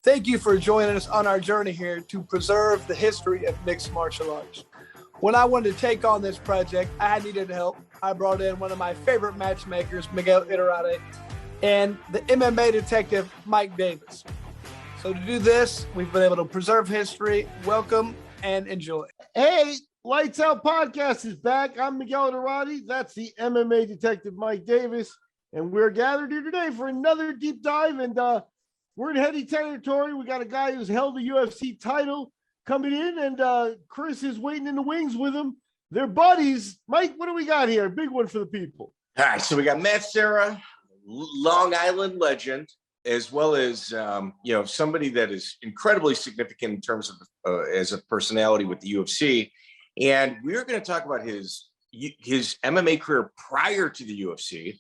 Thank you for joining us on our journey here to preserve the history of mixed martial arts. When I wanted to take on this project, I needed help. I brought in one of my favorite matchmakers, Miguel Iterate, and the MMA detective, Mike Davis. So to do this, we've been able to preserve history. Welcome and enjoy. Hey, Lights Out Podcast is back. I'm Miguel Iterate. That's the MMA detective, Mike Davis. And we're gathered here today for another deep dive. And we're in heady territory. We got a guy who's held the UFC title coming in, and Chris is waiting in the wings with him. They're buddies. Mike, what do we got here? Big one for the people. All right, so we got Matt Sera, Long Island legend, as well as somebody that is incredibly significant in terms of as a personality with the UFC. And we're going to talk about his MMA career prior to the UFC.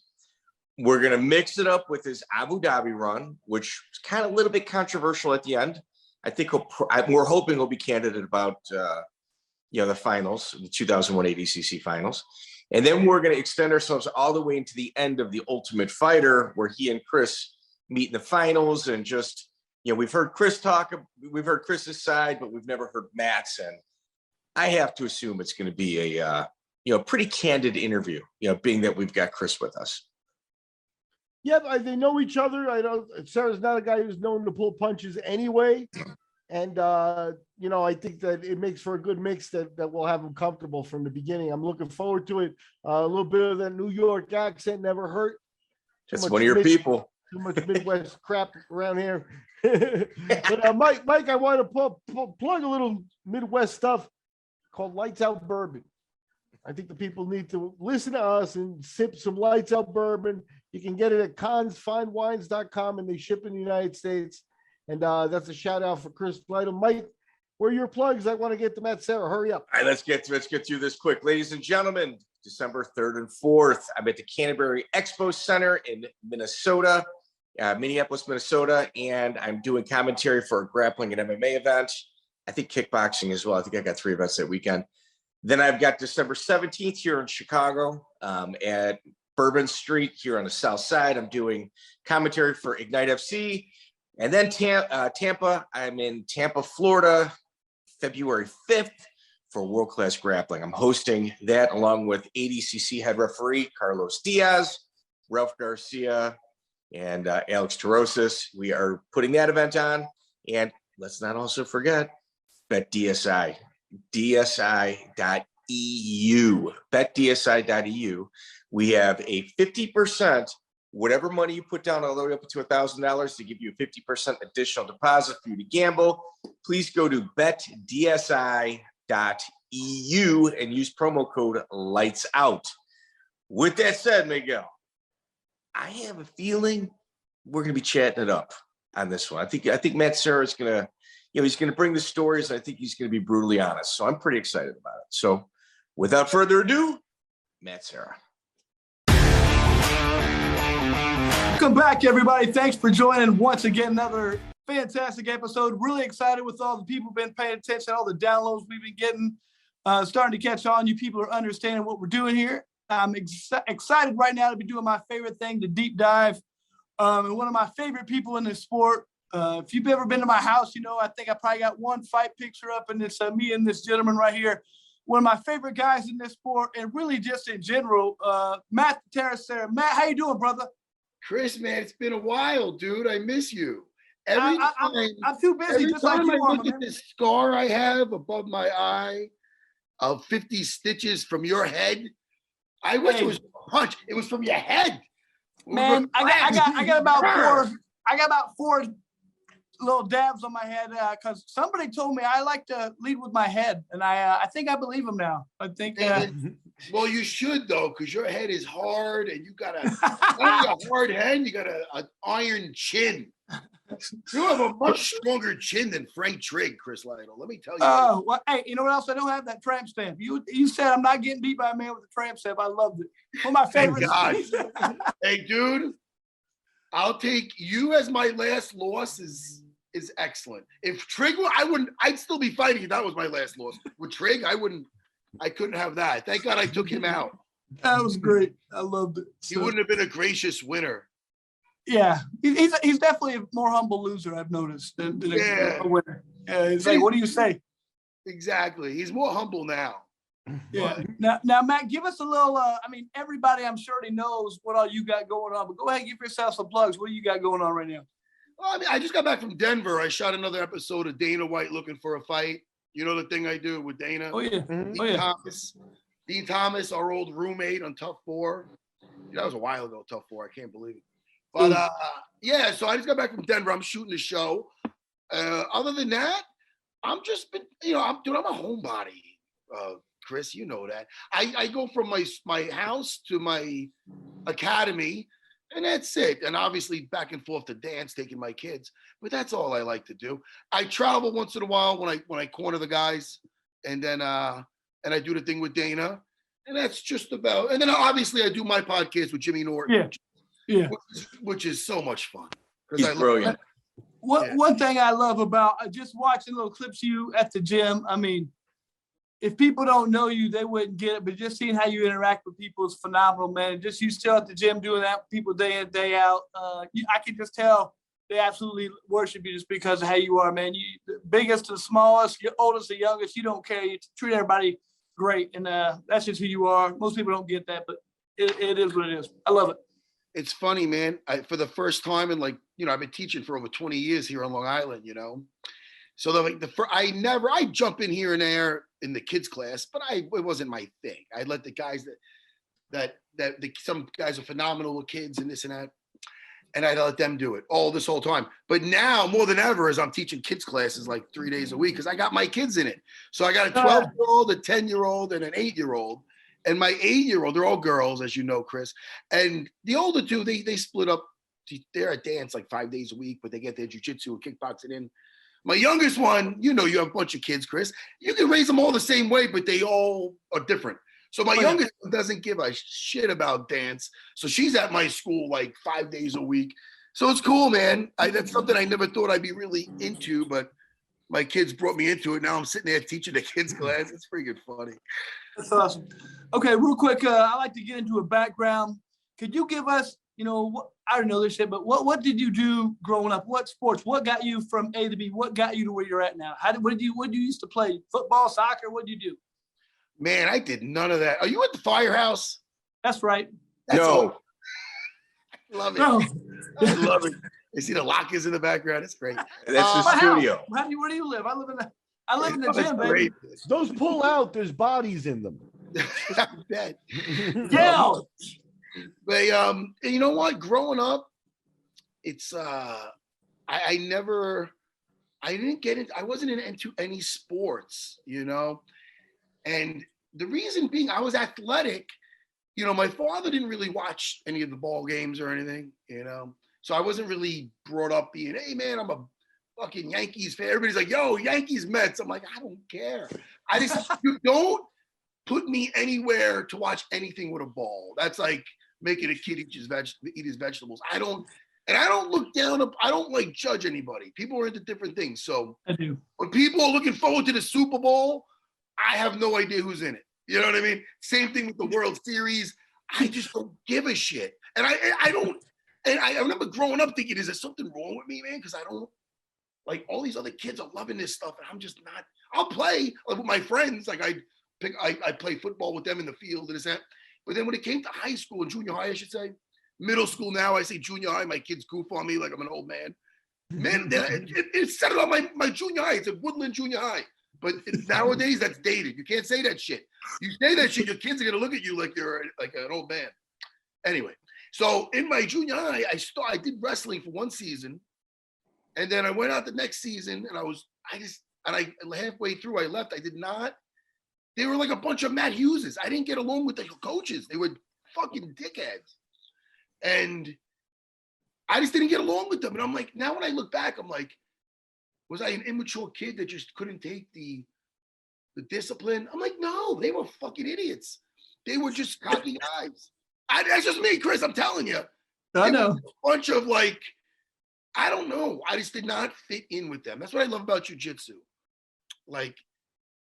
We're going to mix it up with his Abu Dhabi run, which is kind of a little bit controversial at the end. I think we're hoping he'll be candidate about the finals, the 2001 ADCC finals. And then we're going to extend ourselves all the way into the end of The Ultimate Fighter, where he and Chris meet in the finals. And just, we've heard Chris talk, we've heard Chris's side, but we've never heard Matt's. And I have to assume it's going to be a pretty candid interview, being that we've got Chris with us. Yeah, they know each other. I know Serra's not a guy who's known to pull punches anyway. And, I think that it makes for a good mix that will have him comfortable from the beginning. I'm looking forward to it. A little bit of that New York accent never hurt. That's one of your people. Too much Midwest crap around here. But Mike, I want to plug a little Midwest stuff called Lights Out Bourbon. I think the people need to listen to us and sip some Lights Out Bourbon. You can get it at consfinewines.com, and they ship in the United States. And that's a shout out for Chris Lytle. Mike, where are your plugs? I want to get to Matt Sera. Hurry up. All right, let's get through this quick. Ladies and gentlemen, December 3rd and 4th, I'm at the Canterbury Expo Center in Minnesota, Minneapolis, Minnesota, and I'm doing commentary for a grappling and MMA event. I think kickboxing as well. I think I got 3 events that weekend. Then I've got December 17th here in Chicago at Bourbon Street here on the South Side. I'm doing commentary for Ignite FC. And then Tampa, I'm in Tampa, Florida, February 5th for World Class Grappling. I'm hosting that along with ADCC head referee Carlos Diaz, Ralph Garcia, and Alex Tarosis. We are putting that event on. And let's not also forget BetDSI, DSI.eu, BetDSI.eu. We have a 50%, whatever money you put down all the way up to $1,000 to give you a 50% additional deposit for you to gamble. Please go to betdsi.eu and use promo code LytesOut. With that said, Miguel, I have a feeling we're going to be chatting it up on this one. I think Matt Sera is going to, he's going to bring the stories. I think he's going to be brutally honest. So I'm pretty excited about it. So without further ado, Matt Sera. Welcome back, everybody. Thanks for joining once again. Another fantastic episode. Really excited with all the people been paying attention, all the downloads we've been getting, starting to catch on. You people are understanding what we're doing here. I'm excited right now to be doing my favorite thing, the deep dive. And one of my favorite people in this sport. If you've ever been to my house, I think I probably got one fight picture up, and it's me and this gentleman right here. One of my favorite guys in this sport, and really just in general, Matt Sera. Matt, how you doing, brother? Chris, man, it's been a while, dude. I miss you. I'm too busy. Just like you are, look at this scar I have above my eye of 50 stitches from your head. I wish it was a punch. It was from your head. Man, I got about four little dabs on my head because somebody told me I like to lead with my head, and I think I believe him now. I think. Well, you should though, because your head is hard, and you got not only a hard head, you got an iron chin. You have a much stronger chin than Frank Trigg, Chris Lytle. Let me tell you. Oh, well, hey, you know what else? I don't have that tramp stamp. You said I'm not getting beat by a man with a tramp stamp. I loved it. One of my favorites. Thank God. Hey, dude, I'll take you as my last loss is excellent. If Trigg, I'd still be fighting if that was my last loss. With Trigg, I couldn't have that. Thank God I took him out. That was great. I loved it. He wouldn't have been a gracious winner. Yeah, he's definitely a more humble loser, I've noticed, than a winner. Yeah, it's like, what do you say? Exactly. He's more humble now. Yeah. Now, Matt, give us a little. I mean, everybody, I'm sure he knows what all you got going on, but go ahead and give yourself some plugs. What do you got going on right now? Well, I mean, I just got back from Denver. I shot another episode of Dana White Looking for a Fight. You know the thing I do with Dana? Oh, yeah. Dean Thomas, our old roommate on Tough 4. That was a while ago, Tough 4. I can't believe it. But yeah, so I just got back from Denver. I'm shooting the show. Other than that, I'm just been, I'm a homebody. Chris, you know that. I go from my house to my academy, and that's it. And obviously back and forth to dance, taking my kids. But that's all I like to do. I travel once in a while when I corner the guys, and then and I do the thing with Dana, and that's just about. And then obviously I do my podcast with Jimmy Norton, which is so much fun. He's brilliant. One thing I love about just watching little clips of you at the gym. I mean, if people don't know you, they wouldn't get it. But just seeing how you interact with people is phenomenal, man. And just you still at the gym doing that with people day in, day out. I can just tell they absolutely worship you just because of how you are, man. You, the biggest to the smallest, your oldest to youngest, you don't care. You treat everybody great. And that's just who you are. Most people don't get that, but it is what it is. I love it. It's funny, man. For the first time in I've been teaching for over 20 years here on Long Island, So I jump in here and there in the kids class, but it wasn't my thing. I let the guys some guys are phenomenal with kids and this and that, and I let them do it this whole time. But now more than ever, as I'm teaching kids classes like 3 days a week, because I got my kids in it. So I got a 12-year-old, a 10-year-old, and an 8-year-old. And my 8-year-old, they're all girls, as you know, Chris. And the older two, they split up. They're at dance like 5 days a week, but they get their jiu-jitsu and kickboxing in. My youngest one, you have a bunch of kids, Chris. You can raise them all the same way, but they all are different. So my youngest one doesn't give a shit about dance. So she's at my school like 5 days a week. So it's cool, man. That's something I never thought I'd be really into, but my kids brought me into it. Now I'm sitting there teaching the kids class. It's freaking funny. That's awesome. Okay, real quick, I like to get into a background. Could you give us, I don't know this shit, but what did you do growing up? What sports? What got you from A to B? What got you to where you're at now? What did you used to play? Football, soccer? What did you do? Man, I did none of that. Are you at the firehouse? That's right. No. I love it. No. I love it. You see the lockers in the background. It's great. That's the studio. Where do you live? I live in the gym, baby. Those pull out. There's bodies in them. I bet. Yeah. But you know what? Growing up, it's I wasn't into any sports, and the reason being I was athletic. My father didn't really watch any of the ball games or anything, so I wasn't really brought up being, hey man, I'm a fucking Yankees fan. Everybody's like, yo, Yankees, Mets. I'm like, I don't care. I just you don't put me anywhere to watch anything with a ball. That's like making a kid eat his vegetables. I don't look down. I don't like judge anybody. People are into different things. So I do. When people are looking forward to the Super Bowl, I have no idea who's in it. You know what I mean? Same thing with the World Series. I just don't give a shit. And I don't. And I remember growing up thinking, is there something wrong with me, man? Because I don't like all these other kids are loving this stuff, and I'm just not. I'll play with my friends. Like I play football with them in the field and this that. But then when it came to high school and junior high, I should say, middle school now, I say junior high, my kids goof on me like I'm an old man. Man, it set it on my junior high. It's a Woodland Junior High. But nowadays, that's dated. You can't say that shit. You say that shit, your kids are going to look at you like you're like an old man. Anyway, so in my junior high, I did wrestling for one season. And then I went out the next season and halfway through I left. I did not. They were like a bunch of Matt Hugheses. I didn't get along with the coaches. They were fucking dickheads. And I just didn't get along with them. And I'm like, now when I look back, I'm like, was I an immature kid that just couldn't take the discipline? I'm like, no, they were fucking idiots. They were just cocky guys. That's just me, Chris. I'm telling you. I know. A bunch of like, I don't know. I just did not fit in with them. That's what I love about jiu-jitsu. Like,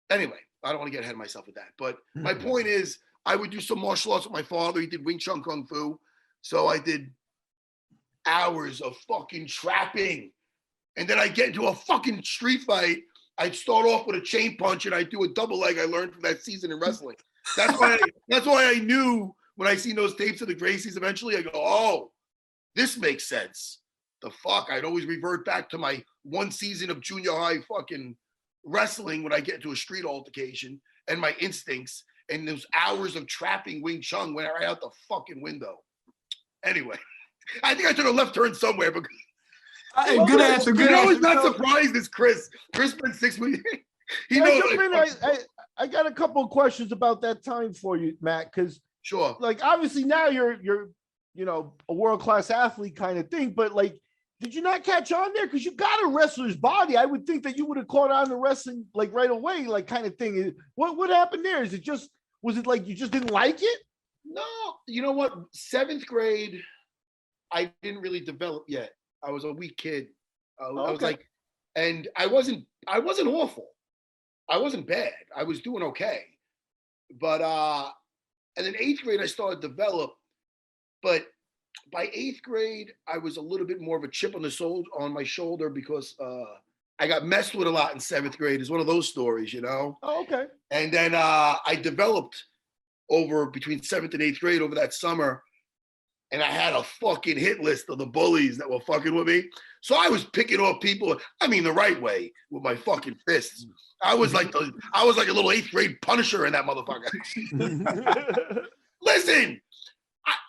anyway, I don't want to get ahead of myself with that. But my point is, I would do some martial arts with my father. He did Wing Chun Kung Fu. So I did. hours of fucking trapping. And then I get into a fucking street fight. I'd start off with a chain punch and I'd do a double leg I learned from that season in wrestling. That's why I knew when I seen those tapes of the Gracies eventually, I go, oh, this makes sense. The fuck? I'd always revert back to my one season of junior high fucking wrestling when I get into a street altercation and my instincts, and those hours of trapping Wing Chun went right out the fucking window. Anyway, I think I took a left turn somewhere, but good answer. Good answer. Always not surprised as Chris. Chris spent 6 weeks. He knows. I got a couple of questions about that time for you, Matt, because sure, like obviously now you're you know a world-class athlete kind of thing, but like, did you not catch on there? Because you got a wrestler's body. I would think that you would have caught on to wrestling like right away, like kind of thing. What happened there? Was it like you just didn't like it? No, you know what? 7th grade, I didn't really develop yet. I was a weak kid. I was like, and I wasn't awful. I wasn't bad. I was doing okay. But and then 8th grade I started to develop. But by 8th grade, I was a little bit more of a chip on my shoulder because I got messed with a lot in 7th grade. It's one of those stories, you know. Oh, okay. And then I developed over between 7th and 8th grade over that summer. And I had a fucking hit list of the bullies that were fucking with me. So I was picking off people, I mean, the right way with my fucking fists. I was like a little 8th grade Punisher in that motherfucker. Listen,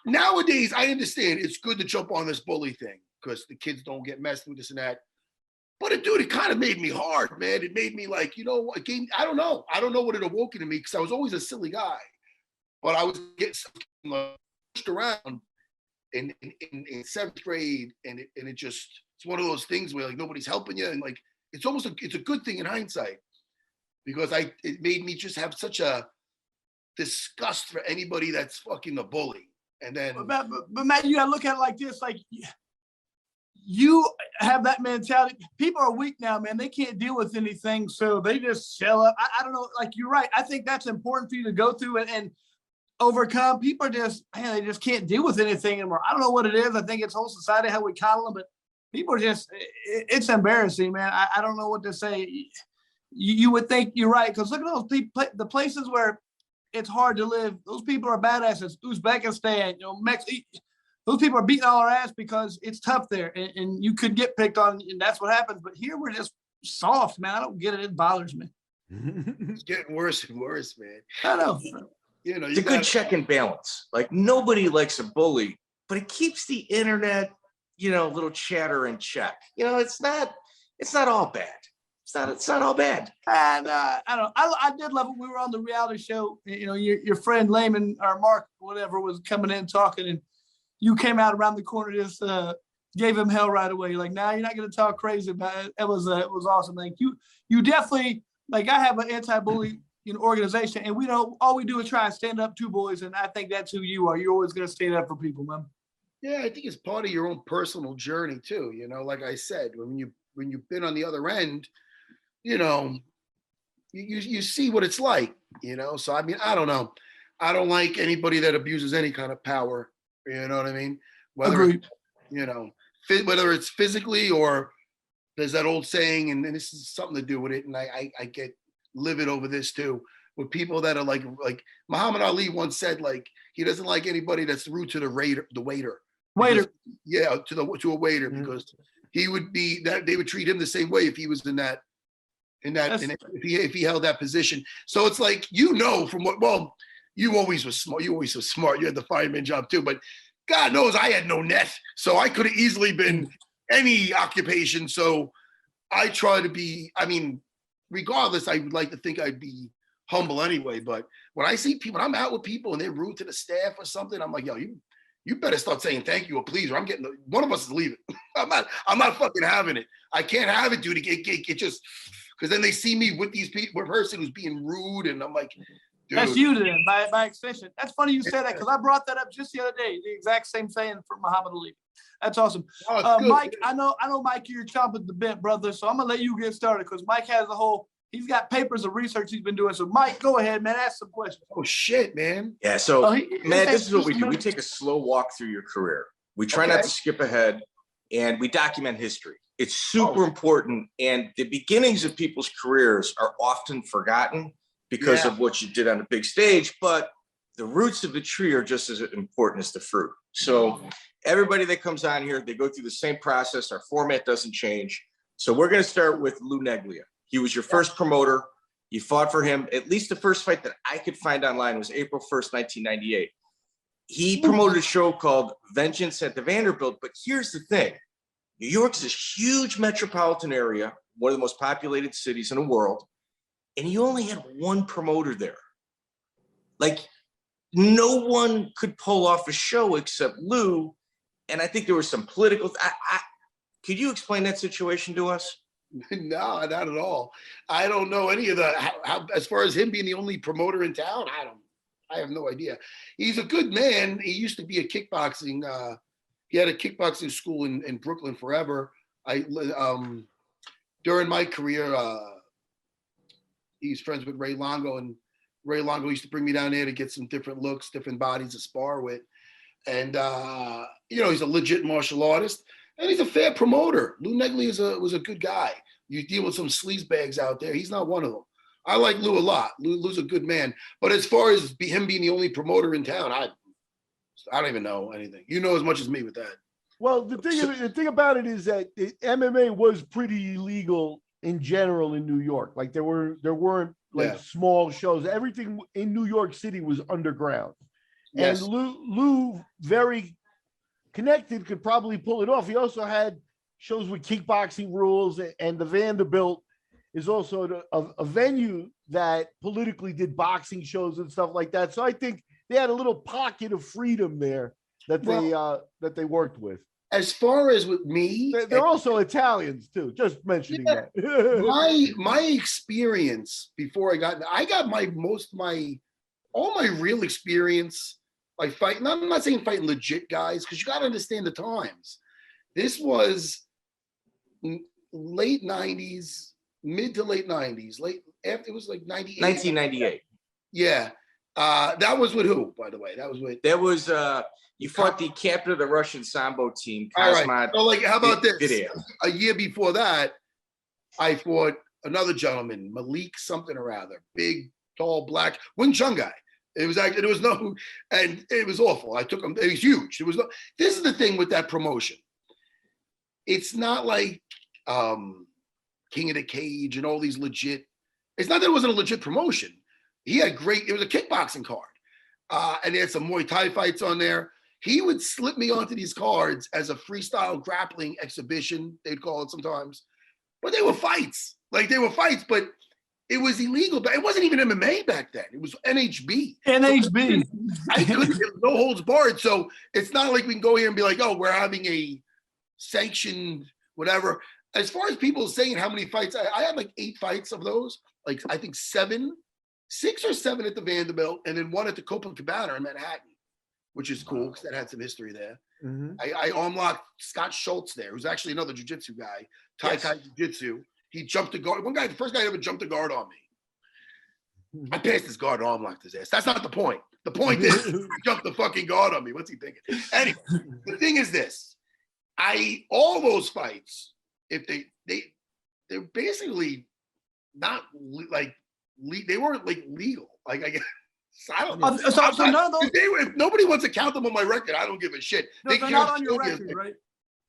nowadays I understand it's good to jump on this bully thing because the kids don't get messed with this and that. But it kind of made me hard, man. It made me like, you know, I don't know what it awoke in me because I was always a silly guy. But I was getting pushed around in 7th grade, and it's one of those things where like nobody's helping you, and like it's a good thing in hindsight because it made me just have such a disgust for anybody that's fucking a bully. And then, but Matt, you gotta look at it like this: like you have that mentality. People are weak now, man. They can't deal with anything, so they just shell up. I don't know. Like you're right. I think that's important for you to go through and overcome. People are just, man, they just can't deal with anything anymore. I don't know what it is. I think it's whole society, how we coddle them, but people are just, it's embarrassing, man. I don't know what to say. You would think you're right, because look at those people, the places where it's hard to live. Those people are badasses. Uzbekistan, you know, Mexico. Those people are beating all our ass because it's tough there, and you could get picked on, and that's what happens. But here we're just soft, man. I don't get it. It bothers me. It's getting worse and worse, man. I know. You know, it's a good check and balance. Like nobody likes a bully, but it keeps the internet, you know, little chatter in check. You know, it's not all bad. It's not all bad. And I don't know. I did love it. We were on the reality show. You know, your friend Layman or Mark, whatever, was coming in talking, and you came out around the corner, just gave him hell right away. Like, nah, you're not going to talk crazy about it. It was awesome. Like you definitely, like, I have an anti-bully organization, and all we do is try and stand up to bullies, and I think that's who you are. You're always going to stand up for people, man. Yeah, I think it's part of your own personal journey too. You know, like I said, when you've been on the other end, you know, you see what it's like. You know, so I mean, I don't know. I don't like anybody that abuses any kind of power. You know what I mean? Whether whether it's physically or there's that old saying, and this is something to do with it, and I get livid over this too, with people that are like Muhammad Ali once said, like, he doesn't like anybody that's rude to the waiter. Because, yeah, to a waiter, because he would be that they would treat him the same way if he was if he held that position. So it's like, you know, you always were smart. You always were smart. You had the fireman job too, but God knows I had no net, so I could have easily been any occupation. So I try to be. I mean, regardless, I would like to think I'd be humble anyway. But when I see people, when I'm out with people and they're rude to the staff or something, I'm like, yo, you better start saying thank you or please, or I'm getting one of us is leaving. I'm not fucking having it. I can't have it, dude. It just, because then they see me with these people, with a person who's being rude, and I'm like, dude. That's you then, by extension. That's funny you said that, because I brought that up just the other day. The exact same saying for Muhammad Ali. That's awesome. Oh, good, Mike, I know, Mike, you're chomping the bit, brother. So I'm gonna let you get started, because Mike has he's got papers of research he's been doing. So Mike, go ahead, man. Ask some questions. Oh shit, man. Yeah. So Matt, this is what we do. We take a slow walk through your career. We try not to skip ahead, and we document history. It's super important, and the beginnings of people's careers are often forgotten because of what you did on the big stage, but the roots of the tree are just as important as the fruit. So everybody that comes on here, they go through the same process. Our format doesn't change. So we're going to start with Lou Neglia. He was your first promoter. You fought for him. At least the first fight that I could find online was April 1st, 1998. He promoted a show called Vengeance at the Vanderbilt. But here's the thing. New York's this huge metropolitan area, one of the most populated cities in the world. And you only had one promoter there. Like, no one could pull off a show except Lou. And I think there was some political. Could you explain that situation to us? No, not at all. I don't know any of the, how, as far as him being the only promoter in town, I have no idea. He's a good man. He used to be a kickboxing, he had a kickboxing school in Brooklyn forever. During my career, he's friends with Ray Longo, and Ray Longo used to bring me down there to get some different looks, different bodies to spar with. And, he's a legit martial artist. And he's a fair promoter. Lou Neglia was a good guy. You deal with some sleazebags out there. He's not one of them. I like Lou a lot. Lou's a good man. But as far as him being the only promoter in town, I don't even know anything. You know as much as me with that. Well, the thing about it is that MMA was pretty illegal in general in New York. Like there weren't like small shows. Everything in New York City was underground. Yes. And Lou very connected, could probably pull it off. He also had shows with kickboxing rules, and the Vanderbilt is also a venue that politically did boxing shows and stuff like that. So I think they had a little pocket of freedom there that they worked with. As far as with me, they're also Italians too. Just mentioning that. my experience before I got all my real experience. Like fighting, I'm not saying fighting legit guys, because you got to understand the times. This was late 90s, mid to late 90s. It was like 98. 1998. Yeah. That was with who, by the way? You fought the captain of the Russian Sambo team, Khamzat. Right. So how about this? Vitaev. A year before that, I fought another gentleman, Malik something or other, big, tall, black, Wing Chun guy. It was awful. I took him. It was huge. This is the thing with that promotion. It's not like King of the Cage and all these legit. It's not that it wasn't a legit promotion. It was a kickboxing card. And he had some Muay Thai fights on there. He would slip me onto these cards as a freestyle grappling exhibition, they'd call it sometimes. But they were fights. But it was illegal, but it wasn't even MMA back then. It was NHB. NHB. I couldn't get no holds barred. So it's not like we can go here and be like, oh, we're having a sanctioned whatever. As far as people saying how many fights, I had like 8 fights of those. Like I think 6 or 7 at the Vanderbilt, and then 1 at the Copacabana in Manhattan, which is cool because that had some history there. Mm-hmm. I arm-locked Scott Schultz there, who's actually another jiu-jitsu guy, Kai jiu-jitsu. He jumped the guard. The first guy ever jumped the guard on me. I passed his guard, arm locked his ass. That's not the point. The point is he jumped the fucking guard on me. What's he thinking? Anyway, the thing is this. All those fights, if they're basically not like, they weren't like legal. Like I guess. I don't know. So none of those. If nobody wants to count them on my record, I don't give a shit. They're not on your record, right?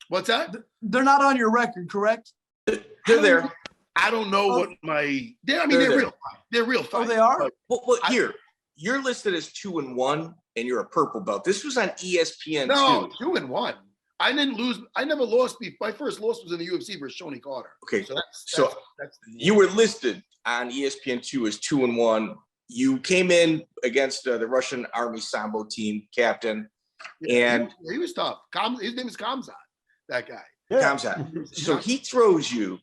What's that? They're not on your record, correct? They're there. I don't know what they're real. They're real fights. Oh, they are? Well, here, you're listed as 2-1, and you're a purple belt. This was on ESPN. No, 2-1. I didn't lose. I never lost. My first loss was in the UFC versus Shonie Carter. Okay, so you were listed on ESPN 2 as 2-1. You came in against the Russian Army Sambo team captain, and he was tough. His name is Khamzat. That guy. Khamzat. So he throws you,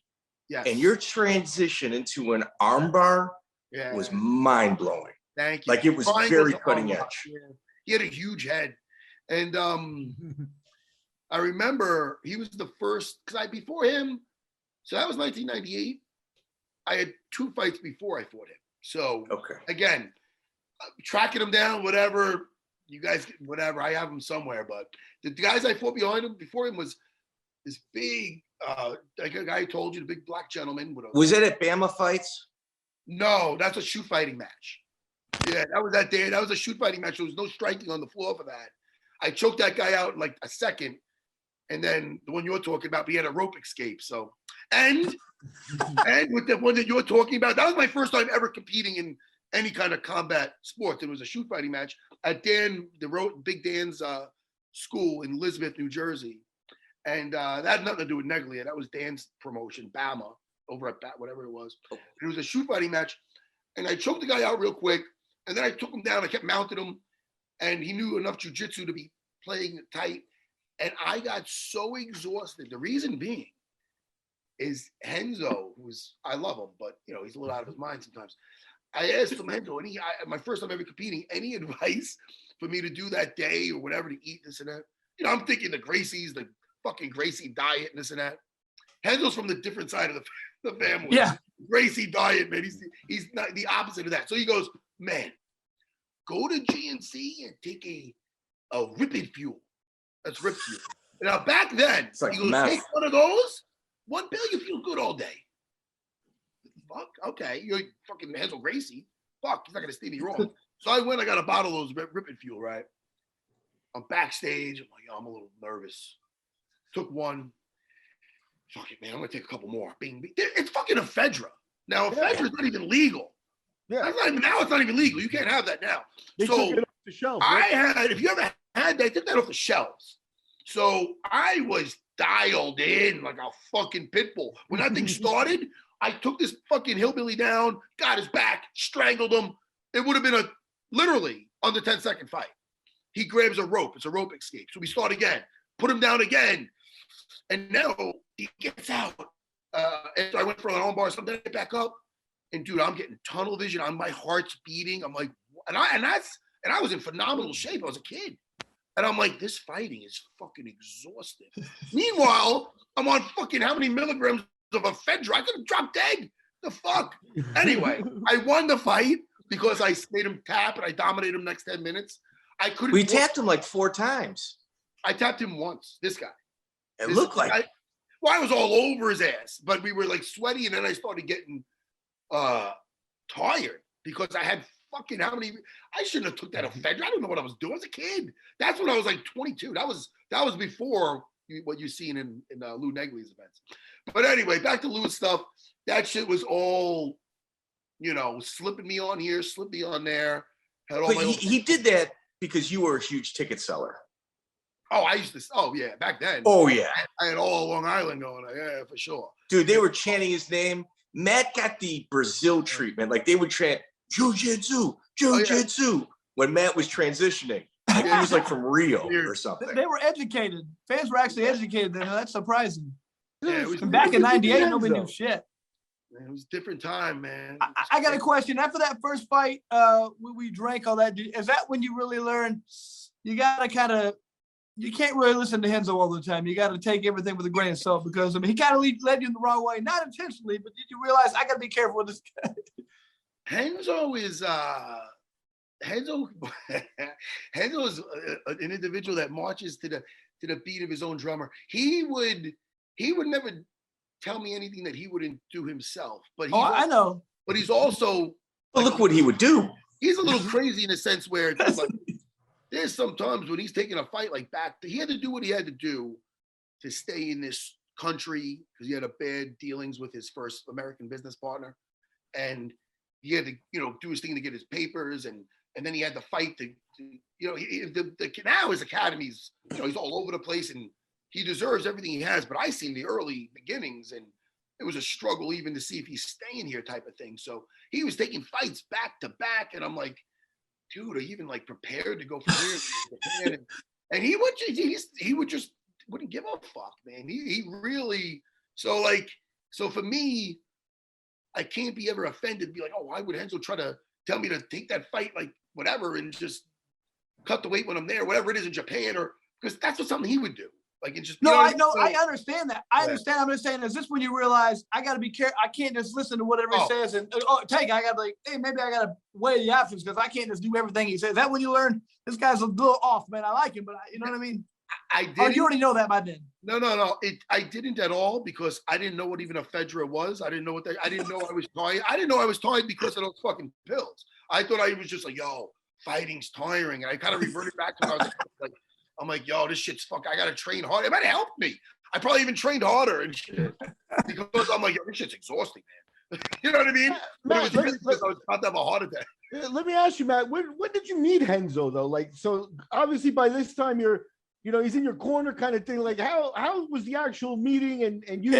and your transition into an armbar was mind blowing. Thank you. Like it was very cutting edge. Yeah. He had a huge head, and I remember he was the first because before him. So that was 1998. I had 2 fights before I fought him. So again, tracking him down, whatever. you guys, whatever. I have him somewhere, but the guys I fought before him was this big, like a guy I told you, the big black gentleman. Was it at Bama Fights? No, that's a shoot fighting match. Yeah, that was that day. That was a shoot fighting match. There was no striking on the floor for that. I choked that guy out in like a second. And then the one you're talking about, he had a rope escape. So, and with the one that you're talking about, that was my first time ever competing in any kind of combat sport. It was a shoot fighting match at Big Dan's school in Elizabeth, New Jersey. And that had nothing to do with Neglia. That was Dan's promotion, Bama, over at whatever it was. It was a shoot fighting match. And I choked the guy out real quick. And then I took him down. I kept mounting him. And he knew enough jiu-jitsu to be playing it tight. And I got so exhausted. The reason being is Renzo, I love him, but he's a little out of his mind sometimes. I asked him, Renzo, and my first time ever competing, any advice for me to do that day or whatever to eat this and that? I'm thinking the Gracies, the fucking Gracie diet and this and that. Renzo's from the different side of the family. Yeah. Gracie diet, man. He's not the opposite of that. So he goes, man, go to GNC and take a Ripid Fuel. That's Rip Fuel. Now back then, like he goes, meth. take one of those, 1 pill, you feel good all day. Fuck, okay, you're fucking Renzo Gracie. Fuck, he's not gonna steer me wrong. So I went, I got a bottle of those Ripid Fuel, right? I'm backstage, I'm like, I'm a little nervous. Took one. Fuck it, man, I'm gonna take a couple more. Bing, bing. It's fucking ephedra. Now, ephedra is not even legal. Yeah. Now it's not even legal. You can't have that now. They took it off the shelf. If you ever had that, took that off the shelves. So I was dialed in like a fucking pit bull. When that thing started, I took this fucking hillbilly down, got his back, strangled him. It would have been literally under 10-second fight. He grabs a rope. It's a rope escape. So we start again, put him down again. And now he gets out. After I went for an armbar, something, I get back up. And dude, I'm getting tunnel vision. My heart's beating. I'm like, and I was in phenomenal shape. I was a kid. And I'm like, this fighting is fucking exhausting. Meanwhile, I'm on fucking how many milligrams of ephedra? I could have dropped dead. The fuck? Anyway, I won the fight because I made him tap and I dominated him next 10 minutes. I couldn't. We tapped him like 4 times. I tapped him once. This guy. It looked like. I was all over his ass, but we were like sweaty, and then I started getting tired because I had fucking how many? I shouldn't have took that ephedra. I don't know what I was doing. I was a kid. That's when I was like 22. That was before what you've seen in Lou Neglia's events. But anyway, back to Lou's stuff. That shit was all, slipping me on here, slipping me on there. Had all But he did that because you were a huge ticket seller. Oh, back then. Oh, yeah. I had all Long Island going, yeah, for sure. Dude, they were chanting his name. Matt got the Brazil treatment. Like, they would chant, Jiu-Jitsu, Jiu-Jitsu, when Matt was transitioning. Like, he was like from Rio or something. They were educated. Fans were actually educated then. That's surprising. Yeah, Back in 98, nobody knew shit. Man, it was a different time, man. I got a question. After that first fight, we drank all that. Is that when you really learned you got to you can't really listen to Renzo all the time. You got to take everything with a grain of salt because, he kind of led you in the wrong way. Not intentionally, but did you realize I got to be careful with this guy? Renzo is Renzo is an individual that marches to the beat of his own drummer. He would never tell me anything that he wouldn't do himself. But I know. But he's also Well, look what he would do. He's a little crazy in a sense where it's like, there's some times when he's taking a fight like back, he had to do what he had to do to stay in this country because he had a bad dealings with his first American business partner, and he had to do his thing to get his papers, and then he had to fight now his academy's he's all over the place and he deserves everything he has. But I seen the early beginnings and it was a struggle even to see if he's staying here type of thing. So he was taking fights back to back, and I'm like, dude, are you even like prepared to go from here to Japan? And he just wouldn't give a fuck, man. He really, so for me, I can't be ever offended, be like, oh, why would Renzo try to tell me to take that fight, like whatever, and just cut the weight when I'm there, whatever it is in Japan, or because that's what something he would do. Like it's just no, you know I know, what I mean? I understand that. I understand. I'm just saying, is this when you realize I got to be careful? I can't just listen to whatever he says and take. I got to like, hey, maybe I got to weigh the options because I can't just do everything he says. Is that when you learn this guy's a little off, man? I like him, but you know what I mean? I did. Or you already know that by then. No. I didn't at all because I didn't know what even ephedra was. I didn't know what I didn't know I was tired. I didn't know I was tired because of those fucking pills. I thought I was just like, yo, fighting's tiring. And I kind of reverted back to when I was like, I'm like, yo, this shit's fuck. I got to train hard. It might have helped me. I probably even trained harder and shit because I'm like, yo, this shit's exhausting, man. You know what I mean? Matt, I was about to have a heart attack. let me ask you, Matt, when did you meet Renzo though? Like, so obviously by this time he's in your corner kind of thing. Like how was the actual meeting and you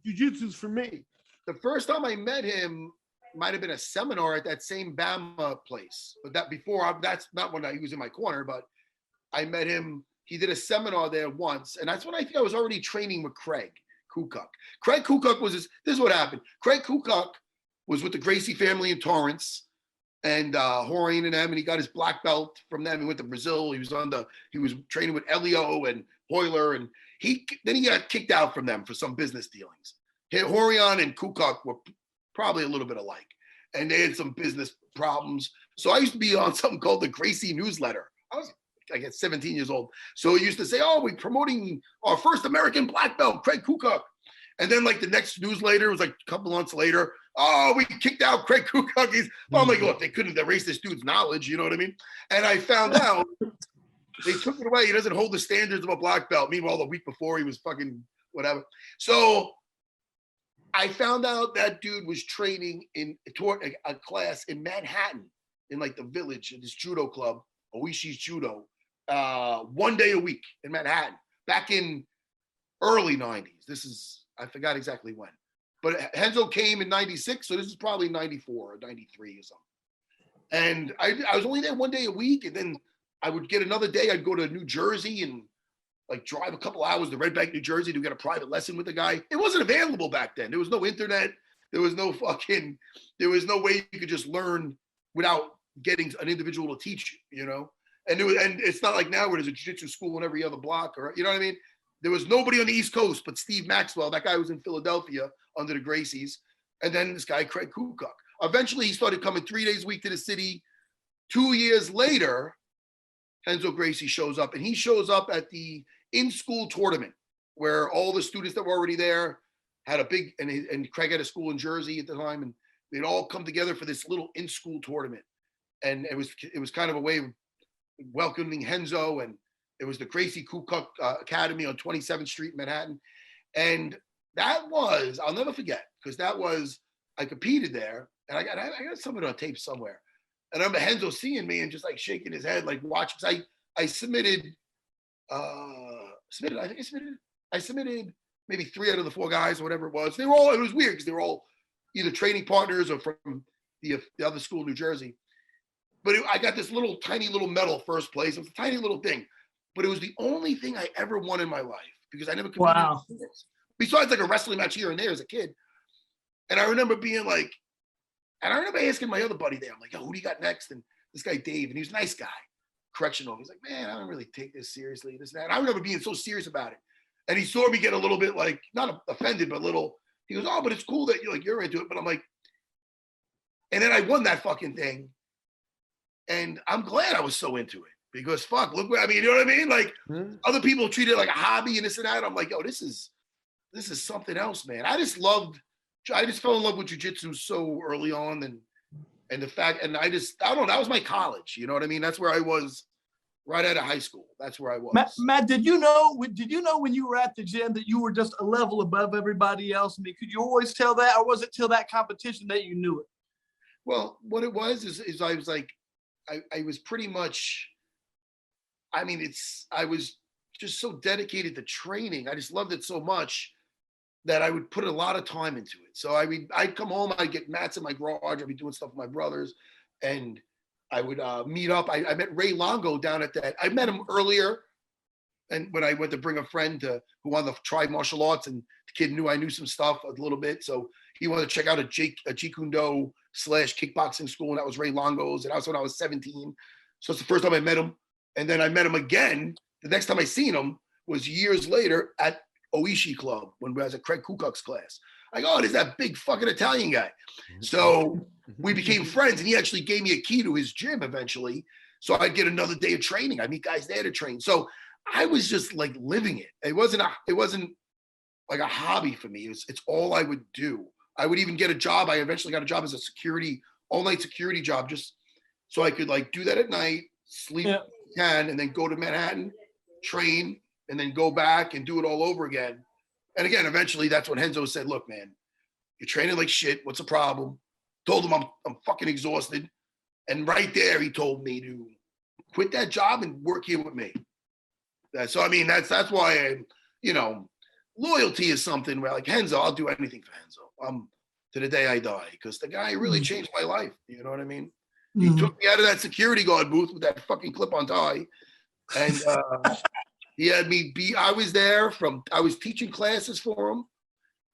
jiu-jitsu's for me? The first time I met him might have been a seminar at that same Bama place, but that's not when he was in my corner, but I met him. He did a seminar there once, and that's when I think I was already training with Craig Kukuk. Craig Kukuk was this is what happened. Craig Kukuk was with the Gracie family in Torrance, and Horian and them, and he got his black belt from them. He went to Brazil. He was training with Elio and Hoyler, and then he got kicked out from them for some business dealings. Horian and Kukuk were probably a little bit alike, and they had some business problems. So I used to be on something called the Gracie newsletter. I get 17 years old. So he used to say, oh, we're promoting our first American black belt, Craig Kukuk. And then like the next newsletter was like a couple months later, oh, we kicked out Craig Kukuk. I'm like, look, they couldn't erase this dude's knowledge, you know what I mean? And I found out they took it away. He doesn't hold the standards of a black belt. Meanwhile, the week before he was fucking whatever. So I found out that dude was training in a class in Manhattan, in like the Village, in this judo club, Oishi's Judo, 1 day a week in Manhattan, back in early 90s. I forgot exactly when. But Renzo came in 96, so this is probably 94 or 93 or something. And I was only there 1 day a week, and then I would get another day. I'd go to New Jersey and like drive a couple hours to Red Bank, New Jersey to get a private lesson with the guy. It wasn't available back then. There was no internet. There was no way you could just learn without getting an individual to teach you, you know? And it's not like now where there's a jiu-jitsu school in every other block, or you know what I mean? There was nobody on the East Coast but Steve Maxwell. That guy was in Philadelphia under the Gracies. And then this guy, Craig Kukuk. Eventually, he started coming 3 days a week to the city. 2 years later, Renzo Gracie shows up, and he shows up at the in-school tournament where all the students that were already there had a big, and Craig had a school in Jersey at the time, and they'd all come together for this little in-school tournament. And it was kind of a way of welcoming Renzo, and it was the Gracie Kukuk Academy on 27th Street in Manhattan. And that was, I'll never forget, because I competed there, and I got some of it on tape somewhere. And I remember Renzo seeing me and just like shaking his head, like watching. I submitted maybe 3 out of the 4 guys or whatever it was. It was weird because they were all either training partners or from the other school in New Jersey. But I got this tiny little medal first place. It was a tiny little thing, but it was the only thing I ever won in my life because I never competed. Wow. Besides like a wrestling match here and there as a kid. And I remember being like, and I remember asking my other buddy there, I'm like, yo, who do you got next? And this guy, Dave, and he was a nice guy, correctional. He's like, man, I don't really take this seriously, this and that. And I remember being so serious about it. And he saw me get a little bit like, not offended, but a little, he goes, oh, but it's cool that you're into it. But I'm like, and then I won that fucking thing. And I'm glad I was so into it because fuck, look what, I mean, you know what I mean? Like other people treat it like a hobby and this and that. I'm like, yo, this is something else, man. I just fell in love with jiu-jitsu so early on and the fact, and I don't know, that was my college. You know what I mean? That's where I was right out of high school. That's where I was. Matt, did you know when you were at the gym that you were just a level above everybody else? I mean, could you always tell that, or was it till that competition that you knew it? Well, what it was is I was like, I was pretty much, I mean, I was just so dedicated to training. I just loved it so much that I would put a lot of time into it. So I'd come home, I'd get mats in my garage, I'd be doing stuff with my brothers, and I would meet up. I met Ray Longo down at that. I met him earlier, and when I went to bring a friend who wanted to try martial arts, and the kid knew I knew some stuff a little bit, so he wanted to check out a Jeet Kune Do / kickboxing school, and that was Ray Longo's, and that was when I was 17. So it's the first time I met him, and then I met him again the next time I seen him was years later at Oishi Club when we was at Craig Kukuk's class. I go, oh, there's that big fucking Italian guy. So we became friends, and he actually gave me a key to his gym eventually. So I'd get another day of training. I'd meet guys there to train. So I was just like living it. It wasn't like a hobby for me. It's all I would do. I would even get a job. I eventually got a job as a all-night security job, just so I could like do that at night, sleep and then go to Manhattan, train, and then go back and do it all over again. And again, eventually that's when Renzo said, look, man, you're training like shit. What's the problem? Told him I'm fucking exhausted. And right there, he told me to quit that job and work here with me. So, I mean, that's why loyalty is something where like Renzo, I'll do anything for Renzo. To the day I die, because the guy really changed my life. You know what I mean? He took me out of that security guard booth with that fucking clip-on tie. And he had me I was teaching classes for him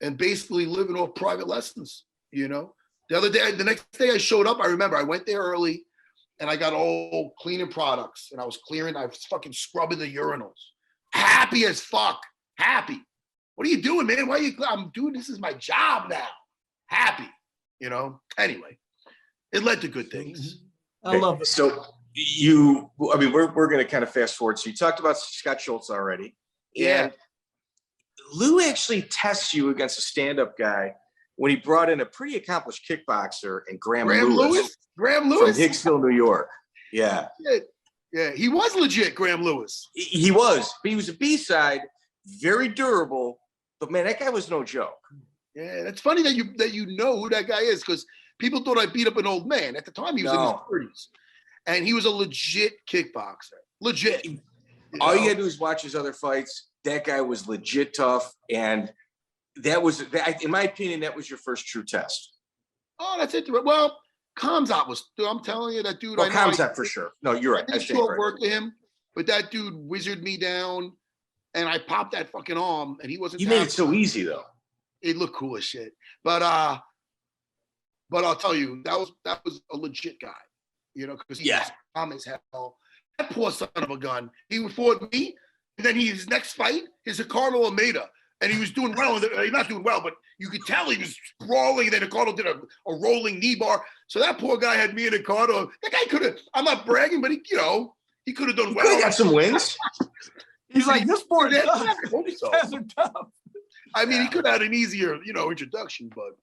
and basically living off private lessons, The next day I showed up, I remember I went there early and I got all cleaning products and I was fucking scrubbing the urinals. Happy as fuck. Happy. What are you doing, man? I'm doing this is my job now. Happy, Anyway, it led to good things. I love it. So we're going to kind of fast forward. So you talked about Scott Schultz already. Yeah. And Lou actually tests you against a stand-up guy when he brought in a pretty accomplished kickboxer and Graham Lewis from Hicksville, New York. Yeah. Yeah, he was legit, Graham Lewis. He was, but he was a B-side, very durable. But man, that guy was no joke. Yeah, it's funny that you know who that guy is, because people thought I beat up an old man. At the time, he was in his 30s. And he was a legit kickboxer. Legit. All you gotta do is watch his other fights. That guy was legit tough. And that was, in my opinion, that was your first true test. Oh, that's it. Well, Khamzat was, I'm telling you, that dude. Oh, Khamzat for sure. No, you're right. I did short work to him, but that dude wizarded me down, and I popped that fucking arm, and he wasn't. You made it so easy, though. It looked cool as shit. But I'll tell you, that was a legit guy, because he was calm as hell. That poor son of a gun. He fought me, and then his next fight is Ricardo Almeida. And he was doing well. He's not doing well, but you could tell he was sprawling. And then Ricardo did a rolling knee bar. So that poor guy had me and Ricardo. That guy could have, I'm not bragging, but he could have done well. He got some wins. He's like, this sport is tough. Guys are tough. I mean, he could have had an easier, introduction, but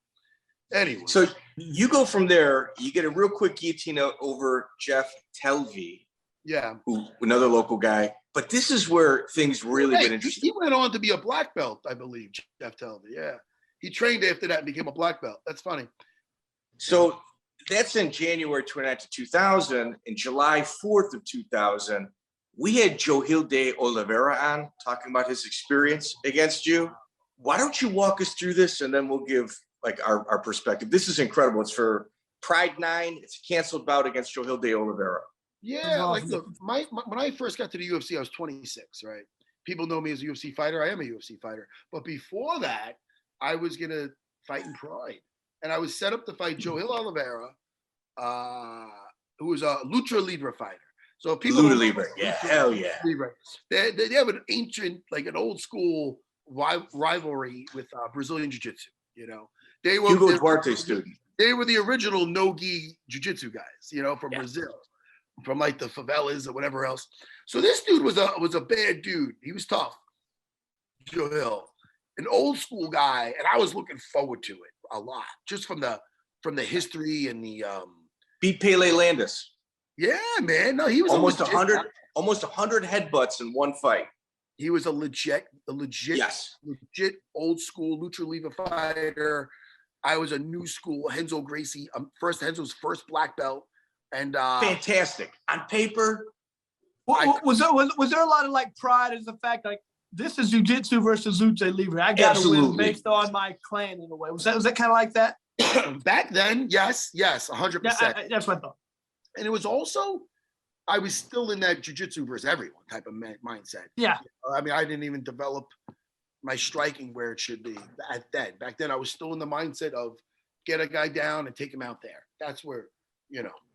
anyway. So you go from there, you get a real quick guillotine over Jeff Telvey. Yeah. Another local guy. But this is where things really get interesting. He went on to be a black belt, I believe, Jeff Telvey. Yeah. He trained after that and became a black belt. That's funny. So that's in January 29th, 2000. In July 4th of 2000, we had Johil de Oliveira on talking about his experience against you. Why don't you walk us through this, and then we'll give like our perspective. This is incredible. It's for Pride 9. It's a canceled bout against Johil de Oliveira. Yeah, like look, when I first got to the UFC, I was 26, right? People know me as a UFC fighter. I am a UFC fighter. But before that, I was going to fight in Pride. And I was set up to fight Johil Oliveira, who was a lucha libre fighter. So people lucha libre, hell yeah. Libre. They have an ancient, like an old school rivalry with Brazilian jiu-jitsu, They were Hugo Duarte student. They were the original no-gi jiu-jitsu guys, from Brazil. From like the favelas or whatever else. So this dude was a bad dude. He was tough. Johil, an old school guy, and I was looking forward to it a lot, just from the history and the beat Pele Landis. Yeah, man. No, he was almost 100 headbutts in one fight. He was a legit old school lucha libre fighter. I was a new school Renzo Gracie, Renzo's first black belt. And fantastic on paper. Was there a lot of like pride as the fact like this is jiu-jitsu versus lucha libre? I got to win based on my clan in a way. Was that kind of like that? Back then, yes, 100%. That's what I thought. And it was also, I was still in that jiu-jitsu versus everyone type of mindset. Yeah. I mean, I didn't even develop my striking where it should be back then I was still in the mindset of get a guy down and take him out there. That's where,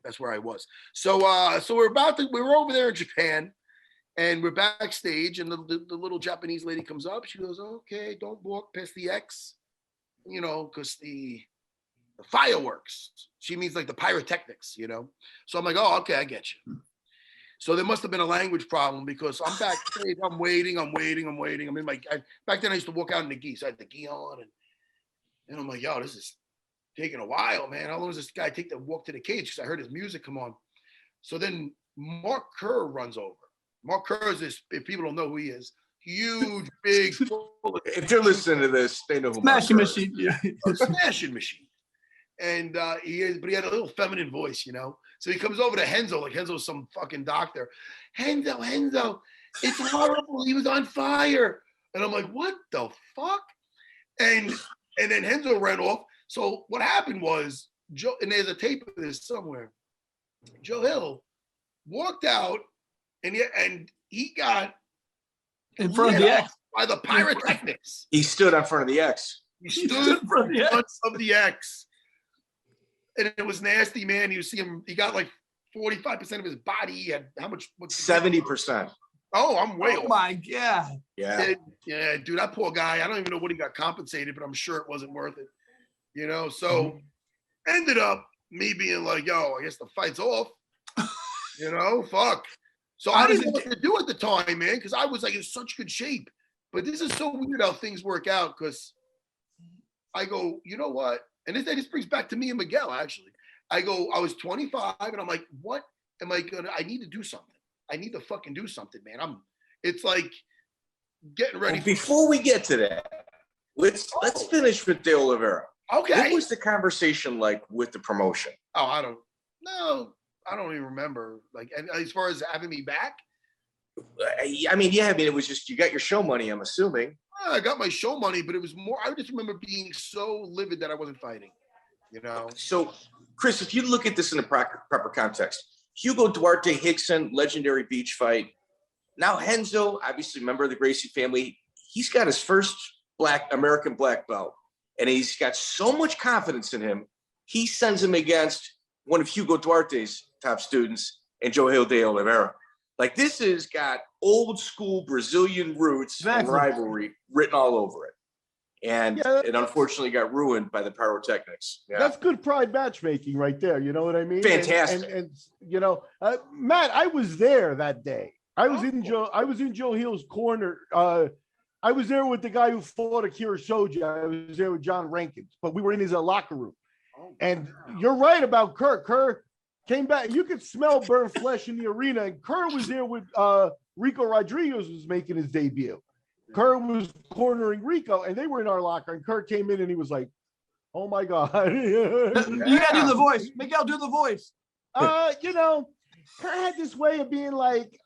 that's where I was. So we were over there in Japan, And we're backstage, and the little Japanese lady comes up. She goes, okay, don't walk past the X, you know, because the fireworks. She means like the pyrotechnics, you know. So I'm like, oh, okay, I get you. So there must have been a language problem because I'm backstage, I'm waiting. I'm in back then I used to walk out in the gi, so I had the gi on, and I'm like, yo, this is taking a while, man. How long does this guy take to walk to the cage? Because I heard his music come on. So then Mark Kerr runs over. Mark Kerr is this, if people don't know who he is, huge, big. If they're listening to this, they know who Smashing Mark Kerr is. machine. Yeah. Smashing machine. And but he had a little feminine voice, you know. So he comes over to Renzo, like Renzo's some fucking doctor. Renzo, it's horrible. He was on fire. And I'm like, what the fuck? And then Renzo ran off. So what happened was, and there's a tape of this somewhere. Johil walked out, and he got in front of the X by the pyrotechnics. He stood in front of the X. He stood in front of the X. And it was nasty, man. You see him, he got like 45% of his body. He had how much? 70%. Oh, I'm way Oh my God. Yeah. Yeah, dude, that poor guy. I don't even know what he got compensated, but I'm sure it wasn't worth it. You know, so ended up me being like, yo, I guess the fight's off. You know, fuck. So I didn't know what to do at the time, man, because I was like in such good shape. But this is so weird how things work out, because I go, you know what? And this brings back to me and Miguel, actually. I go, I was 25, and I'm like, what am I gonna? I need to do something. I need to fucking do something, man. It's like getting ready. Well, before we get to that, let's finish with De Oliveira. Okay. What was the conversation like with the promotion? Oh, I don't even remember. Like, as far as having me back. I mean, it was just, you got your show money, I'm assuming. I got my show money, but it was more, I just remember being so livid that I wasn't fighting, you know? So, Chris, if you look at this in a proper context, Hugo Duarte Hickson, legendary beach fight. Now Renzo, obviously member of the Gracie family, he's got his first American black belt, and he's got so much confidence in him, he sends him against one of Hugo Duarte's top students, and Johil de Oliveira. Like, this has got old school Brazilian roots and rivalry written all over it. And it unfortunately got ruined by the pyrotechnics. Yeah. That's good pride matchmaking right there. You know what I mean? Fantastic. And you know, Matt, I was there that day. I was in Johil's corner. I was there with the guy who fought Akira Shoji. I was there with John Rankins, but we were in his locker room. And you're right about Kerr. Kerr came back. You could smell burnt flesh in the arena. And Kerr was there with Rico Rodriguez was making his debut. Kerr was cornering Rico, and they were in our locker. And Kerr came in, and he was like, "Oh my God!" You gotta do the voice, Miguel. Do the voice. You know, Kerr had this way of being like,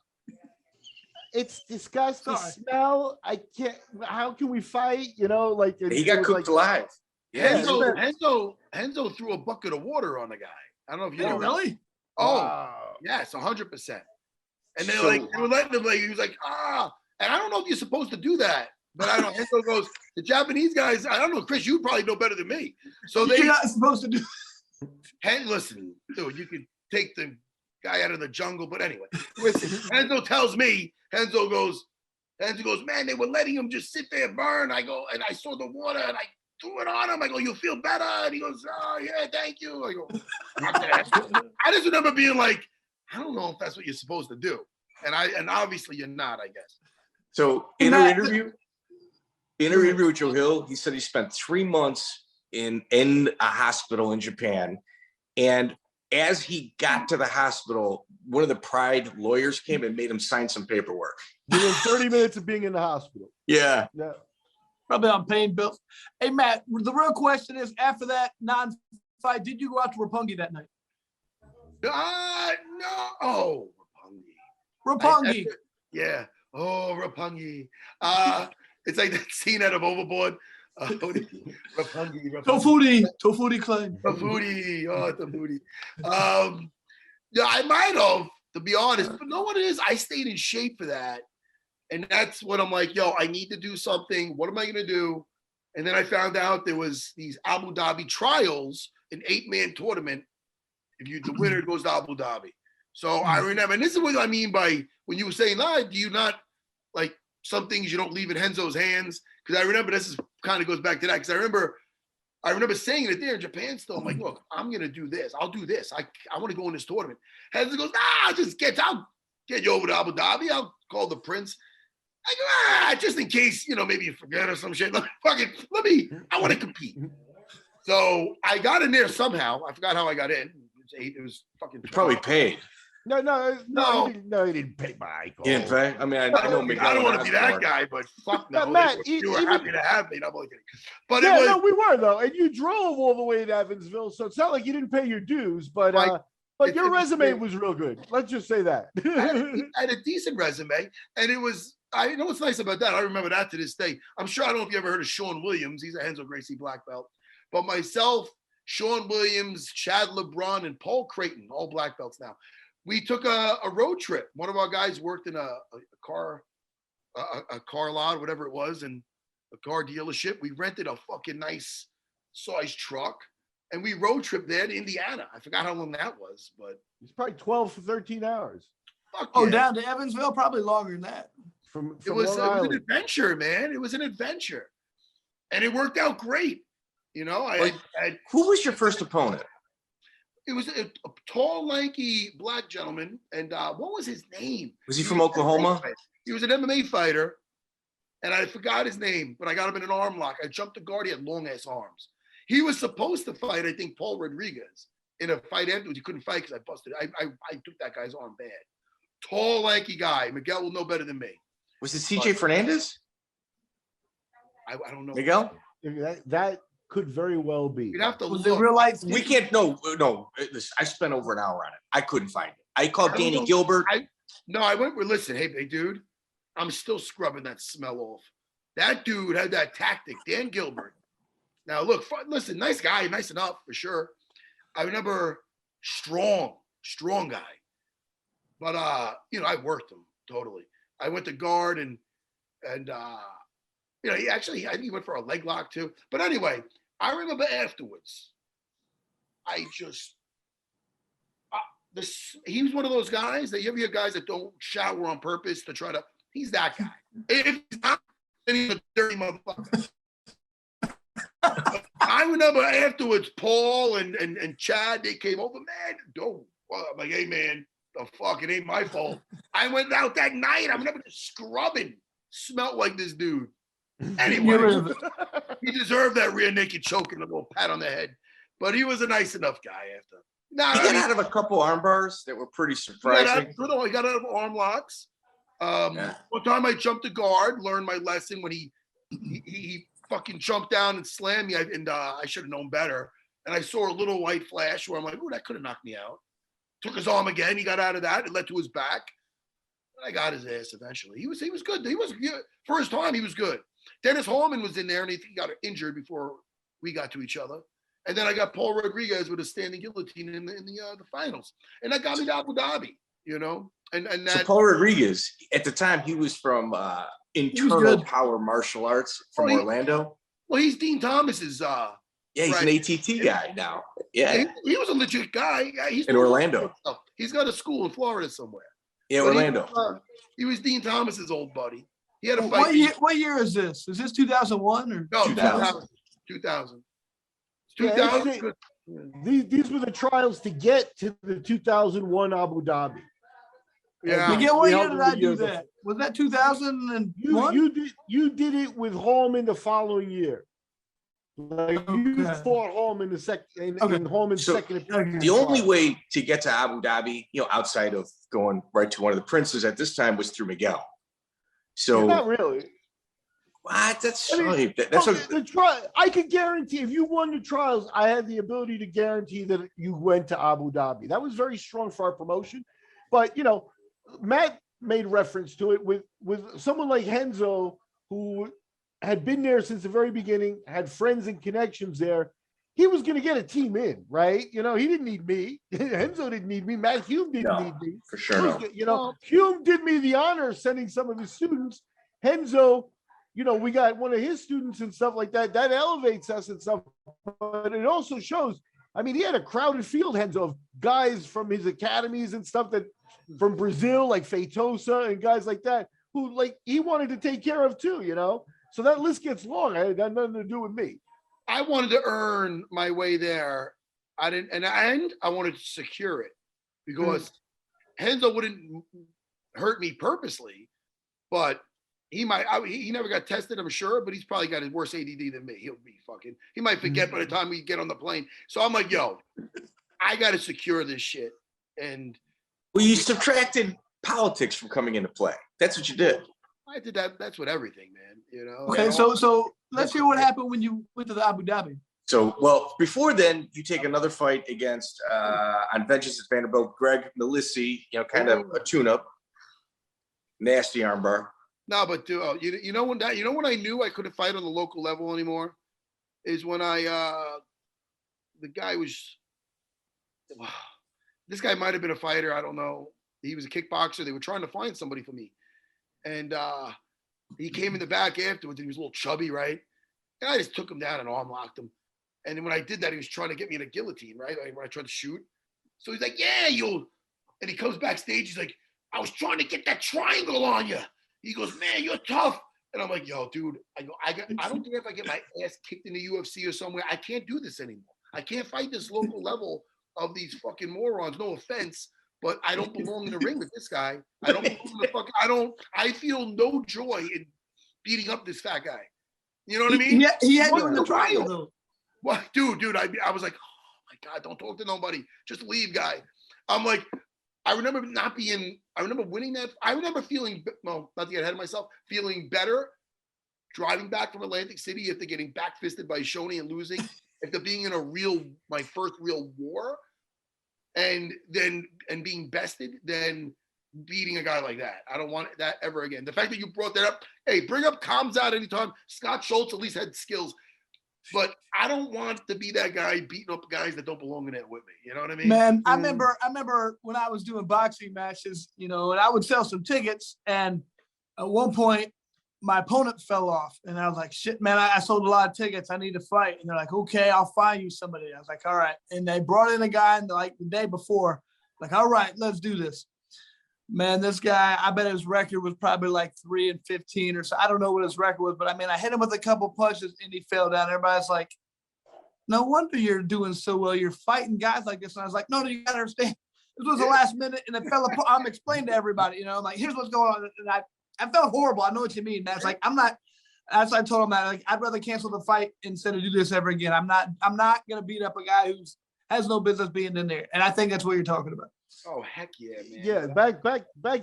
"It's disgusting. Smell. I can't. How can we fight?" You know, like he got cooked alive. Yeah, Renzo threw a bucket of water on the guy. I don't know if you know. Really? Oh, yes, 100%. And they were letting him, like, he was like, and I don't know if you're supposed to do that, but I don't know. Renzo goes, the Japanese guys, I don't know, Chris, you probably know better than me. So you're not supposed to do. Hey, listen, dude, you could take the guy out of the jungle, but anyway, listen, Renzo tells me, Renzo goes, man, they were letting him just sit there and burn. I go, and I saw the water, and I threw it on him. I go, you feel better? And he goes, oh, yeah, thank you. I go, I just remember being like, I don't know if that's what you're supposed to do. And obviously you're not, I guess. So in an interview with Johil, he said he spent 3 months in a hospital in Japan. And as he got to the hospital, one of the Pride lawyers came and made him sign some paperwork. Within 30 minutes of being in the hospital. Yeah. Probably on pain bills. Hey, Matt, the real question is, after that non-fight, did you go out to Roppongi that night? No. Oh, Roppongi. Yeah. Oh, Roppongi. It's like that scene out of Overboard. Roppongi. Tofudi Klein. Tofudi. Oh, Tofudi. Yeah, I might have, to be honest, but no what it is. I stayed in shape for that. And that's what I'm like, yo, I need to do something. What am I going to do? And then I found out there was these Abu Dhabi trials, an 8-man tournament. The winner goes to Abu Dhabi. So I remember, and this is what I mean by when you were saying, do you not like some things you don't leave in Renzo's hands? Because I remember this is kind of goes back to that. Because I remember saying it there in Japan still. I'm like, look, I'm going to do this. I'll do this. I want to go in this tournament. Renzo goes, I'll get you over to Abu Dhabi. I'll call the prince. I go, just in case, maybe you forget or some shit. I want to compete. So I got in there somehow. I forgot how I got in. It was fucking. You probably paid. No, he didn't pay my call. He didn't pay? I mean, I know Miguel. I don't want to be that guy, but fuck no. Matt, you were happy to have me. I'm only kidding. But we were though, and you drove all the way to Evansville, so it's not like you didn't pay your dues. But your resume was real good. Let's just say that. I had a decent resume, and it was. I know what's nice about that. I remember that to this day. I'm sure I don't know if you ever heard of Sean Williams. He's a Renzo Gracie black belt. But myself, Sean Williams, Chad LeBron, and Paul Creighton, all black belts now. We took a road trip. One of our guys worked in a car lot, whatever it was, and a car dealership. We rented a fucking nice size truck, and we road tripped there to Indiana. I forgot how long that was, but it's probably 12 to 13 hours. Fuck Oh, yeah. Down to Evansville, probably longer than that. It was an adventure, man. It was an adventure, and it worked out great. Who was your first opponent? It was a tall, lanky black gentleman, and what was his name? Was he from Oklahoma? He was an MMA fighter, and I forgot his name, but I got him in an arm lock. I jumped the guard. He had long-ass arms. He was supposed to fight, I think, Paul Rodriguez in a fight afterwards. He couldn't fight because I busted. I took that guy's arm bad. Tall, lanky guy. Miguel will know better than me. Was it CJ Fernandez? I don't know. Miguel? That could very well be. You'd have to Was look. it real light? We can't. No. Listen, I spent over an hour on it. I couldn't find it. I called Danny Gilbert. I went with, listen, hey, big dude, I'm still scrubbing that smell off. That dude had that tactic, Dan Gilbert. Now, look, listen, nice guy, nice enough for sure. I remember strong guy. But, I worked him totally. I went to guard and he actually, I think he went for a leg lock too. But anyway, I remember afterwards, he was one of those guys that you ever hear guys that don't shower on purpose to try to, he's that guy. If he's not, then he's a dirty motherfucker. I remember afterwards, Paul and Chad, they came over, man, I'm like, hey man, the fuck, it ain't my fault. I went out that night, I remember scrubbing, smelled like this dude. Anyway, he deserved that rear naked choke and a little pat on the head. But he was a nice enough guy after. He got out of a couple arm bars that were pretty surprising. He got out of arm locks. One time I jumped a guard, learned my lesson when he fucking jumped down and slammed me, and I should have known better. And I saw a little white flash where I'm like, oh, that could have knocked me out. Took his arm again. He got out of that. It led to his back. I got his ass eventually. He was good. He was for his time. He was good. Dennis Hallman was in there, and he got injured before we got to each other. And then I got Paul Rodriguez with a standing guillotine in the finals, and that got me to Abu Dhabi. And that. So Paul Rodriguez, at the time, he was from Internal Power Martial Arts from Orlando. Well, he's Dean Thomas's. He's an ATT guy now. Yeah, he was a legit guy. He's in Orlando. He's got a school in Florida somewhere. Yeah, but Orlando. He was Dean Thomas's old buddy. He had a fight. What year is this? Is this 2001 or no? 2000. 2000. These were the trials to get to the 2001 Abu Dhabi. Yeah. Miguel, what year did I do that? Was that 2001? You did it with Hallman the following year. You fought Hallman the second, and Hallman's second appearance. The only way to get to Abu Dhabi, outside of going right to one of the princes at this time, was through Miguel. So not really. What? I could guarantee if you won the trials, I had the ability to guarantee that you went to Abu Dhabi. That was very strong for our promotion. But Matt made reference to it with someone like Renzo, who had been there since the very beginning, had friends and connections there. He was going to get a team in, right? He didn't need me. Renzo didn't need me. Matt Hume didn't need me. For sure. Hume did me the honor of sending some of his students. Renzo, we got one of his students and stuff like that. That elevates us and stuff. But it also shows, he had a crowded field, Renzo, of guys from his academies and stuff that from Brazil, like Feitosa and guys like that, who like he wanted to take care of too, you know? So that list gets long. It had nothing to do with me. I wanted to earn my way there. I didn't, and I wanted to secure it because Renzo wouldn't hurt me purposely, but he might. He never got tested, I'm sure, but he's probably got his worse ADD than me. He might forget by the time we get on the plane. So I'm like, yo, I got to secure this shit. And well, you subtracted politics from coming into play. That's what you did. I did that. That's what everything, man. You know. Okay, so let's hear what happened when you went to the Abu Dhabi. So, well, before then, you take another fight against on Vengeance at Vanderbilt, Greg Melisi, kind of a tune-up, nasty armbar. No, but you know when I knew I couldn't fight on the local level anymore is when the guy was. This guy might have been a fighter. I don't know. He was a kickboxer. They were trying to find somebody for me, and he came in the back afterwards. And he was a little chubby, right? And I just took him down and arm locked him. And then when I did that, he was trying to get me in a guillotine, right? Like when I tried to shoot. So he's like, yeah, you'll. And he comes backstage. He's like, I was trying to get that triangle on you. He goes, man, you're tough. And I'm like, yo, dude, I don't care if I get my ass kicked in the UFC or somewhere. I can't do this anymore. I can't fight this local level of these fucking morons. No offense, but I don't belong in the ring with this guy. I feel no joy in beating up this fat guy. You know what I mean? He had you in the triangle, though. What, dude? I was like, oh my God, don't talk to nobody. Just leave, guy. I'm like, I remember winning that. I remember feeling, well, not to get ahead of myself, feeling better driving back from Atlantic City after getting back fisted by Shonie and losing, after being in my first real war, and being bested, than beating a guy like that. I don't want that ever again. The fact that you brought that up, hey, bring up Khamzat anytime. Scott Schultz at least had skills. But I don't want to be that guy beating up guys that don't belong in it with me. You know what I mean? Man, I remember when I was doing boxing matches, and I would sell some tickets. And at one point, my opponent fell off. And I was like, shit, man, I sold a lot of tickets. I need to fight. And they're like, okay, I'll find you somebody. I was like, all right. And they brought in a guy the day before. Like, all right, let's do this. Man, this guy, I bet his record was probably like 3-15 or so. I don't know what his record was, but I hit him with a couple punches and he fell down. Everybody's like, no wonder you're doing so well. You're fighting guys like this. And I was like, no, you gotta understand. This was the last minute and it fell apart. I'm explaining to everybody, like, here's what's going on. And I felt horrible. I know what you mean, man. It's like, as I told him that, like, I'd rather cancel the fight instead of do this ever again. I'm not gonna beat up a guy who has no business being in there. And I think that's what you're talking about. Oh, heck yeah, man. Yeah, back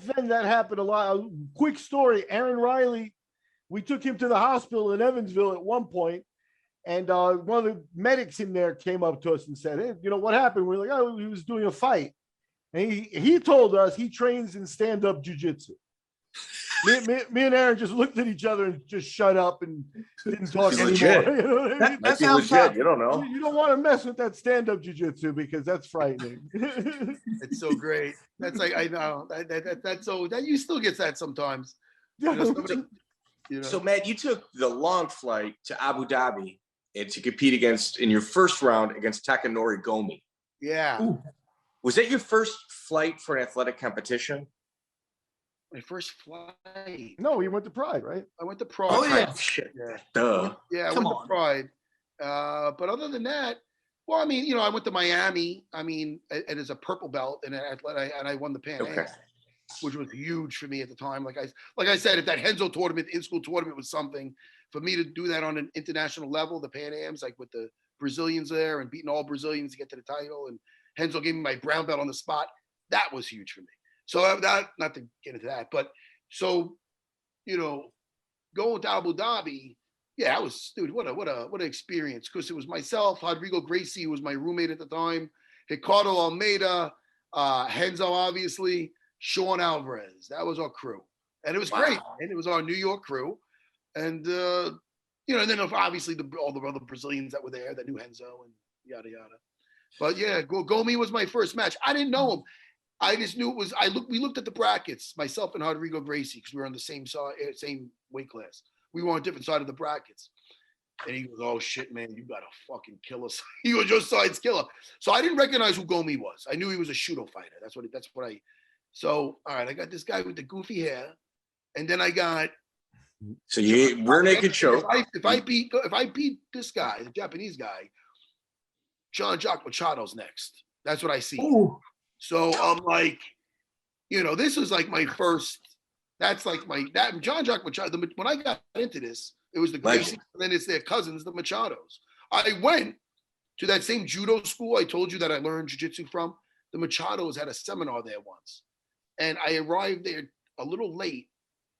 then that happened a lot. A quick story, Aaron Riley, we took him to the hospital in Evansville at one point, and one of the medics in there came up to us and said, hey, what happened? We're like, oh, he was doing a fight. And he told us he trains in stand-up jiu-jitsu. Me and Aaron just looked at each other and just shut up and didn't talk anymore. That sounds tough. You don't know. You don't want to mess with that stand-up jiu-jitsu because that's frightening. It's so great. That's like, I know that's so that you still get that sometimes. So Matt, you took the long flight to Abu Dhabi and to compete in your first round against Takanori Gomi. Yeah. Ooh. Was that your first flight for an athletic competition? My first flight. No, you went to Pride, right? I went to Pride. Oh, yeah. Shit. Yeah. Duh. Yeah, I went to Pride. But other than that, well, I went to Miami. And as a purple belt and I won the Penn, which was huge for me at the time. Like I said, if that Renzo tournament, in-school tournament was something, for me to do that on an international level, the Pan Ams, like with the Brazilians there and beating all Brazilians to get to the title, and Renzo gave me my brown belt on the spot, that was huge for me. So that, not to get into that, but so, going to Abu Dhabi, yeah, I was, dude, what an experience. Because it was myself, Rodrigo Gracie, who was my roommate at the time, Ricardo Almeida, Renzo, obviously, Sean Alvarez. That was our crew. And it was great. And it was our New York crew. And, and then obviously all the other Brazilians that were there that knew Renzo and yada, yada. But yeah, Gomi was my first match. I didn't know him. I just knew it was. We looked at the brackets, myself and Rodrigo Gracie, because we were on the same weight class. We were on a different side of the brackets. And he goes, "Oh shit, man, you gotta fucking kill us." He was just sides killer. So I didn't recognize who Gomi was. I knew he was a judo fighter. That's what I. So all right, I got this guy with the goofy hair, and then I got. So we're naked choke. If I beat this guy, the Japanese guy, Jean-Jacques Machado's next. That's what I see. Ooh. So I'm like, this was like my first. That's like that Jean-Jacques Machado. When I got into this, it was the Gracie, and then it's their cousins, the Machados. I went to that same judo school I told you that I learned jiu-jitsu from. The Machados had a seminar there once, and I arrived there a little late.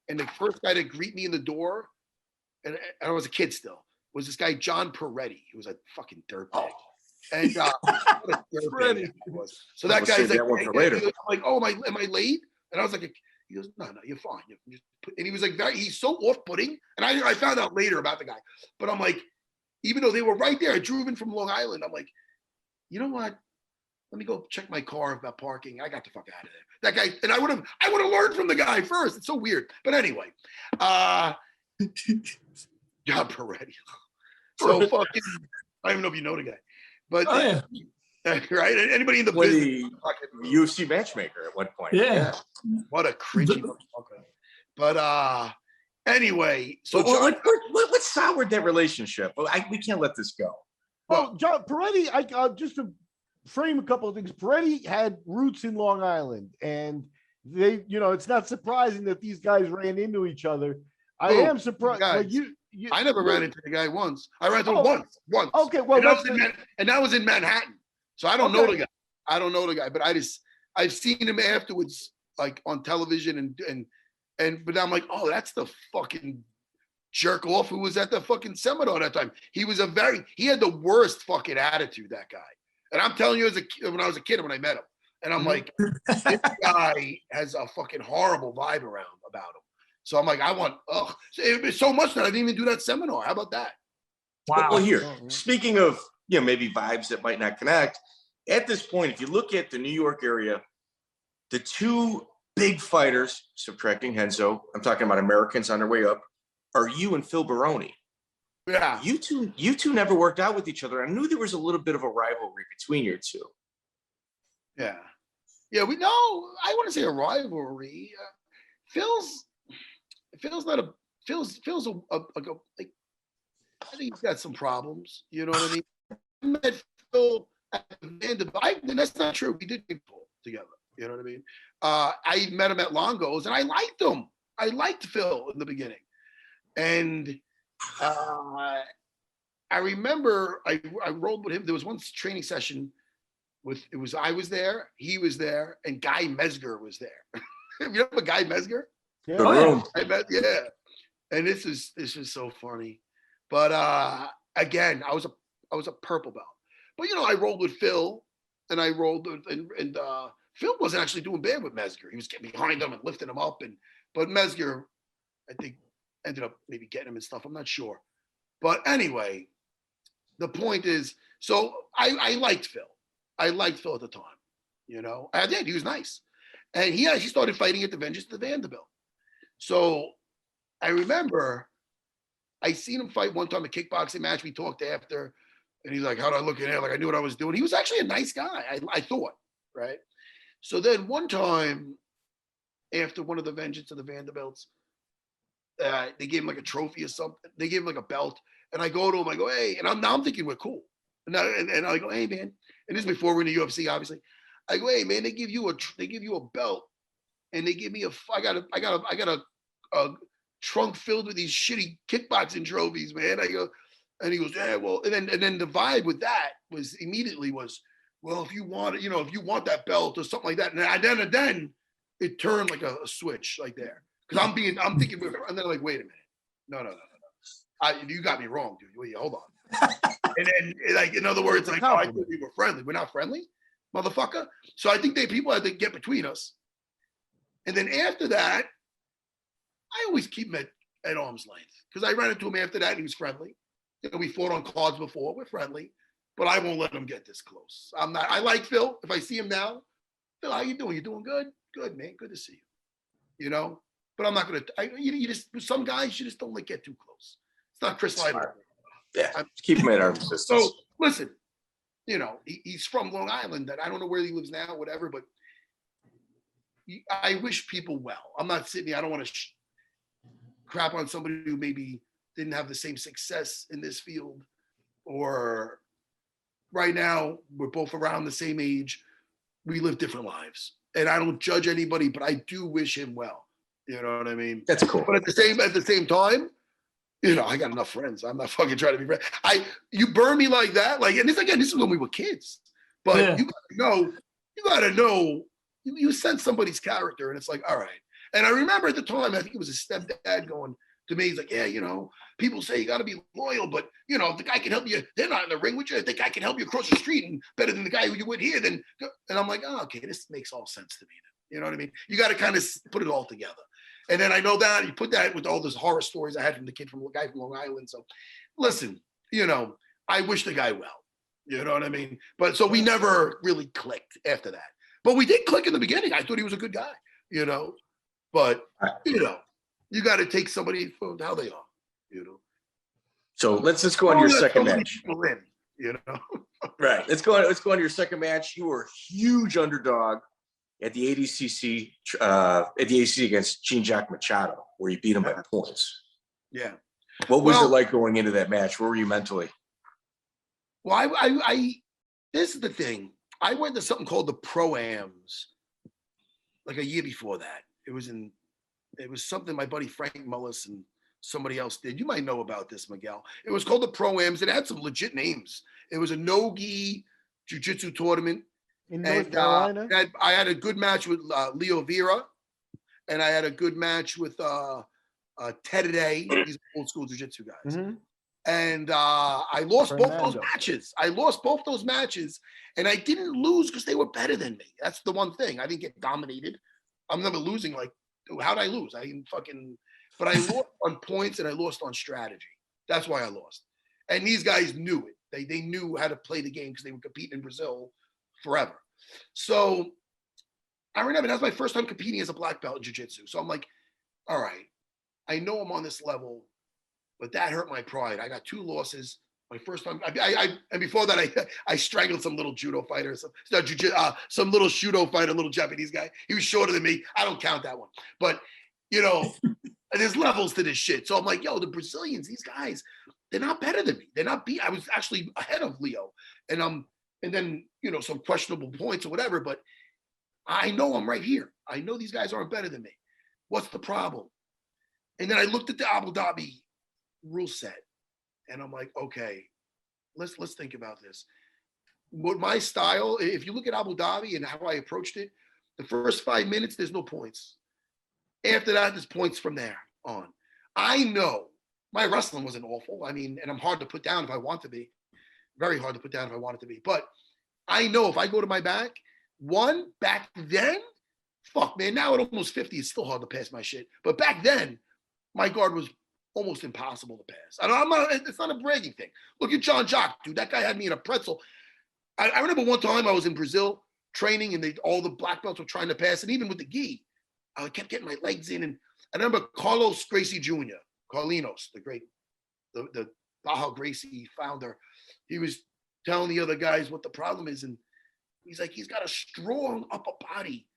And the first guy to greet me in the door, and I was a kid still, was this guy John Perretti. He was a fucking dirtbag. And what a dirtbag he was. So that guy's like, I'm like, "Oh, am I late?" And I was like, he goes, "No, you're fine." And he was like, he's so off-putting. And I found out later about the guy. But I'm like, even though they were right there, I drove in from Long Island. I'm like, you know what? Let me go check my car about parking. I got the fuck out of there. That guy, and I would have learned from the guy first. It's so weird. But anyway, John Perretti. So fucking, I don't even know if you know the guy. But right? Anybody in the business? UFC matchmaker at one point. Yeah. What a cringy motherfucker. But anyway, so what soured that relationship? We can't let this go. Well, John Perretti, just to frame a couple of things. Perretti had roots in Long Island, and they, it's not surprising that these guys ran into each other. I am surprised. Like I never ran into the guy once. I ran into him once. Okay, well, and that was in Manhattan. So I don't know the guy. I don't know the guy, but I've seen him afterwards, like on television, but I'm like, oh, that's the fucking jerk off who was at the fucking seminar that time. He had the worst fucking attitude, that guy. And I'm telling you, when I was a kid, when I met him, and I'm like, this guy has a fucking horrible vibe about him. So I'm like, it's so much that I didn't even do that seminar. How about that? Wow. Well, here, speaking of, maybe vibes that might not connect, at this point, if you look at the New York area, the two big fighters, subtracting Renzo, I'm talking about Americans on their way up, are you and Phil Baroni. Yeah. You two never worked out with each other. I knew there was a little bit of a rivalry between your two. Yeah. Yeah, I wouldn't say a rivalry. Phil's a I think he's got some problems. You know what I mean? I met Phil at the Vanderbilt. That's not true. We did pull together. You know what I mean? I met him at Longo's, and I liked him. I liked Phil in the beginning. And I remember I rolled with him. There was one training session I was there, he was there, and Guy Mesger was there. You know Guy Mesger? Yeah. Yeah. And this is so funny. But again, I was a purple belt. But I rolled with Phil, and I rolled and Phil wasn't actually doing bad with Mesger. He was getting behind him and lifting him up, but Mesger, I think, ended up maybe getting him and stuff. I'm not sure. But anyway, the point is, so I liked Phil. I liked Phil at the time. I did. He was nice. And he started fighting at the Vengeance of the Vanderbilt. So I remember I seen him fight one time, a kickboxing match. We talked after, and he's like, "How'd I look in there?" Like I knew what I was doing. He was actually a nice guy, I thought, right? So then one time, after one of the Vengeance of the Vanderbilts, they gave him like a trophy or something. They gave him like a belt, and I go to him. I go, "Hey," and I'm thinking we're cool. And I go, "Hey, man," and this is before we're in the UFC, obviously. I go, "Hey, man, they give you a belt, and they give me I got a trunk filled with these shitty kickboxing trophies, man." I go, and he goes, "Yeah, well," and then the vibe with that was immediately was, well, if you want it, if you want that belt or something like that, and then it turned like a switch like there, because I'm thinking, and then I'm like, wait a minute, no, you got me wrong, dude. Wait, hold on. And then, like, in other words, like, I thought we were friendly. We're not friendly, motherfucker. So I think people had to get between us. And then after that, I always keep him at arm's length, because I ran into him after that and he was friendly. We fought on cards before. We're friendly, but I won't let him get this close. I like Phil. If I see him now, Phil, how you doing? You doing good? Good, man. Good to see you. But I'm not going to, some guys, you just don't get too close. It's not Chris Lytle. Yeah, keep him at arm's distance. So listen, you know, he's from Long Island. That I don't know where he lives now, whatever. But I wish people well. I'm not sitting here. I don't want to crap on somebody who maybe didn't have the same success in this field, or right now we're both around the same age. We live different lives, and I don't judge anybody, but I do wish him well. You know what I mean? That's cool. But at the same time, you know, I got enough friends. I'm not fucking trying to be friends. You burn me like that, like, and this is when we were kids. But Yeah. you gotta know, you sense somebody's character, and it's like, all right. And I remember at the time, I think it was his stepdad going to me, he's like, yeah, you know, people say you got to be loyal, but, you know, if the guy can help you, they're not in the ring with you. If the guy can help you across the street and better than the guy who you would here, then, and I'm like, oh, okay, this makes all sense to me. You know what I mean? You got to kind of put it all together. And then I know that you put that with all those horror stories I had from the guy from Long Island. So listen, you know, I wish the guy well, you know what I mean? But so we never really clicked after that, but we did click in the beginning. I thought he was a good guy, you know, but you know, you got to take somebody for how they are, you know? So let's go on your second match. You know? Right. Let's go on your second match. You were a huge underdog at the ADCC against Jean-Jacques Machado, where you beat him by points. Yeah. What was it like going into that match? Where were you mentally? Well, I this is the thing. I went to something called the Pro-Ams like a year before that. It was something my buddy Frank Mullis and somebody else did. You might know about this, Miguel. It was called the Pro-Ams. It had some legit names. It was a no-gi jiu-jitsu tournament. In North Carolina? I had a good match with Leo Vera, and I had a good match with Ted Day. These old school jiu-jitsu guys. Mm-hmm. And I lost both those matches. And I didn't lose because they were better than me. That's the one thing. I didn't get dominated. I'm never losing. Like, how'd I lose? I didn't fucking. But I lost on points and I lost on strategy. That's why I lost. And these guys knew it. They knew how to play the game because they were competing in Brazil forever. So I remember that was my first time competing as a black belt in jiu-jitsu. So I'm like, all right, I know I'm on this level, but that hurt my pride. I got 2 losses. My first time, and before that, I strangled some little judo fighter, some little shudo fighter, little Japanese guy. He was shorter than me. I don't count that one. But, you know, there's levels to this shit. So I'm like, yo, the Brazilians, these guys, they're not better than me. They're not I was actually ahead of Leo. And then, you know, some questionable points or whatever, but I know I'm right here. I know these guys aren't better than me. What's the problem? And then I looked at the Abu Dhabi rule set, and I'm like, okay, let's think about this. What my style, if you look at Abu Dhabi and how I approached it, the first 5 minutes, there's no points. After that, there's points from there on. I know my wrestling wasn't awful. I mean, and I'm hard to put down if I want to be. Very hard to put down if I want it to be. But I know if I go to my back then, fuck, man, now at almost 50, it's still hard to pass my shit. But back then, my guard was almost impossible to pass. It's not a bragging thing. Look at John Jock, dude. That guy had me in a pretzel. I remember one time I was in Brazil training, and all the black belts were trying to pass. And even with the gi, I kept getting my legs in. And I remember Carlos Gracie Jr., Carlinos, the great, the Baja Gracie founder. He was telling the other guys what the problem is. And he's like, he's got a strong upper body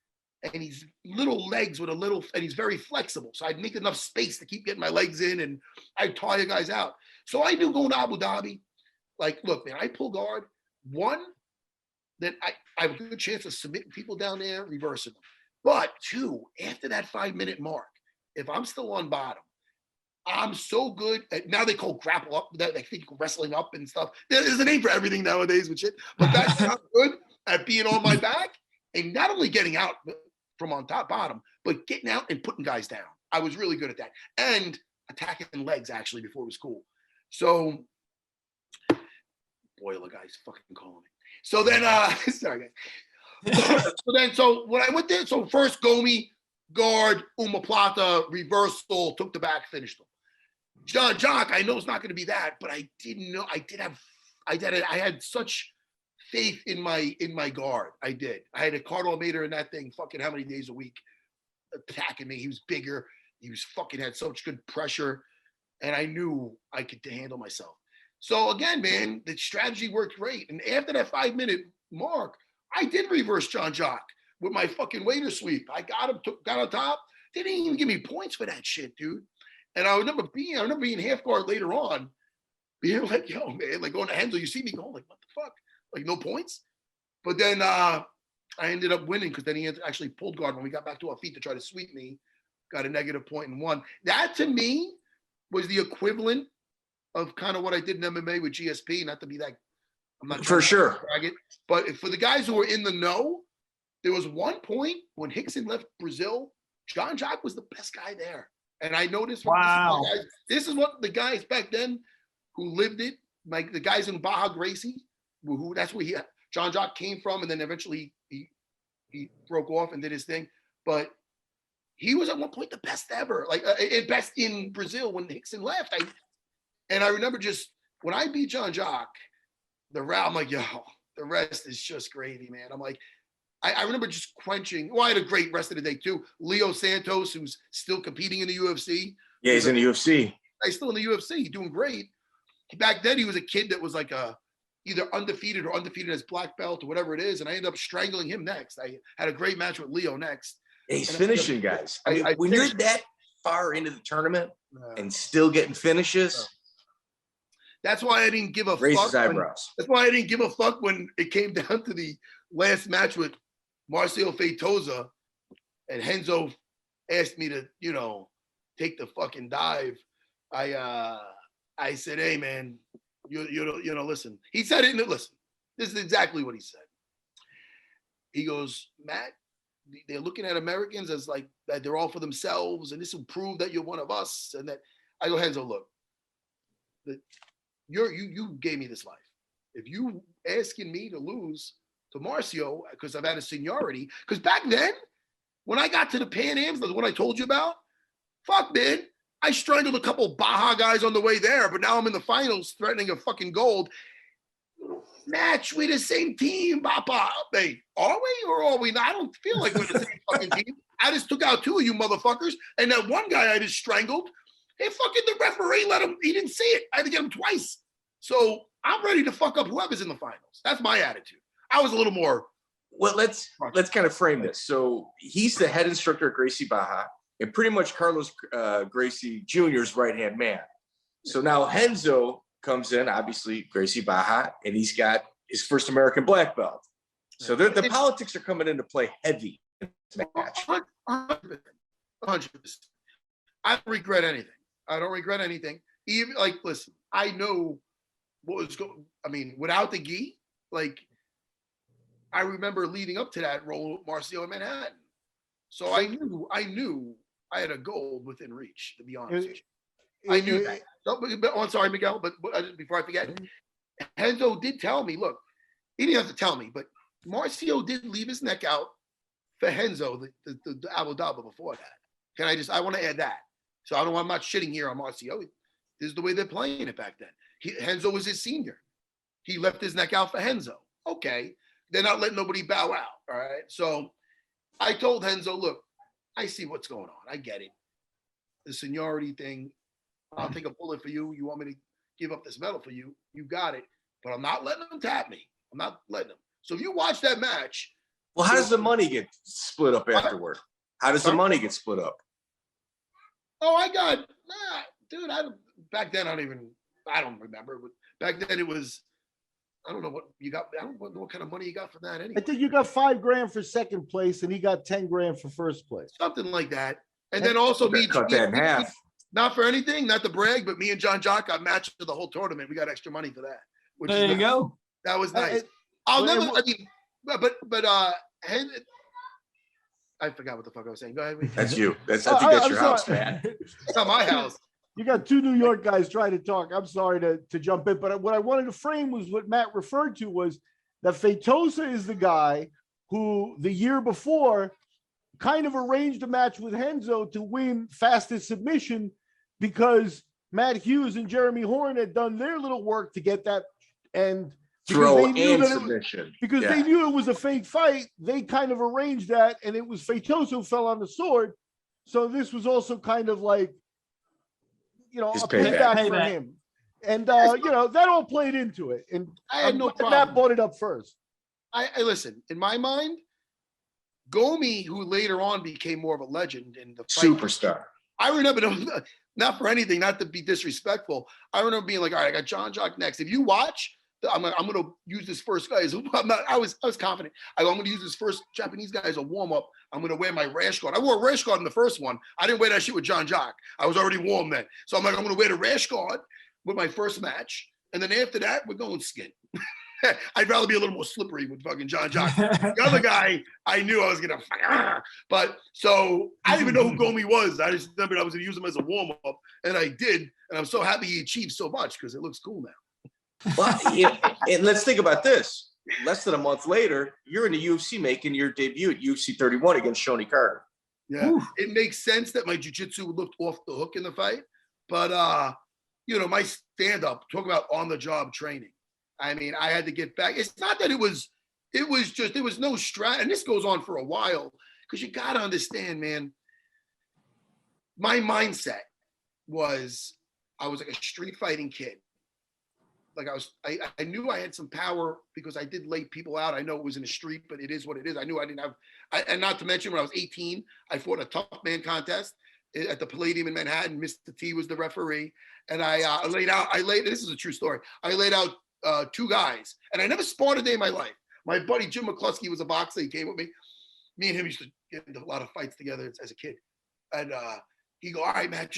and he's little legs with and he's very flexible. So I'd make enough space to keep getting my legs in and I'd tire guys out. So I knew going to Abu Dhabi, like, look, man, I pull guard. One, that I have a good chance of submitting people down there, reversing them. But 2, after that 5-minute mark, if I'm still on bottom, I'm so good at, now they call grapple up, that they think wrestling up and stuff. There's a name for everything nowadays with shit, but that's not good at being on my back and not only getting out from on top bottom, but getting out and putting guys down. I was really good at that. And attacking legs actually before it was cool. So boiler guys fucking calling me. So then sorry guys. So when I went there, so first Gomi, guard, Umaplata, reversal, took the back, finished them. John Jock, I know it's not going to be that, but I didn't know. I had such faith in my guard. I did. I had a Karo Mater in that thing fucking how many days a week attacking me. He was bigger. He was fucking had such good pressure. And I knew I could handle myself. So again, man, the strategy worked great. And after that 5-minute mark, I did reverse John Jock with my fucking waiter sweep. I got him, got on top. They didn't even give me points for that shit, dude. And I remember being half guard later on, being like, yo, man, like going to Renzo, you see me going like, what the fuck? Like no points. But then I ended up winning because then he actually pulled guard when we got back to our feet to try to sweep me. Got a negative point and won. That to me was the equivalent of kind of what I did in MMA with GSP. Not to be that, I'm not For sure. drag it, but for the guys who were in the know, there was one point when Rickson left Brazil, John Jock was the best guy there. And I noticed, Wow. this is what the guys back then who lived it, like the guys in Baja Gracie, who that's where John Jock came from, and then eventually he broke off and did his thing. But he was at one point the best ever, like best in Brazil when Rickson left. I remember just when I beat John Jock, I'm like, yo, the rest is just gravy, man. I'm like, I remember just quenching. Well, I had a great rest of the day too. Leo Santos, who's still competing in the UFC. Yeah, he's in the UFC. He's still in the UFC, doing great. Back then, he was a kid that was like either undefeated or undefeated as black belt or whatever it is. And I ended up strangling him next. I had a great match with Leo next. Yeah, he's finishing guys. I mean, when you're that far into the tournament and still getting finishes, that's why I didn't give a raises fuck. eyebrows. That's why I didn't give a fuck when it came down to the last match with Marcio Feitosa, and Renzo asked me to, take the fucking dive. I said, hey man, listen. He said it, listen, this is exactly what he said. He goes, Matt, they're looking at Americans as like that they're all for themselves, and this will prove that you're one of us. And that I go, Renzo, look, you gave me this life. If you asking me to lose to Marcio because I've had a seniority, because back then, when I got to the Pan Ams, the one I told you about, fuck man, I strangled a couple Baja guys on the way there, but now I'm in the finals threatening a fucking gold match with the same team. Papa, hey, are we or are we not? I don't feel like we're the same fucking team. I just took out 2 of you motherfuckers, and that one guy I just strangled, hey, fucking the referee let him, he didn't see it. I had to get him twice. So I'm ready to fuck up whoever's in the finals. That's my attitude. I was a little more. Well, let's kind of frame this. So he's the head instructor at Gracie Baja, and pretty much Carlos Gracie Jr.'s right-hand man. So now Renzo comes in, obviously Gracie Baja, and he's got his first American black belt. So the politics are coming into play heavy in this match. 100%. I don't regret anything. I don't regret anything. Even like, listen, I know what was going. I mean, without the gi, like I remember leading up to that role with Marcio in Manhattan. So I knew I had a gold within reach. To be honest, with you. I knew that. Oh, I'm sorry, Miguel, but before I forget, Renzo did tell me. Look, he didn't have to tell me, but Marcio did leave his neck out for Renzo the Abu Dhabi before that. I want to add that. So I'm not shitting here on Marcio. This is the way they're playing it back then. Renzo was his senior. He left his neck out for Renzo. Okay. They're not letting nobody bow out. All right. So I told Renzo, look, I see what's going on. I get it. The seniority thing. I'll take a bullet for you. You want me to give up this medal for you? You got it. But I'm not letting them tap me. I'm not letting them. So if you watch that match. Well, how does the money get split up afterward? How does the money get split up? Oh, dude, back then I don't remember, but back then it was, I don't know what you got. I don't know what kind of money you got for that anyway. I think you got $5,000 for second place, and he got $10,000 for first place. Something like that. And then also Cut that in half. Not for anything, not to brag, but me and John Jock got matched for the whole tournament. We got extra money for that. There you go. That was nice. I forgot what the fuck I was saying. Go ahead. That's you. I think that's your house, man. It's not my house. You got 2 New York guys trying to talk. I'm sorry to jump in, but what I wanted to frame was what Matt referred to was that Feitosa is the guy who the year before kind of arranged a match with Renzo to win fastest submission because Matt Hughes and Jeremy Horn had done their little work to get that and throw and submission. They knew it was a fake fight. They kind of arranged that, and it was Feitosa who fell on the sword. So this was also kind of like, a payback for him. And that all played into it. And I had no problem. Matt brought it up first. I listen, in my mind, Gomi, who later on became more of a legend in the fight, Superstar. I remember, not for anything, not to be disrespectful. I remember being like, all right, I got John Jock next. If you watch, I'm going to use this first guy. I was confident. I'm going to use this first Japanese guy as a warm up. I'm going to wear my rash guard. I wore a rash guard in the first one. I didn't wear that shit with John Jock. I was already warm then. So I'm like, I'm going to wear the rash guard with my first match. And then after that, we're going skin. I'd rather be a little more slippery with fucking John Jock. The other guy, I knew I was going to, but so I didn't even know who Gomi was. I just remembered I was going to use him as a warm up, and I did. And I'm so happy he achieved so much because it looks cool now. Well, yeah, and let's think about this. Less than a month later, you're in the UFC making your debut at UFC 31 against Shonie Carter. Yeah, it makes sense that my jiu-jitsu looked off the hook in the fight, but my stand-up, talk about on-the-job training. I mean, I had to get back. It's not that it was just, there was no strat. And this goes on for a while because you got to understand, man, my mindset was, I was like a street fighting kid. Like I knew I had some power because I did lay people out. I know it was in the street, but it is what it is. I knew I didn't have, and not to mention when I was 18, I fought a tough man contest at the Palladium in Manhattan. Mr. T was the referee. And I laid out, this is a true story. I laid out 2 guys, and I never sparred a day in my life. My buddy Jim McCluskey was a boxer. He came with me. Me and him used to get into a lot of fights together as a kid. And he go, all right, man,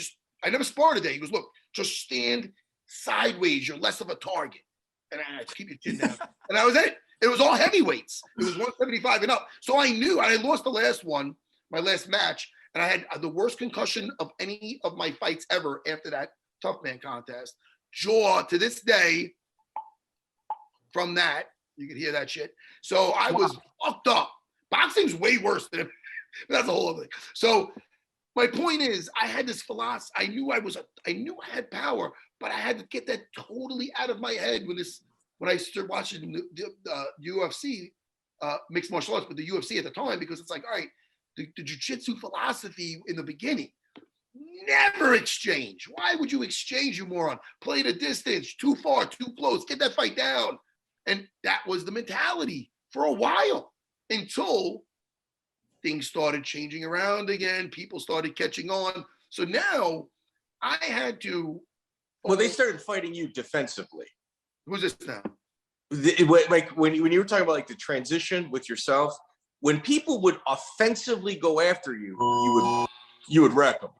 I never sparred a day. He goes, look, just stand sideways. You're less of a target. And I keep your chin down. And that was it. It was all heavyweights. It was 175 and up. So I knew, and I lost the last one, my last match, and I had the worst concussion of any of my fights ever after that tough man contest. Jaw, to this day, from that, you can hear that shit. So I was fucked up. Boxing's way worse than that's a whole other thing. So my point is, I had this philosophy. I knew I had power, but I had to get that totally out of my head when I started watching the UFC, mixed martial arts, but the UFC at the time, because it's like, all right, the jiu-jitsu philosophy in the beginning, never exchange. Why would you exchange, you moron? Play the distance, too far, too close, get that fight down. And that was the mentality for a while until things started changing around again. People started catching on. So now I had to. Well, they started fighting you defensively. Who's this now? Like when you were talking about like the transition with yourself, when people would offensively go after you, you would wreck them.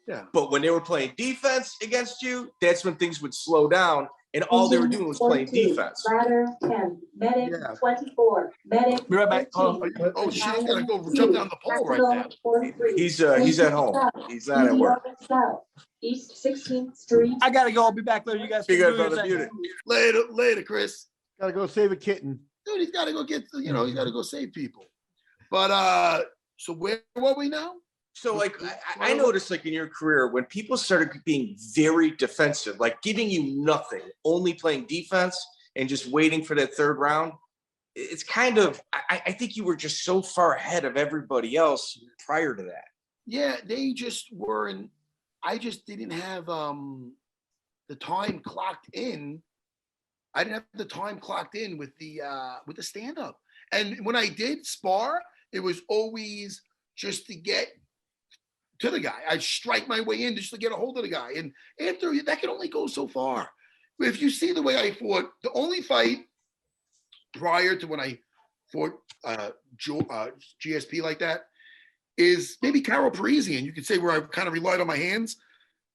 Yeah. But when they were playing defense against you, that's when things would slow down. And all they were doing was playing defense. Ladder 10, medic 24, medic. Be right back. 15. Oh shit! I gotta go jump down the pole right now. 43. He's at home. He's not at work. South, East 16th Street. I gotta go. I'll be back later. You guys. You can guys do gotta your mute thing. it. Later, Chris. Gotta go save a kitten. Dude, he's gotta go get. He's gotta go save people. But so where were we now? So like I noticed like in your career when people started being very defensive, like giving you nothing, only playing defense and just waiting for that third round, it's kind of I think you were just so far ahead of everybody else prior to that. Yeah, they just weren't. I just didn't have the time clocked in. I didn't have the time clocked in with the stand-up. And when I did spar, it was always just to get to the guy. I'd strike my way in just to get a hold of the guy. And after that can only go so far. If you see the way I fought, the only fight prior to when I fought GSP like that is maybe Karo Parisian. You could say where I kind of relied on my hands,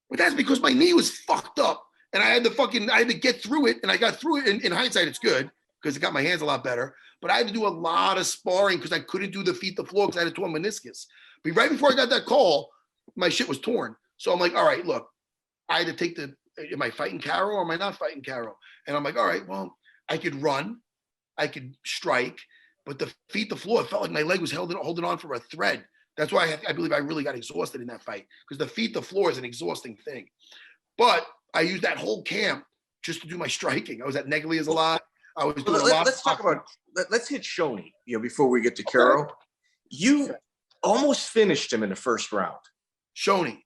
but that's because my knee was fucked up and I had to get through it. And I got through it. In hindsight, it's good because it got my hands a lot better, but I had to do a lot of sparring because I couldn't do the feet to floor because I had a torn meniscus. But right before I got that call, my shit was torn. So I'm like, all right, look, I had to take am I fighting Karo or am I not fighting Karo? And I'm like, all right, well, I could run, I could strike, but the feet to floor, it felt like my leg was holding on for a thread. That's why I believe I really got exhausted in that fight because the feet to floor is an exhausting thing. But I used that whole camp just to do my striking. I was at Neglia's a lot. I was doing a lot. Let's hit Shonie, before we get to Karo. You almost finished him in the first round. Shonie.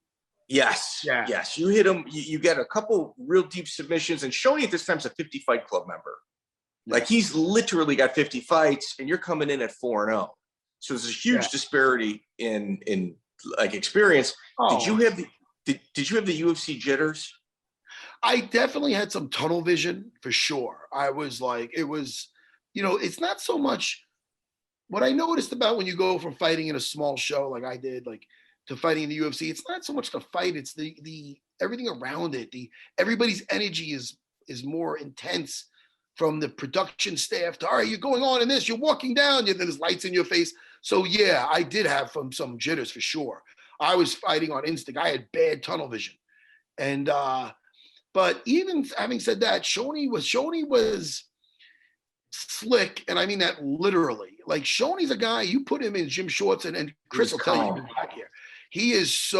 Yes. Yeah. Yes. You hit him. You get a couple real deep submissions. And Shonie at this time is a 50 fight club member. Like he's literally got 50 fights and you're coming in at 4-0. So there's a huge disparity in like experience. Oh. Did you have the UFC jitters? I definitely had some tunnel vision for sure. I was like, it was, it's not so much what I noticed about when you go from fighting in a small show like I did, like to fighting in the UFC. It's not so much the fight; it's the everything around it. Everybody's energy is more intense. From the production staff to, all right, you're going on in this, you're walking down, then there's lights in your face. So yeah, I did have some jitters for sure. I was fighting on instinct. I had bad tunnel vision. And but even having said that, Shonie was slick, and I mean that literally. Like Shonie's a guy, you put him in gym shorts, and Chris will tell you back here. He's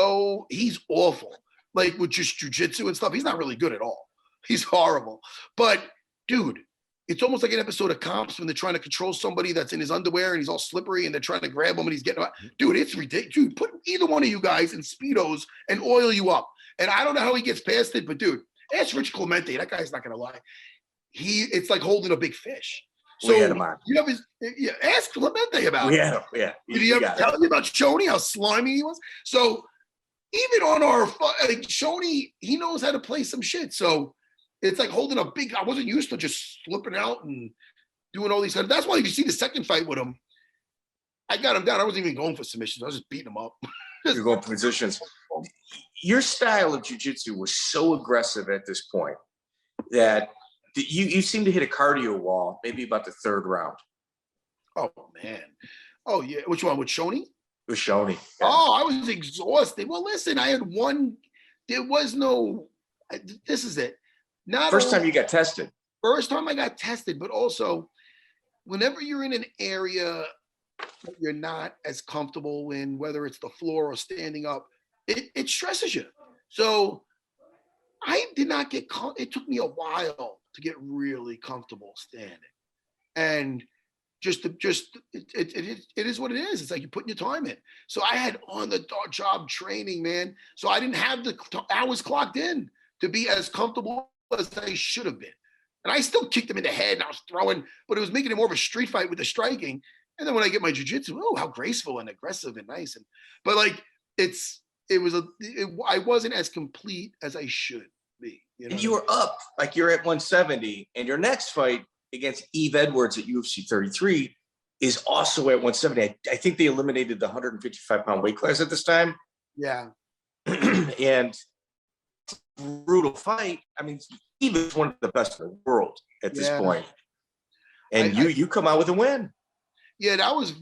awful. Like with just jujitsu and stuff, he's not really good at all. He's horrible. But dude, it's almost like an episode of Cops when they're trying to control somebody that's in his underwear and he's all slippery and they're trying to grab him and he's getting out. Dude, it's ridiculous. Dude, put either one of you guys in Speedos and oil you up. And I don't know how he gets past it, but dude, ask Rich Clemente. That guy's not going to lie. It's like holding a big fish. So you have ask Clemente about it. Yeah. Did he ever tell you about Shonie, how slimy he was? So even on our, like Shonie, he knows how to play some shit. So it's like holding a big, I wasn't used to just slipping out and doing all these. That's why if you see the second fight with him, I got him down. I wasn't even going for submissions. I was just beating him up. You're going for positions. Your style of jiu-jitsu was so aggressive at this point that you seem to hit a cardio wall maybe about the third round. Oh, man. Oh, yeah. Which one? With Shonie? With Shonie. Yeah. Oh, I was exhausted. Well, listen, I had one. There was no, this is it. First time you got tested. First time I got tested, but also whenever you're in an area that you're not as comfortable in, whether it's the floor or standing up, it stresses you. So I did not get, it took me a while to get really comfortable standing. And it is what it is. It's like you're putting your time in. So I had on the job training, man. So I didn't have the hours clocked in to be as comfortable as I should have been. And I still kicked him in the head and I was throwing, but it was making it more of a street fight with the striking. And then when I get my jiu-jitsu, oh, how graceful and aggressive and nice. But like, I wasn't as complete as I should be. And you were up, like you're at 170, and your next fight against Yves Edwards at UFC 33 is also at 170. I think they eliminated the 155-pound weight class at this time. Yeah. And brutal fight. I mean, Yves is one of the best in the world at this point. And you come out with a win. Yeah, that was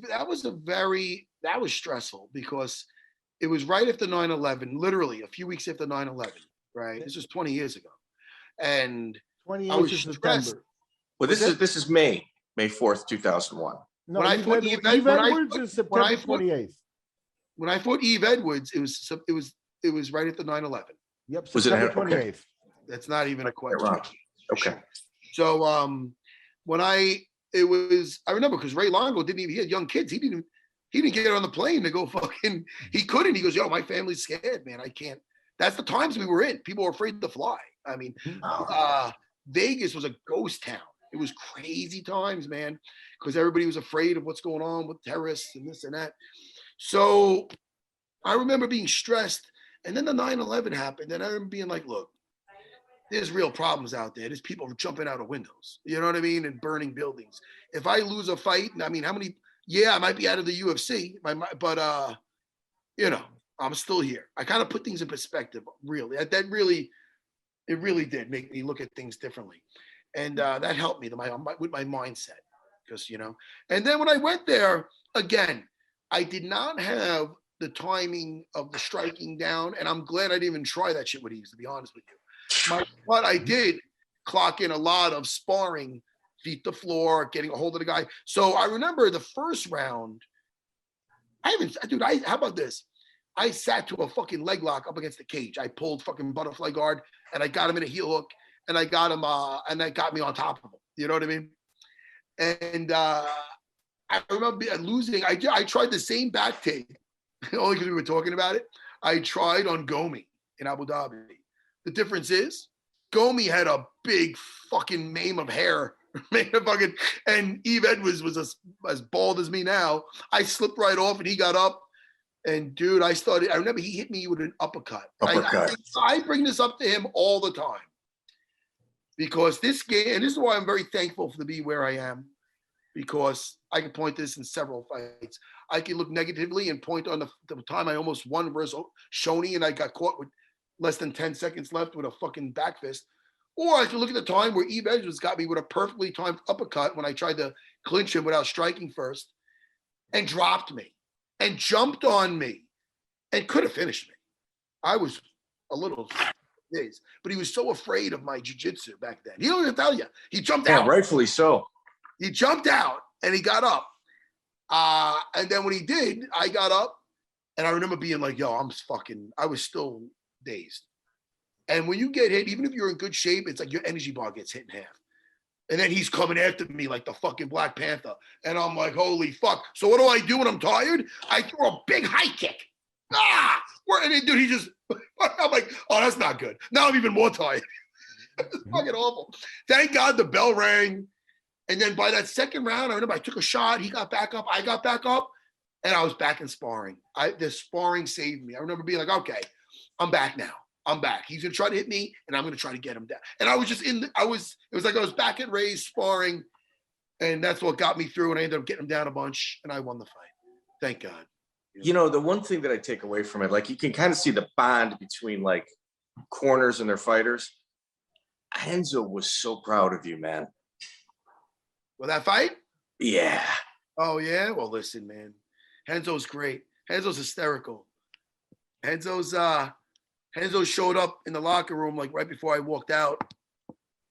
stressful because it was right after 9/11, literally a few weeks after 9/11, right? This was 20 years ago. And 20 I was years of stressed. September. Well, this is May 4th, 2001. No, When I Yves fought Edwards, Yves Yves Edwards is September 28th. When I fought Yves Edwards, it was right after 9/11. Yep, Was it September 28th. okay. That's not even a question. Right. Okay. So I remember because Ray Longo he had young kids. He didn't get on the plane to go fucking, he couldn't. He goes, yo, my family's scared, man. I can't. That's the times we were in. People were afraid to fly. I mean, Vegas was a ghost town. It was crazy times, man, because everybody was afraid of what's going on with terrorists and this and that. So I remember being stressed. And then the 9/11 happened. And I remember being like, look, there's real problems out there. There's people jumping out of windows, you know what I mean? And burning buildings. If I lose a fight, I mean, I might be out of the UFC, but I'm still here. I kind of put things in perspective, really. It really did make me look at things differently. And that helped me with my mindset, because, and then when I went there, again, I did not have the timing of the striking down. And I'm glad I didn't even try that shit with Yves, to be honest with you. But I did clock in a lot of sparring, feet to floor, getting a hold of the guy. So I remember the first round, how about this? I sat to a fucking leg lock up against the cage. I pulled fucking butterfly guard and I got him in a heel hook and I got him, and that got me on top of him. You know what I mean? And I remember losing. I tried the same back take, only because we were talking about it. I tried on Gomi. in Abu Dhabi. The difference is Gomi had a big fucking mane of hair. And Yves was as bald as me now. I slipped right off and he got up. And dude, I remember he hit me with an uppercut. I bring this up to him all the time. Because this game, and this is why I'm very thankful to be where I am. Because I can point this in several fights. I can look negatively and point on the time I almost won versus Shonie and I got caught with less than 10 seconds left with a fucking back fist. Or I can look at the time where Yves got me with a perfectly timed uppercut when I tried to clinch him without striking first and dropped me and jumped on me and could have finished me. I was a little dazed, but he was so afraid of my jiu-jitsu back then. He don't even tell you. He jumped out. Rightfully so. He jumped out and he got up. And then when he did, I got up and I remember being like, yo, I was still dazed. And when you get hit, even if you're in good shape, it's like your energy bar gets hit in half. And then he's coming after me like the fucking Black Panther. And I'm like, holy fuck. So what do I do when I'm tired? I throw a big high kick. And then, dude, he just, I'm like, oh, that's not good. Now I'm even more tired. It's fucking awful. Thank God the bell rang. And then by that second round, I remember I took a shot. He got back up. I got back up. And I was back in sparring. The sparring saved me. I remember being like, okay, I'm back now. I'm back. He's going to try to hit me, and I'm going to try to get him down. And I was just it was like I was back at Ray's sparring, and that's what got me through, and I ended up getting him down a bunch, and I won the fight. Thank God. You know, the one thing that I take away from it, like you can kind of see the bond between like corners and their fighters. Renzo was so proud of you, man. Well, that fight? Yeah. Oh, yeah? Well, listen, man. Renzo's great. Renzo's hysterical. Renzo showed up in the locker room like right before I walked out.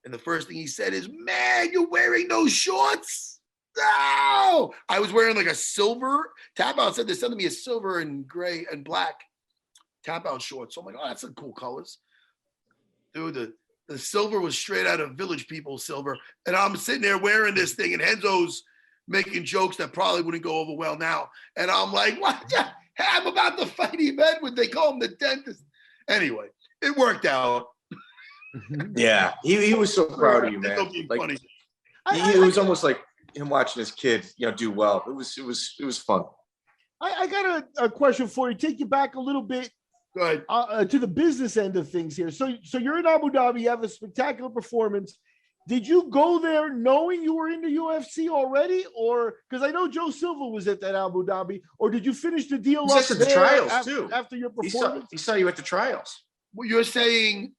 And the first thing he said is, man, you're wearing those shorts? No! I was wearing like a silver tap out. Said they're sending me a silver and gray and black tap out shorts. So I'm like, oh, that's some cool colors. Dude, the silver was straight out of Village People silver. And I'm sitting there wearing this thing and Renzo's making jokes that probably wouldn't go over well now. And I'm like, what? I'm about to fight Yves. They call him the dentist. Anyway, it worked out. Yeah, he was so proud of you, man. Like, funny. It was almost like him watching his kid, do well. It was fun. I got a question for you. Take you back a little bit. Go ahead. To the business end of things here. So you're in Abu Dhabi. You have a spectacular performance. Did you go there knowing you were in the UFC already, or because I know Joe Silva was at that Abu Dhabi, or did you finish the deal up at the trials too after your performance? He saw you at the trials. Well, you're saying.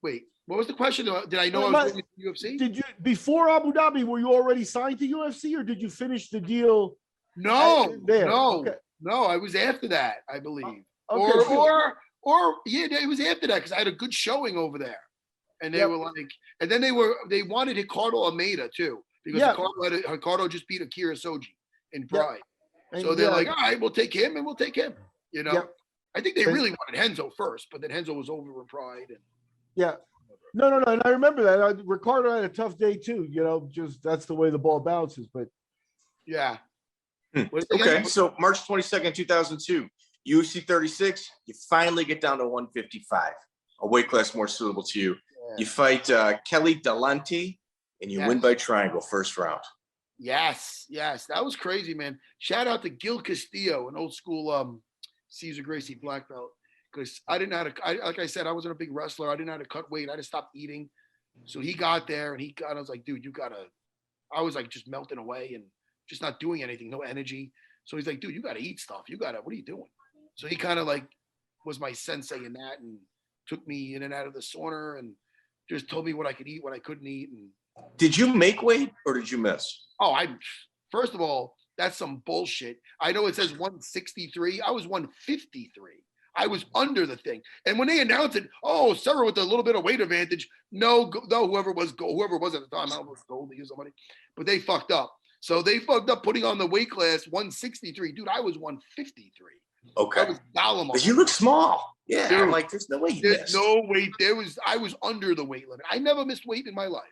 Wait, what was the question? Did I know I was in the UFC? Did you before Abu Dhabi? Were you already signed to UFC, or did you finish the deal? No, there? no, Okay. no. I was after that, I believe, Okay, or yeah, it was after that because I had a good showing over there. And they were like, and then they wanted Ricardo Almeida too, because Ricardo just beat Akira Soji in Pride. So they're like, all right, we'll take him and we'll take him. I think they really wanted Renzo first, but then Renzo was over in Pride. And no. And I remember that. Ricardo had a tough day too, just that's the way the ball bounces. But yeah. Okay, so March 22nd, 2002, UFC 36, you finally get down to 155, a weight class more suitable to you. You fight Kelly Delante, and you win by triangle first round. Yes, that was crazy, man. Shout out to Gil Castillo, an old school Cesar Gracie black belt, because I didn't know how to. Like I said, I wasn't a big wrestler. I didn't know how to cut weight. I had to stop eating. So he got there, and I was like, dude, you gotta. I was like just melting away and just not doing anything, no energy. So he's like, dude, you gotta eat stuff. What are you doing? So he kind of like was my sensei in that, and took me in and out of the sauna and just told me what I could eat, what I couldn't eat. And did you make weight or did you miss? Oh, first of all, that's some bullshit. I know it says 163. I was 153. I was under the thing. And when they announced it, Serra with a little bit of weight advantage. No, whoever was at the time, I don't know if it was Goldie or somebody, but they fucked up. So they fucked up putting on the weight class 163. Dude, I was 153. Okay. I was Dalamo. Because you look small. Yeah, dude, I'm like, there's no way you there's missed. no weight. I was under the weight limit. I never missed weight in my life.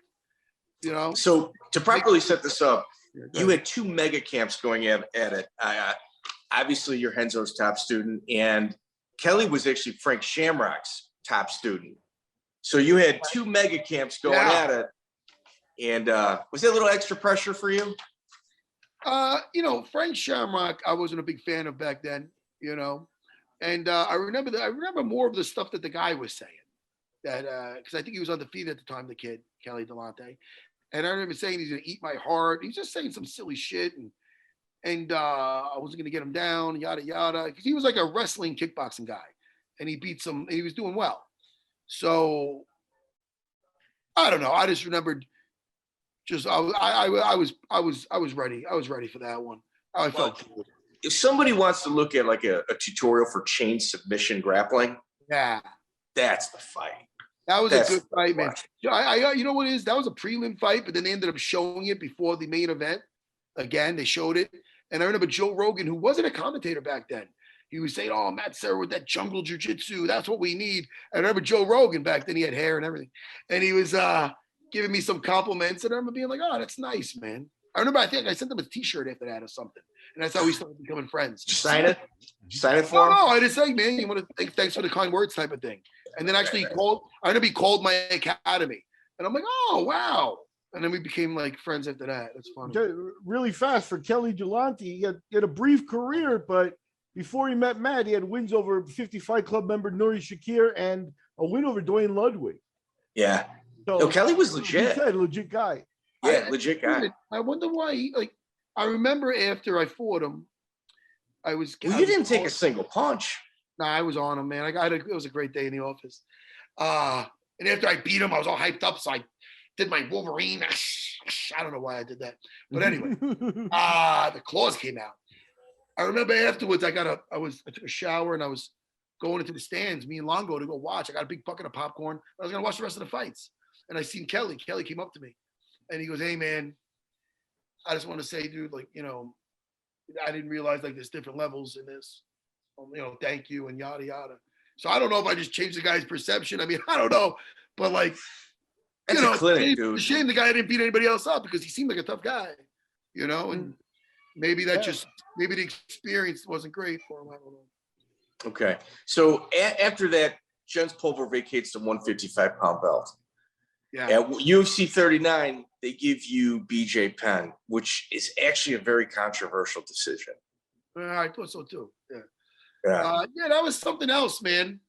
So to properly set this up, you had two mega camps going at it. Obviously, you're Renzo's top student, and Kelly was actually Frank Shamrock's top student. So you had two mega camps going at it. And was there a little extra pressure for you? You know, Frank Shamrock, I wasn't a big fan of back then, you know. And I remember more of the stuff that the guy was saying. That because I think he was undefeated at the time, the kid, Kelly Delonte. And I remember saying he's gonna eat my heart. He was just saying some silly shit and I wasn't gonna get him down, yada yada. Because he was like a wrestling kickboxing guy. And he beat some, and he was doing well. So I don't know. I just remembered just I was ready. I was ready for that one. I felt good. If somebody wants to look at like a tutorial for chain submission grappling, that's the fight. That was a good fight, man. I you know what it is? That was a prelim fight, but then they ended up showing it before the main event. Again, they showed it. And I remember Joe Rogan, who wasn't a commentator back then, he was saying, "Oh, Matt Sera with that jungle jiu-jitsu, that's what we need." I remember Joe Rogan back then, he had hair and everything. And he was giving me some compliments. And I remember being like, "Oh, that's nice, man." I remember, I think I sent him a t-shirt after that or something. And that's how we started becoming friends. Did you sign it? Did you sign it for him? No, I just say, man, you want to think, thanks for the kind words type of thing. And then actually I remember he called my academy. And I'm like, oh, wow. And then we became like friends after that. That's fun. Really fast for Kelly Delonte. He had a brief career, but before he met Matt, he had wins over 50 Fight Club member Nuri Shakir and a win over Dwayne Ludwig. Yeah. So no, Kelly was legit. He said, legit guy. Yeah, legit guy. I wonder why he, like, I remember after I fought him, you didn't take a single punch. No, I was on him, man. It was a great day in the office. And after I beat him, I was all hyped up. So I did my Wolverine. I don't know why I did that. But anyway, the claws came out. I remember afterwards, I took a shower and I was going into the stands, me and Longo, to go watch. I got a big bucket of popcorn. I was going to watch the rest of the fights. And I seen Kelly. Kelly came up to me and he goes, "Hey, man, I just want to say, dude, like, you know, I didn't realize like there's different levels in this. You know, thank you," and yada yada. So I don't know if I just changed the guy's perception. I mean, I don't know, but like, that's you know, a clinic, dude. It's a shame the guy didn't beat anybody else up because he seemed like a tough guy, you know, and maybe maybe the experience wasn't great for him. I don't know. Okay, so after that, Jens Pulver vacates the 155-pound belt. Yeah. At UFC 39, they give you BJ Penn, which is actually a very controversial decision. I thought so too. Yeah. Yeah. That was something else, man.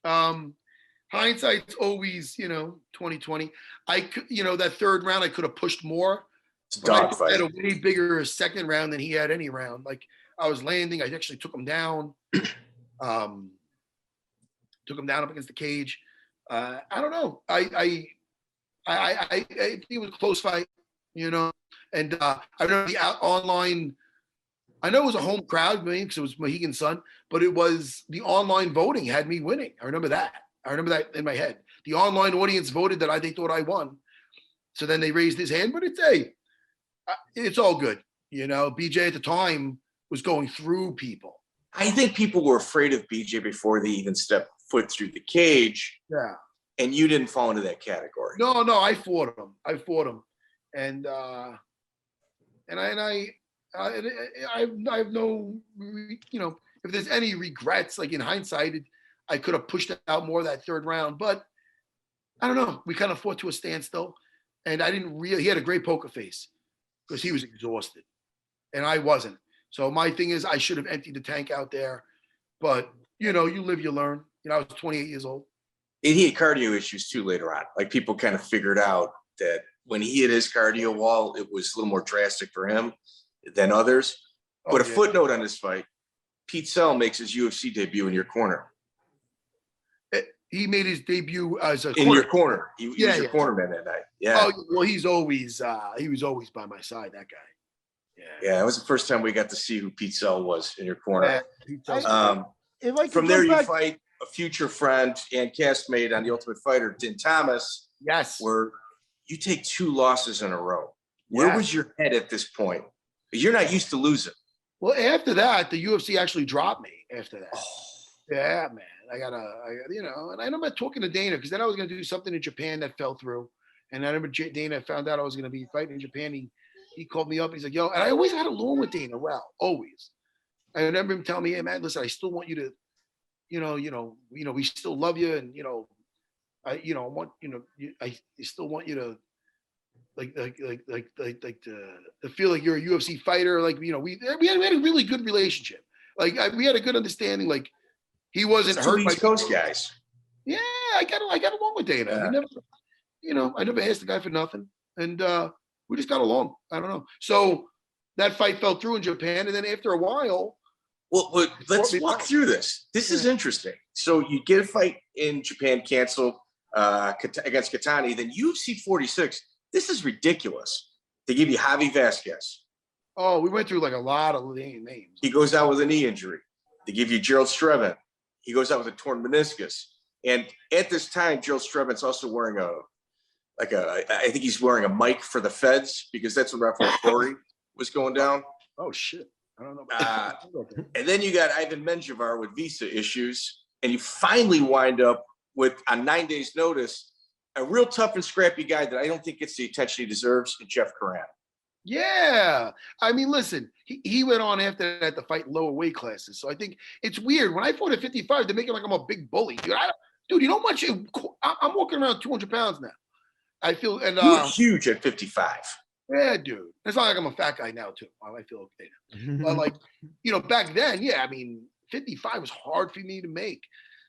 Hindsight's always, 2020. I could, that third round, I could have pushed more. Dog I had fight. a way bigger second round than he had any round. Like I was landing, I actually took him down. Took him down up against the cage. I don't know. I think it was a close fight, and I remember the online. I know it was a home crowd, because it was Mohegan Sun, but it was the online voting had me winning. I remember that. In my head. The online audience voted that they thought I won. So then they raised his hand, but it's all good. BJ at the time was going through people. I think people were afraid of BJ before they even stepped foot through the cage. Yeah. And you didn't fall into that category. No, I fought him. And I have no, if there's any regrets, like in hindsight, I could have pushed out more that third round, but I don't know. We kind of fought to a standstill, and he had a great poker face because he was exhausted and I wasn't. So my thing is I should have emptied the tank out there, but you live, you learn. I was 28 years old. And he had cardio issues too later on. Like people kind of figured out that when he hit his cardio wall, it was a little more drastic for him than others. But a footnote on this fight, Pete Sell makes his UFC debut in your corner. He made his debut as a your corner. He was your cornerman that night. Yeah. Oh, well, he was always by my side, that guy. Yeah, it was the first time we got to see who Pete Sell was in your corner. From there, you fight a future friend and castmate on The Ultimate Fighter, Din Thomas. Yes. Where you take 2 losses in a row. Where was your head at this point? You're not used to losing. Well, after that, the UFC actually dropped me after that. Oh. Yeah, man. And I remember talking to Dana because then I was going to do something in Japan that fell through. And I remember Dana found out I was going to be fighting in Japan. He called me up. He's like, yo, and I always had along with Dana. Well, always. I remember him telling me, hey, man, listen, I still want you to, we still love you, and I want I still want you to to feel like you're a UFC fighter. Like, we had a really good relationship. Like, we had a good understanding. Like, he wasn't It's two hurt by East Coast guys. Yeah, I got along with Dana. Yeah. He never, I never asked the guy for nothing, and we just got along. I don't know. So that fight fell through in Japan, and then after a while, Well, let's walk through this. This is interesting. So you get a fight in Japan canceled against Katani, then UFC 46. This is ridiculous. They give you Javi Vasquez. Oh, we went through like a lot of names. He goes out with a knee injury. They give you Gerald Strevin. He goes out with a torn meniscus. And at this time, Gerald Strevin's also wearing I think he's wearing a mic for the feds, because that's what referee Corey was going down. Oh shit. I don't know. And then you got Ivan Menjivar with visa issues, and you finally wind up with, on 9 days' notice, a real tough and scrappy guy that I don't think gets the attention he deserves, Jeff Coran. Yeah. I mean, listen, he went on after that to fight lower weight classes. So I think it's weird. When I fought at 55, they're making like I'm a big bully. Dude, you know how much? I'm walking around 200 pounds now. I feel, and you were huge at 55. Yeah, dude. It's not like I'm a fat guy now, too. I feel okay now. But like, back then, yeah, I mean, 55 was hard for me to make.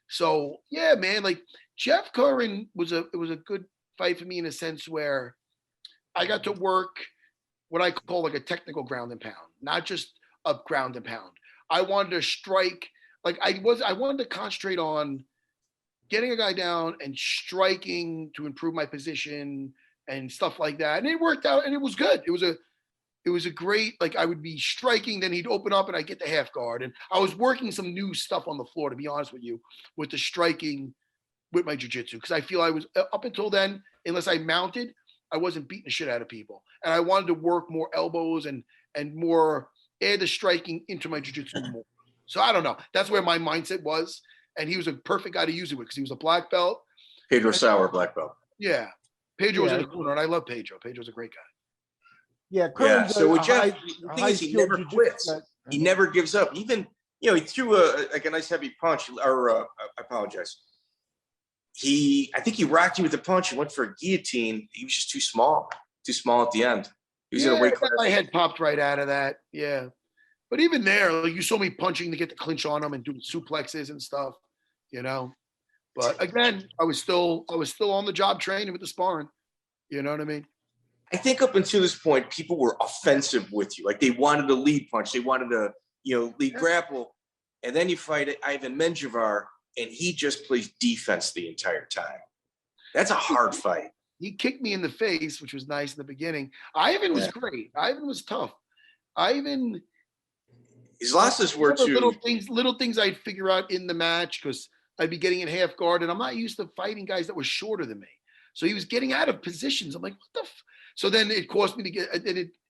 So yeah, man, like Jeff Curran was a good fight for me in a sense where I got to work what I call like a technical ground and pound, not just a ground and pound. I wanted to strike, like I wanted to concentrate on getting a guy down and striking to improve my position and stuff like that. And it worked out, and it was good. It was a great, like I would be striking, then he'd open up and I'd get the half guard. And I was working some new stuff on the floor, to be honest with you, with the striking with my jiu-jitsu. Because I feel I was, up until then, unless I mounted, I wasn't beating the shit out of people. And I wanted to work more elbows and more, add the striking into my jiu-jitsu more. So I don't know. That's where my mindset was. And he was a perfect guy to use it with, because he was a black belt. Pedro Sauer, black belt. Yeah. Pedro was in the corner, and I love Pedro. Pedro's a great guy. Yeah, So with Jeff, the thing is, he never quits. He never gives up. Even, he threw a nice heavy punch, or I apologize. I think he rocked you with the punch and went for a guillotine. He was just too small at the end. He was in a weight class. My head popped right out of that. Yeah. But even there, like, you saw me punching to get the clinch on him and doing suplexes and stuff, But again, I was still on the job training with the sparring. You know what I mean? I think up until this point, people were offensive with you. Like, they wanted a lead punch. They wanted to, lead grapple. And then you fight Ivan Menjivar, and he just plays defense the entire time. That's a hard fight. He kicked me in the face, which was nice in the beginning. Ivan was great. Ivan was tough. His losses were to little things I'd figure out in the match, because I'd be getting in half guard, and I'm not used to fighting guys that were shorter than me. So he was getting out of positions. I'm like, what the So then it caused me to get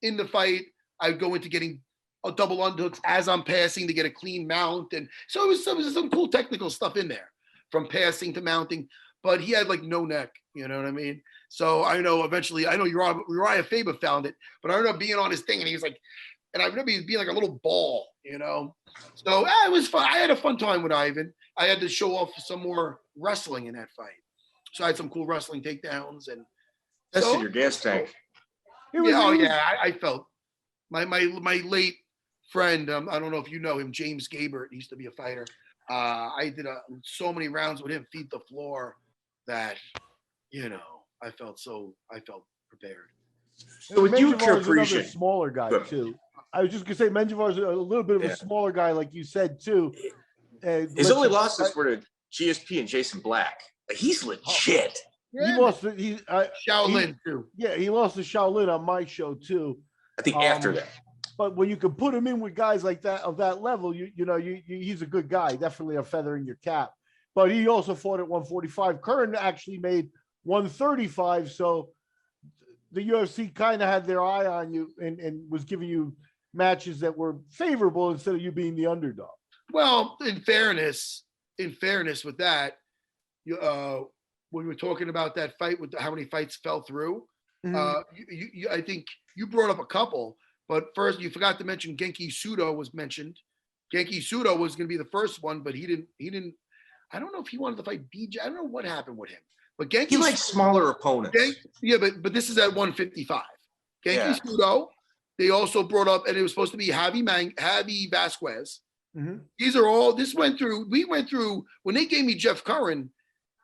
in the fight. I'd go into getting a double underhooks as I'm passing to get a clean mount. And so it was some cool technical stuff in there, from passing to mounting, but he had like no neck, you know what I mean? So I know eventually, Uriah Faber found it, but I remember being on his thing, and he was like, and I remember he being like a little ball, So it was fun. I had a fun time with Ivan. I had to show off some more wrestling in that fight. So I had some cool wrestling takedowns, and tested your gas tank. I felt my late friend. I don't know if you know him, James Gabert. He used to be a fighter. I did so many rounds with him, feet the floor, that I felt prepared. So with you, another smaller guy too. I was just gonna say Menjivar's a little bit of a smaller guy, like you said too. His only losses were to GSP and Jason Black. He's legit. He lost. Shaolin too. Yeah, he lost to Shaolin on my show too. I think after that. But when you can put him in with guys like that of that level, he's a good guy. Definitely a feather in your cap. But he also fought at 145. Curran actually made 135. So the UFC kind of had their eye on you and was giving you matches that were favorable instead of you being the underdog. Well, in fairness with that, when we were talking about that fight with how many fights fell through, I think you brought up a couple, but first you forgot to mention Genki Sudo was mentioned. Genki Sudo was going to be the first one, but he didn't I don't know if he wanted to fight BJ. I don't know what happened with him. But Genki, He likes smaller opponents. yeah, but this is at 155. Genki Sudo. They also brought up, and it was supposed to be Javi Vasquez. Mm-hmm. These are all. We went through when they gave me Jeff Curran.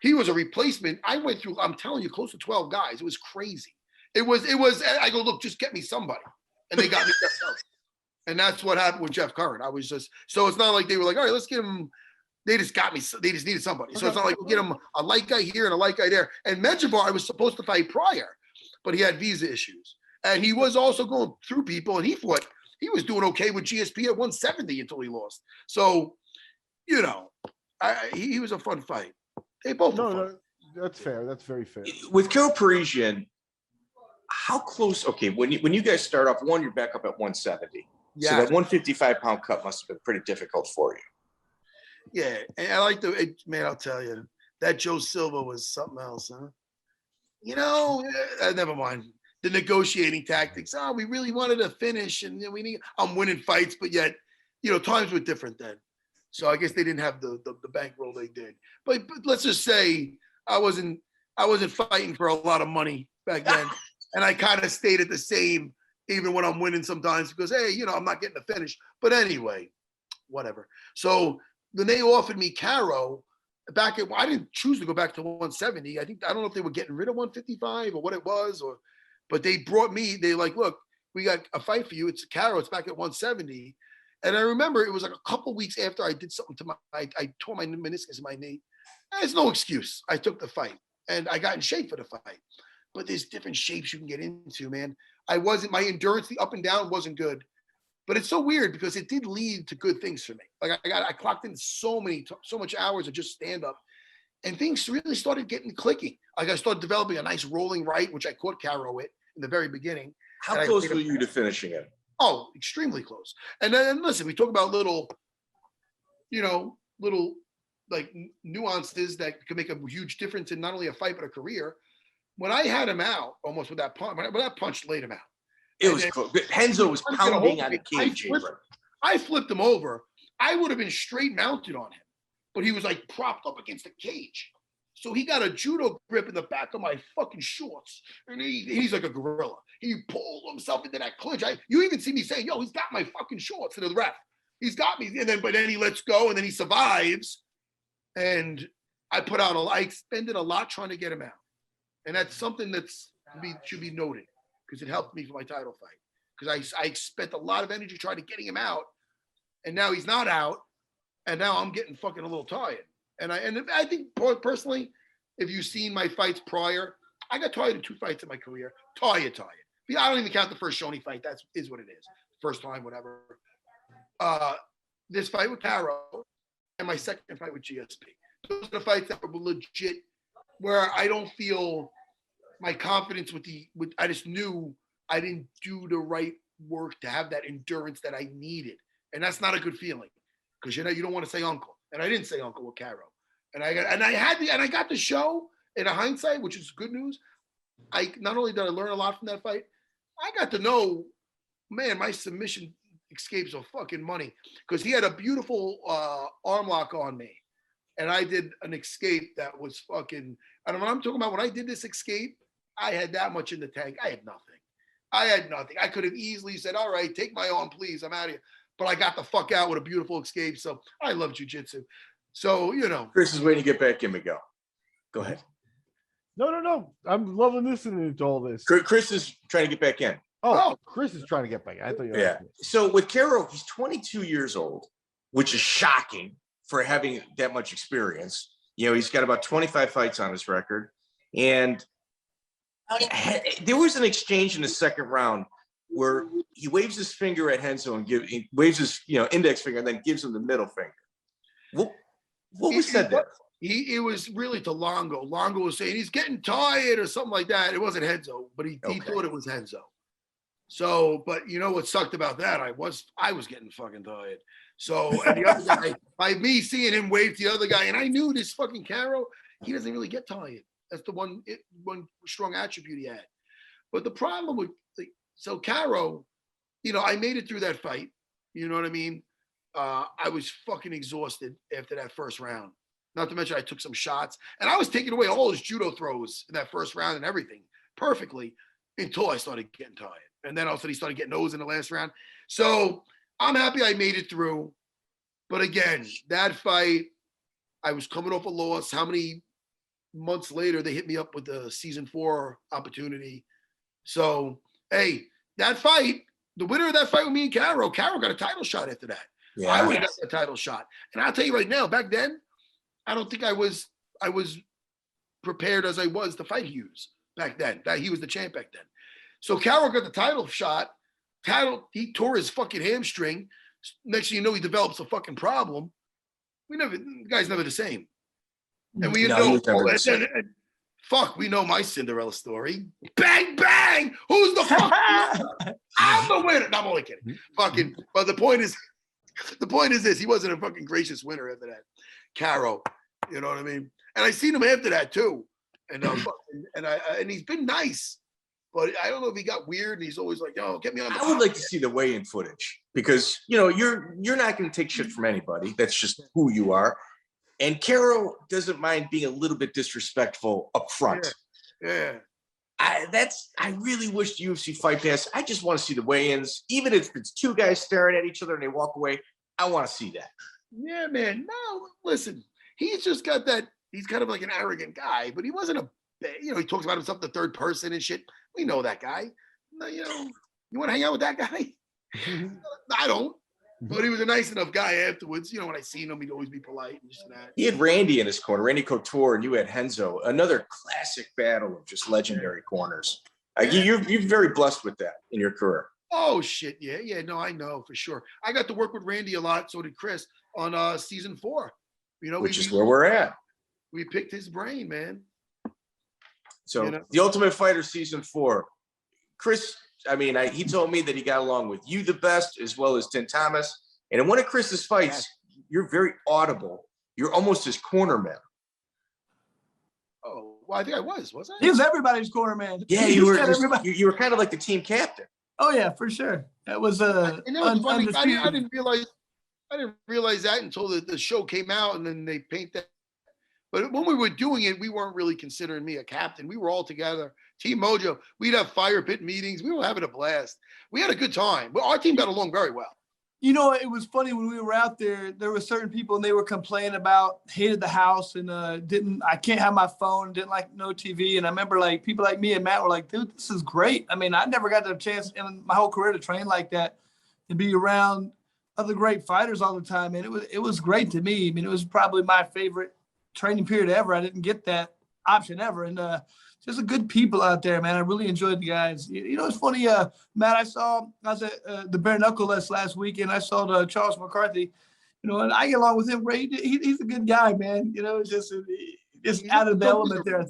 He was a replacement. I went through. I'm telling you, close to 12 guys. It was crazy. It was. I go, look, just get me somebody, and they got me Jeff Curran. And that's what happened with Jeff Curran. I was just so it's not like they were like, all right, let's get him. They just got me. They just needed somebody. So it's not like we'll get him a light guy here and a light guy there. And Medjavar, I was supposed to fight prior, but he had visa issues. And he was also going through people, and he thought he was doing okay with GSP at 170 until he lost. So, you know, he was a fun fight. They both were fun. No, that's fair. That's very fair. With Karo Parisian, how close? Okay, when you guys start off, you're back up at 170. Yeah. So that 155-pound cut must have been pretty difficult for you. Yeah, and I like man, I'll tell you, that Joe Silva was something else, huh? You know, never mind. The negotiating tactics. Oh, we really wanted to finish, and I'm winning fights, but yet, you know, times were different then. So I guess they didn't have the bankroll they did. But let's just say I wasn't fighting for a lot of money back then, and I kind of stayed at the same, even when I'm winning sometimes, because hey, you know, I'm not getting the finish. But anyway, whatever. So when they offered me Karo, I didn't choose to go back to 170. I don't know if they were getting rid of 155 or what it was, but they brought me. They like, look, we got a fight for you. It's Karo. It's back at 170. And I remember it was like a couple weeks after I did something to I tore my meniscus in my knee. There's no excuse. I took the fight and I got in shape for the fight. But there's different shapes you can get into, man. My endurance, the up and down wasn't good. But it's so weird because it did lead to good things for me. Like I clocked in so much hours of just stand up, and things really started clicking. Like I started developing a nice rolling right, which I caught Karo with in the very beginning. How close were you to finishing it? Oh, extremely close. And then listen, we talk about little like nuances that could make a huge difference in not only a fight but a career. When I had him out almost with that punch, when that punch laid him out. It was close. Renzo was pounding on the cage. I flipped him over. I would have been straight mounted on him, but he was like propped up against the cage. So he got a judo grip in the back of my fucking shorts, and he's like a gorilla. He pulled himself into that clinch. You even see me saying, "Yo, he's got my fucking shorts." To the ref, he's got me. But then he lets go, and then he survives. And I expended a lot trying to get him out, and that's something should be noted. Because it helped me for my title fight. Because I spent a lot of energy trying to getting him out, and now he's not out, and now I'm getting fucking a little tired. And I think personally, if you've seen my fights prior, I got tired in 2 fights in my career. Tired. I don't even count the first Shonie fight. That is what it is. First time, whatever. This fight with Karo and my second fight with GSP. Those are the fights that were legit, where I don't feel my confidence I just knew I didn't do the right work to have that endurance that I needed. And that's not a good feeling because, you know, you don't want to say uncle. And I didn't say uncle with Karo. And I got the show in a hindsight, which is good news. Not only did I learn a lot from that fight, I got to know, man, my submission escapes are fucking money because he had a beautiful arm lock on me. And I did an escape that was fucking, and when I'm talking about when I did this escape, I had that much in the tank. I had nothing. I could have easily said, all right, take my arm, please. I'm out of here. But I got the fuck out with a beautiful escape. So I love jiu-jitsu. So, you know. Chris is waiting to get back in, Miguel. Go ahead. No. I'm loving listening to all this. Chris is trying to get back in. Oh, Chris is trying to get back. I thought you were asking. So with Karo, he's 22 years old, which is shocking for having that much experience. You know, he's got about 25 fights on his record. And there was an exchange in the second round where he waves his finger at Renzo and he waves his index finger and then gives him the middle finger. What was said there? It was really to Longo. Longo was saying he's getting tired or something like that. It wasn't Renzo, but he thought it was Renzo. So, but you know what sucked about that? I was getting fucking tired. So, and the other guy, by me seeing him wave to the other guy, and I knew this fucking Karo, he doesn't really get tired. That's the one strong attribute he had. But the problem with, so Karo, I made it through that fight. You know what I mean? I was fucking exhausted after that first round. Not to mention I took some shots. And I was taking away all his judo throws in that first round and everything perfectly until I started getting tired. And then also he started getting those in the last round. So I'm happy I made it through. But again, that fight, I was coming off a loss. How many months later they hit me up with the season 4 opportunity? So, hey, that fight, the winner of that fight with me and Karo got a title shot after that. Yeah. I would have got a title shot. And I'll tell you right now, back then, I don't think I was prepared as I was to fight Hughes back then. He was the champ back then. So Karo got the title shot. He tore his fucking hamstring. Next thing you know, he develops a fucking problem. The guy's never the same. And we we know my Cinderella story. Bang, bang! Who's the fuck? I'm the winner. No, I'm only kidding. Fucking, but the point is this: he wasn't a fucking gracious winner after that. Karo, you know what I mean? And I seen him after that too, and and he's been nice, but I don't know if he got weird. And he's always like, "Yo, get me on the." I would like to see the weigh-in footage because you're not going to take shit from anybody. That's just who you are. And Karo doesn't mind being a little bit disrespectful up front. Yeah. I really wish the UFC Fight Pass. I just want to see the weigh-ins, even if it's two guys staring at each other and they walk away. I want to see that. Yeah, man. No, listen, he's just got that. He's kind of like an arrogant guy, but he wasn't he talks about himself in the third person and shit. We know that guy. You want to hang out with that guy? I don't. But he was a nice enough guy afterwards. When I seen him, he'd always be polite and this and that. He had Randy in his corner, Randy Couture, and you had Renzo. Another classic battle of just legendary corners. You're very blessed with that in your career. Oh, shit. Yeah. No, I know for sure. I got to work with Randy a lot. So did Chris on season 4. Which is where we're at. We picked his brain, man. So The Ultimate Fighter season 4. Chris, he told me that he got along with you the best, as well as Tim Thomas. And in one of Chris's fights, you're very audible. You're almost his corner man. Oh, well, I think I was I? He was everybody's corner man. Yeah, you were kind of like the team captain. Oh yeah, for sure. That was and that was funny. I didn't realize that until the show came out, and then they paint that. But when we were doing it, we weren't really considering me a captain. We were all together, Team Mojo. We'd have fire pit meetings. We were having a blast. We had a good time. But our team got along very well. It was funny when we were out there. There were certain people, and they were complaining about hated the house and I can't have my phone, didn't like no TV. And I remember people like me and Matt were like, dude, this is great. I never got the chance in my whole career to train like that and be around other great fighters all the time. And it was great to me. It was probably my favorite training period ever. I didn't get that option ever. And just a good people out there, man. I really enjoyed the guys. It's funny, Matt, I was at the bare knuckle last weekend. I saw Charles McCarthy, and I get along with him great. He's a good guy, man. Just out of the element there.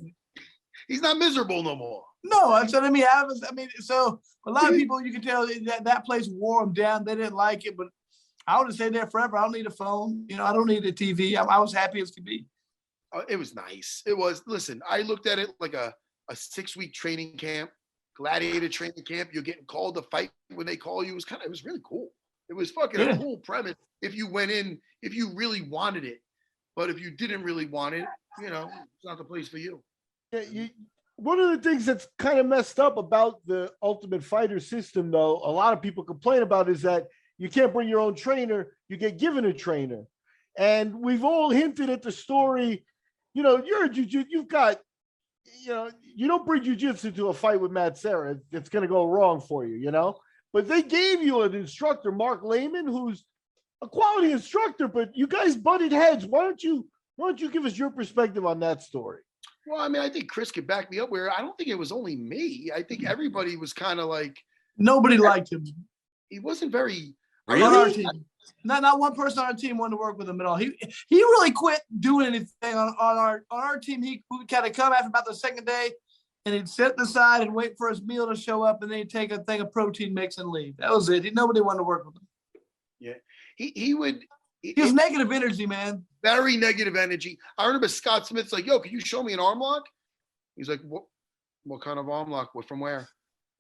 He's not miserable no more. No, that's what I mean. So a lot of people, you can tell that place wore them down. They didn't like it, but I want to stay there forever. I don't need a phone. I don't need a TV. I was happy as could be. It was nice. It was. Listen, I looked at it like a 6-week training camp, gladiator training camp. You're getting called to fight when they call you. It was really cool. It was fucking a cool premise if you went in, if you really wanted it. But if you didn't really want it, it's not the place for you. Yeah, one of the things that's kind of messed up about the Ultimate Fighter system, though, a lot of people complain about is that you can't bring your own trainer. You get given a trainer. And we've all hinted at the story. You're a jiu-jitsu, you've got, you don't bring jiu-jitsu to a fight with Matt Sera. It's going to go wrong for you, But they gave you an instructor, Mark Lehman, who's a quality instructor, but you guys butted heads. Why don't you give us your perspective on that story? Well, I think Chris could back me up where I don't think it was only me. I think everybody was kind of like. Nobody liked him. He wasn't very. On our team. Not one person on our team wanted to work with him at all. He really quit doing anything on our team. He would kind of come after about the second day, and he'd sit at the side and wait for his meal to show up, and then he'd take a thing of protein mix and leave. That was it. Nobody wanted to work with him. Yeah, he would. He has negative energy, man. Very negative energy. I remember Scott Smith's like, "Yo, can you show me an arm lock?" He's like, "What kind of arm lock? From where?"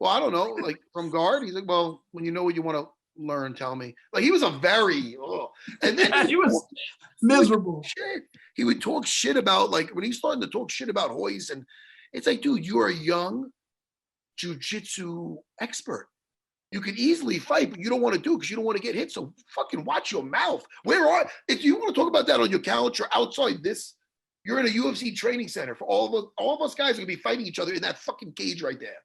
Well, I don't know. Like from guard. He's like, "Well, when you know what you want learn, tell me. Like he was a very, and then he was miserable. Shit. He would talk shit about, like, when he's starting to talk shit about Royce, and it's like, dude, you're a young jiu-jitsu expert. You could easily fight, but you don't want to do it because you don't want to get hit. So fucking watch your mouth. If you want to talk about that on your couch or outside this, you're in a UFC training center. For all of us guys are gonna be fighting each other in that fucking cage right there.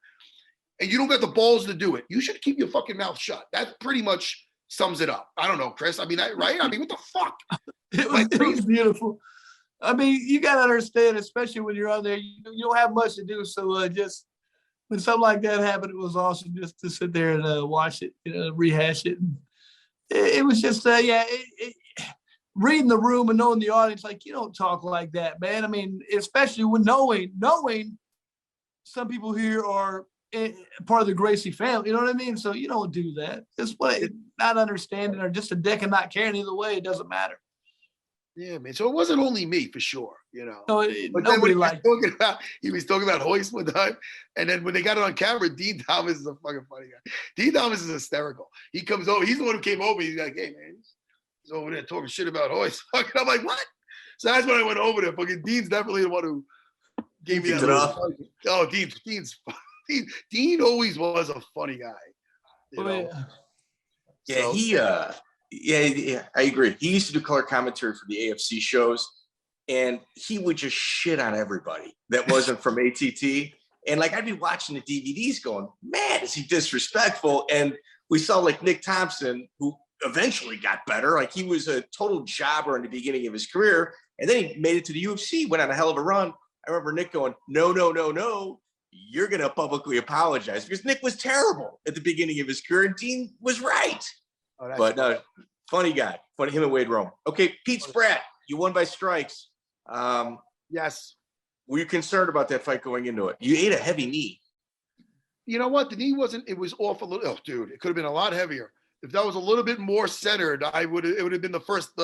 And you don't got the balls to do it. You should keep your fucking mouth shut. That pretty much sums it up. I don't know, Chris. I mean, right? I mean, what the fuck? It was beautiful. I mean, you got to understand, especially when you're on there, you don't have much to do. So just when something like that happened, it was awesome just to sit there and watch it, rehash it. And it was just, reading the room and knowing the audience, like, you don't talk like that, man. I mean, especially when knowing some people here are part of the Gracie family, you know what I mean? So you don't do that. It's not understanding or just a dick and not caring either way. It doesn't matter. Yeah, man. So it wasn't only me, for sure, No, But then when he was talking about Royce one time, and then when they got it on camera, Dean Thomas is a fucking funny guy. Dean Thomas is hysterical. He comes over. He's the one who came over. He's like, "Hey, man, he's over there talking shit about Royce." Fucking, I'm like, "What?" So that's when I went over there. Fucking Dean's definitely the one who gave me that. Oh, Dean always was a funny guy. Yeah, I agree. He used to do color commentary for the AFC shows, and he would just shit on everybody that wasn't from ATT. And like, I'd be watching the DVDs going, man, is he disrespectful? And we saw like Nick Thompson, who eventually got better. Like, he was a total jobber in the beginning of his career. And then he made it to the UFC, went on a hell of a run. I remember Nick going, no, you're going to publicly apologize, because Nick was terrible at the beginning of his career, and Dean was right. But no, funny guy. Funny, him and Wade Rome. Okay, Pete Spratt, you won by strikes. Yes. Were you concerned about that fight going into it? You ate a heavy knee. You know what? The knee wasn't, it was off a little. Oh, dude, it could have been a lot heavier. If that was a little bit more centered, it would have been the first,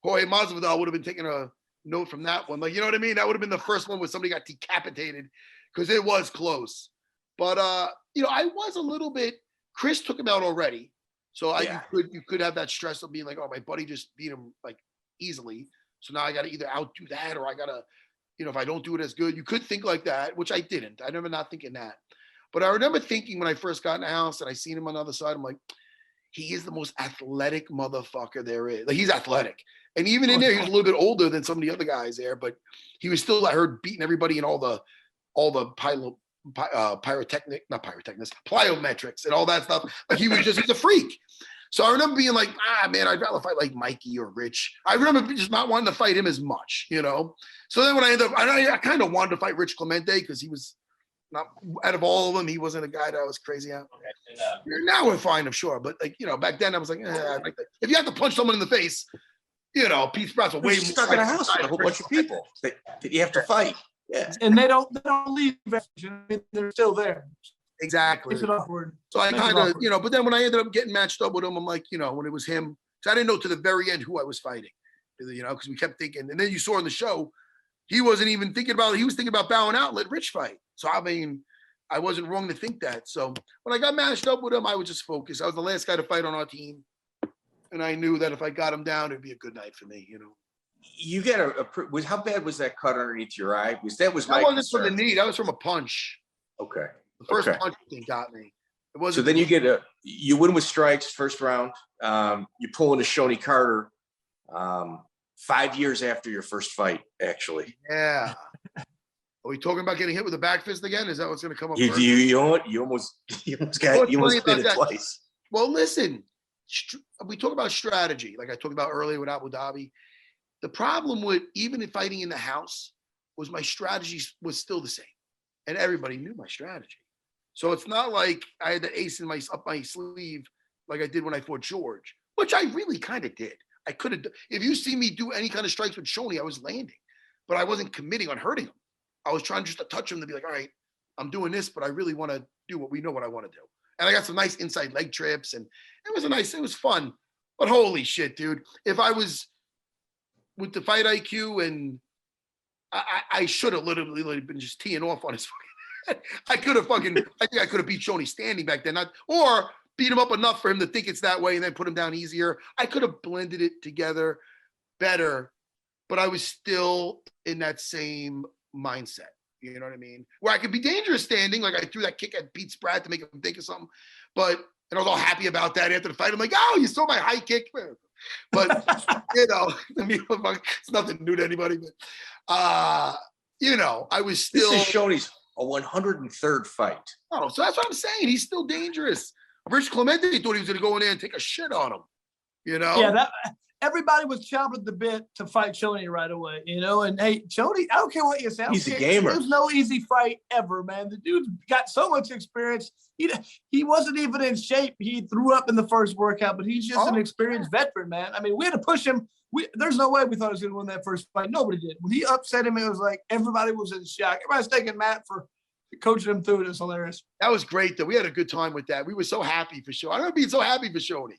Jorge Masvidal would have been taking a note from that one. Like, you know what I mean? That would have been the first one where somebody got decapitated, because it was close. But, I was a little bit, Chris took him out already. So you could have that stress of being like, oh, my buddy just beat him like easily. So now I got to either outdo that, or I got to, if I don't do it as good. You could think like that, which I didn't. I remember not thinking that. But I remember thinking when I first got in the house and I seen him on the other side, I'm like, he is the most athletic motherfucker there is. Like, he's athletic. And even in there, he was a little bit older than some of the other guys there, but he was still, I heard, beating everybody in all the plyometrics and all that stuff. Like, he's a freak. So I remember being like, man, I'd rather fight like Mikey or Rich. I remember just not wanting to fight him as much, So then when I ended up, I kind of wanted to fight Rich Clemente, because he was not, out of all of them, he wasn't a guy that I was crazy at. Now we're fine, I'm sure. But like, back then I was like, if you have to punch someone in the face, Pete Spratt's a way more stuck in a house with a whole bunch of people that you have to fight. Yeah. And they don't leave. They're still there. Exactly. Makes it awkward. So I kind of, but then when I ended up getting matched up with him, I'm like, when it was him, because I didn't know to the very end who I was fighting, because we kept thinking. And then you saw in the show, he wasn't even thinking about it. He was thinking about bowing out and let Rich fight. So, I mean, I wasn't wrong to think that. So when I got matched up with him, I was just focused. I was the last guy to fight on our team. And I knew that if I got him down, it'd be a good night for me, You get how bad was that cut underneath your eye? Because that was my concern. concern. From the knee. That was from a punch. Okay. The first punch thing got me. It wasn't. So then you win with strikes first round. You pull into Shonie Carter 5 years after your first fight, actually. Yeah. Are we talking about getting hit with a back fist again? Is that what's going to come up? You almost did it twice. Well, listen, we talk about strategy, like I talked about earlier with Abu Dhabi. The problem with even fighting in the house was my strategy was still the same, and everybody knew my strategy. So it's not like I had the ace up my sleeve like I did when I fought George, which I really kind of did. I could have. If you see me do any kind of strikes with Shonie, I was landing, but I wasn't committing on hurting him. I was trying just to touch him to be like, all right, I'm doing this, but I really want to do what we know what I want to do. And I got some nice inside leg trips, and it was fun. But holy shit, dude. If I was with the fight IQ, and I should have literally been just teeing off on his fucking head. I think I could have beat Shonie standing back then. Or beat him up enough for him to think it's that way and then put him down easier. I could have blended it together better, but I was still in that same mindset. You know what I mean? Where I could be dangerous standing, like I threw that kick at Pete Spratt to make him think of something. But, and I was all happy about that after the fight. I'm like, oh, you saw my high kick? But, you know, I mean, it's nothing new to anybody. But, you know, I was still. This is Shonie's 103rd fight. Oh, so that's what I'm saying. He's still dangerous. Rich Clemente thought he was going to go in there and take a shit on him. You know? Yeah, everybody was chomping at the bit to fight Shonie right away, you know? And hey, Shonie, I don't care what you say. He's a gamer. There's no easy fight ever, man. The dude's got so much experience. He wasn't even in shape. He threw up in the first workout, but he's just an experienced veteran, man. I mean, we had to push him. There's no way we thought he was going to win that first fight. Nobody did. When he upset him, it was like everybody was in shock. Everybody's taking Matt for coaching him through it. It's hilarious. That was great, though. We had a good time with that. We were so happy for Shonie. I remember being so happy for Shonie.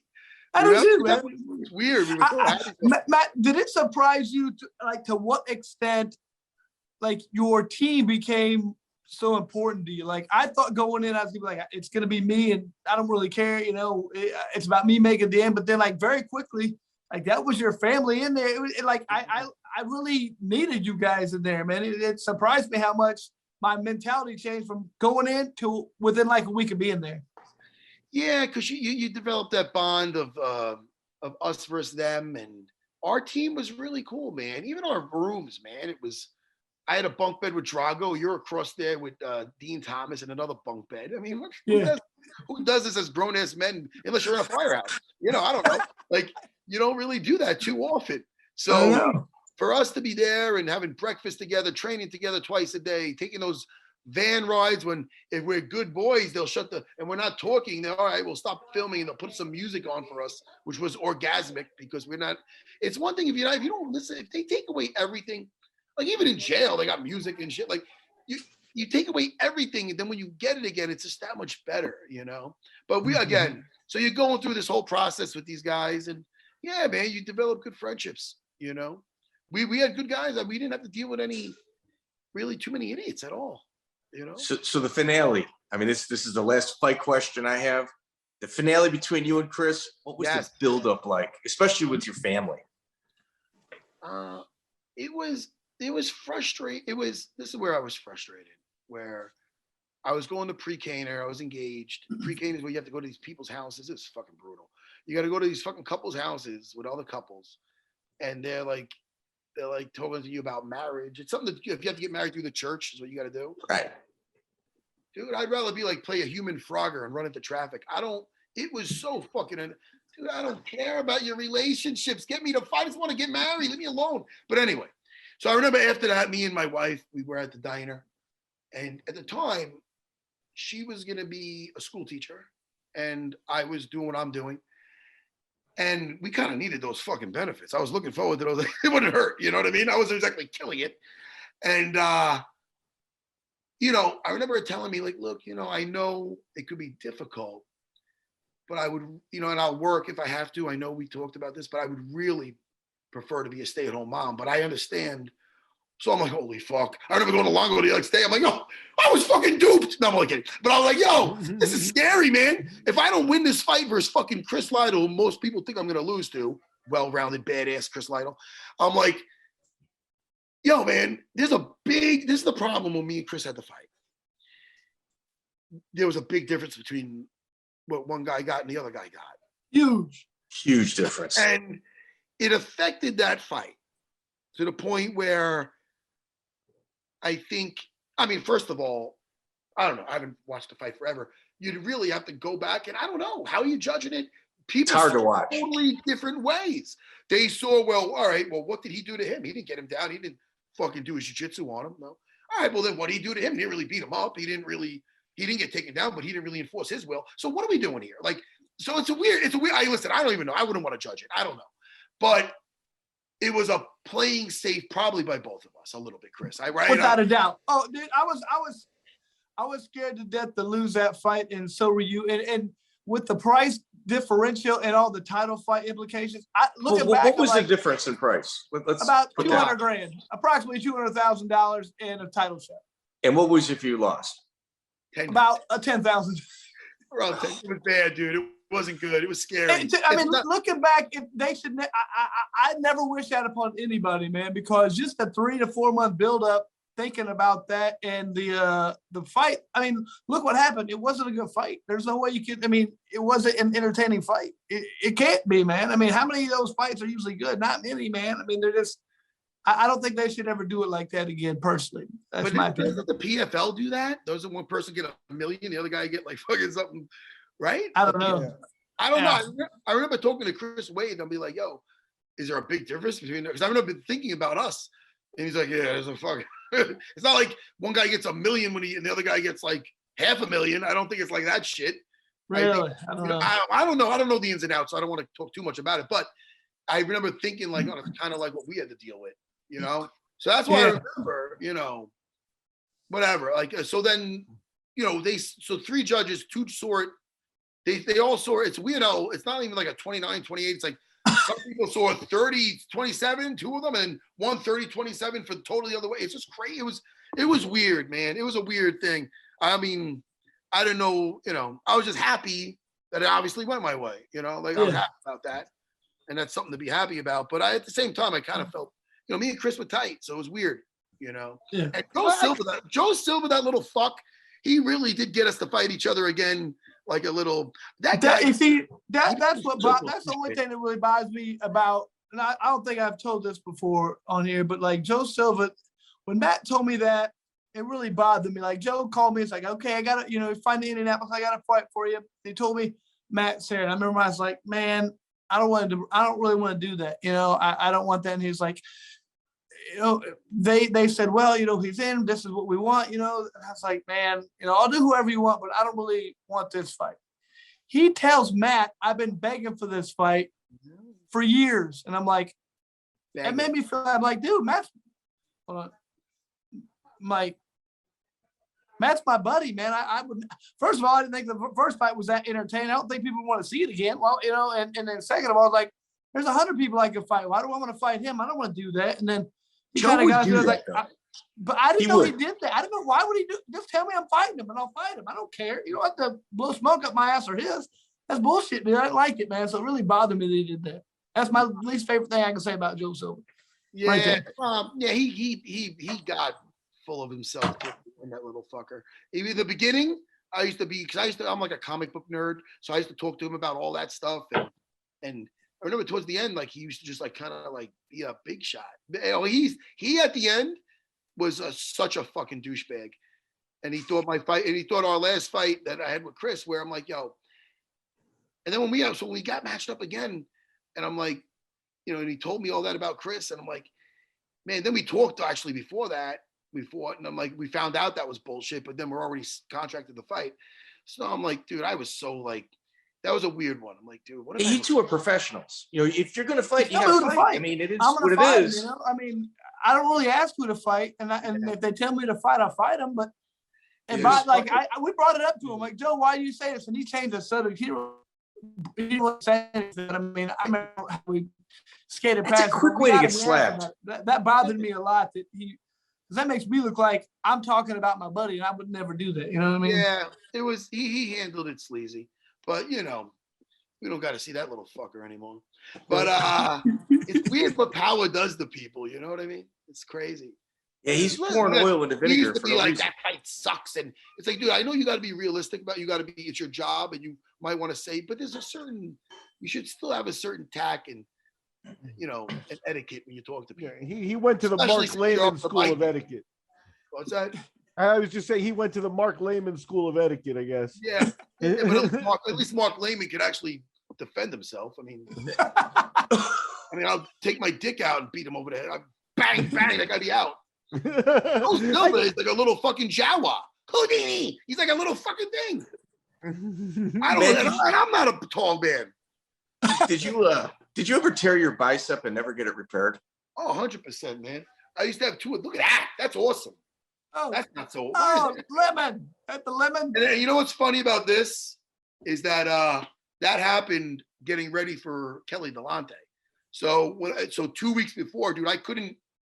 I do too, man. It's weird. We were so happy. Matt, did it surprise you to what extent like your team became so important to you? Like I thought going in, I was gonna be like, it's gonna be me, and I don't really care. You know, it's about me making the end. But then, like very quickly, like that was your family in there. I really needed you guys in there, man. It surprised me how much my mentality changed from going in to within like a week of being there. Yeah, because you developed that bond of us versus them, and our team was really cool, man. Even our rooms, man. I had a bunk bed with Drago. You're across there with Dean Thomas and another bunk bed. I mean, who does this as grown ass men unless you're in a firehouse? You know, I don't know. Like you don't really do that too often. So for us to be there and having breakfast together, training together twice a day, taking those van rides if we're good boys, they'll and we're not talking. They're all right, we'll stop filming and they'll put some music on for us, which was orgasmic because we're not. It's one thing if you don't listen, if they take away everything, like even in jail, they got music and shit. Like you take away everything, and then when you get it again, it's just that much better, you know. But again, so you're going through this whole process with these guys, and yeah, man, you develop good friendships, you know. We had good guys. We didn't have to deal with really too many idiots at all. You know? So the finale, I mean, this is the last fight question I have. The finale between you and Chris, what was the build-up like, especially with your family? It was frustrating. This is where I was frustrated, where I was going to pre-caner, I was engaged. Pre-caner is where you have to go to these people's houses. It's fucking brutal. You got to go to these fucking couples' houses with other couples, and they're like talking to you about marriage. It's something that if you have to get married through the church is what you got to do. Right. Dude, I'd rather be like play a human Frogger and run into traffic. It was so fucking, dude, I don't care about your relationships. Get me to fight. I just want to get married. Leave me alone. But anyway, so I remember after that, me and my wife, we were at the diner. And at the time, she was going to be a school teacher and I was doing what I'm doing. And we kind of needed those fucking benefits. I was looking forward to those. It wouldn't hurt. You know what I mean? I wasn't exactly killing it. And, you know, I remember her telling me like, look, you know, I know it could be difficult, but I would, you know, and I'll work if I have to. I know we talked about this, but I would really prefer to be a stay-at-home mom, but I understand. So I'm like, holy fuck. I remember going to Longo the next day. I'm like, yo, I was fucking duped. No, I'm only kidding. But I was like, yo, this is scary, man. If I don't win this fight versus fucking Chris Lytle, who most people think I'm going to lose to, well-rounded, badass Chris Lytle, I'm like, yo, man, this is the problem when me and Chris had the fight. There was a big difference between what one guy got and the other guy got. Huge difference. And it affected that fight to the point where I think, I mean, first of all, I don't know. I haven't watched the fight forever. You'd really have to go back and I don't know. How are you judging it? People it's hard to watch. Totally different ways. They saw, well, all right, well, what did he do to him? He didn't get him down. He didn't fucking do his jiu-jitsu on him. No. All right, well, then what did he do to him? He didn't really beat him up. He didn't get taken down, but he didn't really enforce his will. So what are we doing here? Like, so it's a weird, listen, I don't even know. I wouldn't want to judge it. I don't know. But it was a playing safe probably by both of us a little bit, Chris. Right? Without a doubt. Oh, dude, I was scared to death to lose that fight, and so were you. And with the price differential and all the title fight implications, what was the difference in price? Let's about $200,000, approximately $200,000 in a title shot. And what was if you lost? About $10,000. Bro, it was bad, dude. It wasn't good. It was scary. I mean, looking back, if they should. I never wish that upon anybody, man, because just a 3 to 4 month buildup, thinking about that, and the fight. I mean, look what happened. It wasn't a good fight. There's no way you could. I mean, it wasn't an entertaining fight. It can't be, man. I mean, how many of those fights are usually good? Not many, man. I mean, they're just. I don't think they should ever do it like that again. Personally, that's my opinion. Doesn't the PFL do that? Doesn't one person get $1 million, the other guy get like fucking something, right? I don't know. Yeah. I don't know. I remember talking to Chris Wade. I'll be like, "Yo, is there a big difference between?" Because I've been thinking about us, and he's like, "Yeah, there's a fucking." It's not like one guy gets $1 million and the other guy gets like $500,000. I don't think it's like that shit. Really, I don't know. I don't know. I don't know the ins and outs. So I don't want to talk too much about it. But I remember thinking like, oh, it's kind of like what we had to deal with, you know. So that's why I remember, you know, whatever. Like, so then, you know, so 3 judges, 2 saw it. They all saw it. It's weird how it's not even like a 29, 28. It's like some people saw 30, 27, 2 of them, and 1 30, 27 for the total the other way. It's just crazy. It was weird, man. It was a weird thing. I mean, I don't know, you know, I was just happy that it obviously went my way, you know, like I was happy about that. And that's something to be happy about. But at the same time, I kind of felt, you know, me and Chris were tight. So it was weird, you know. Yeah. And Joe Silva, that little fuck, he really did get us to fight each other again. Like a little that guy. You see, that's the only thing that really bothers me about, and I don't think I've told this before on here, but like Joe Silva, when Matt told me that, it really bothered me. Like Joe called me, it's like, okay, I gotta, you know, find the Indianapolis, I gotta fight for you. He told me Matt Sera. I remember I was like, man, I don't really want to do that. You know, I don't want that. And he's like, you know, they said, well, you know, he's in, this is what we want, you know. And I was like, man, you know, I'll do whoever you want, but I don't really want this fight. He tells Matt, I've been begging for this fight for years. And I'm like, it made me feel, I'm like, dude, Matt's my buddy, man. I would, first of all, I didn't think the first fight was that entertaining. I don't think people want to see it again. Well, you know, and then second of all, I was like, there's 100 people I can fight. Why do I want to fight him? I don't want to do that. And then he kind of got there, like, but I didn't know he did that. I didn't know, why would he do? Just tell me I'm fighting him and I'll fight him. I don't care. You don't have to blow smoke up my ass or his. That's bullshit, dude. I didn't like it, man. So it really bothered me that he did that. That's my least favorite thing I can say about Joe Silva. Yeah, he got full of himself in that little fucker. In the beginning, I'm like a comic book nerd, so I used to talk to him about all that stuff, and I remember towards the end, like he used to just like kind of like be a big shot. You know, he at the end was such a fucking douchebag, and he thought our last fight that I had with Chris, where I'm like, yo, and then when we got matched up again, and I'm like, you know, and he told me all that about Chris, and I'm like, man. Then we talked actually before that. We fought, and I'm like, we found out that was bullshit, but then we're already contracted to fight. So I'm like, dude, I was so like, that was a weird one. I'm like, dude, what? You two are professionals. You know, if you're going to fight, you got to fight. I mean, it is what it is. You know? I mean, I don't really ask who to fight, and if they tell me to fight, I'll fight them. But we brought it up to him, like, Joe, why do you say this? And he changed the subject. He didn't say anything. I mean, I remember how we skated past. It's a quick way to get slapped. That bothered me a lot. Because that makes me look like I'm talking about my buddy, and I would never do that. You know what I mean? Yeah, it was. He handled it sleazy. But, you know, we don't got to see that little fucker anymore. But it's weird what power does to people. You know what I mean? It's crazy. Yeah, he's pouring oil into vinegar. He used to be like, reason. that fight sucks. And it's like, dude, I know you got to be realistic about it's your job and you might want to say, but there's you should still have a certain tact and, you know, and etiquette when you talk to people. Yeah, he went to the Mark Lehman School of Etiquette. What's that? I was just saying he went to the Mark Lehman School of Etiquette, I guess. Yeah. But at least Mark Lehman could actually defend himself. I mean, I'll take my dick out and beat him over the head. Bang, bang, that gotta be out. Silva is like a little fucking Jawa. Houdini. He's like a little fucking thing. I'm not a tall man. Did you ever tear your bicep and never get it repaired? Oh, 100%, man. I used to have 2. Look at that. That's awesome. Oh, that's not so. Oh, lemon. At the lemon. And you know what's funny about this is that that happened getting ready for Kelly Delonte. So 2 weeks before, dude, I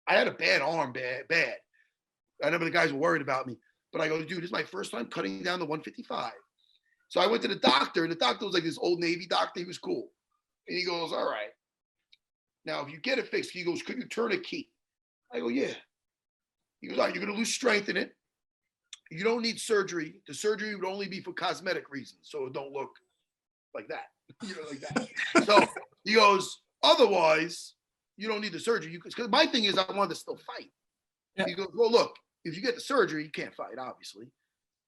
had a bad arm, bad. I remember the guys were worried about me, but I go, dude, this is my first time cutting down the 155. So I went to the doctor, and the doctor was like this old Navy doctor. He was cool. And he goes, all right. Now, if you get it fixed, he goes, could you turn a key? I go, yeah. He goes, all right, you're going to lose strength in it. You don't need surgery. The surgery would only be for cosmetic reasons, so it don't look like that. Like that. So he goes, otherwise, you don't need the surgery. Because my thing is, I want to still fight. Yeah. He goes, well, look, if you get the surgery, you can't fight, obviously.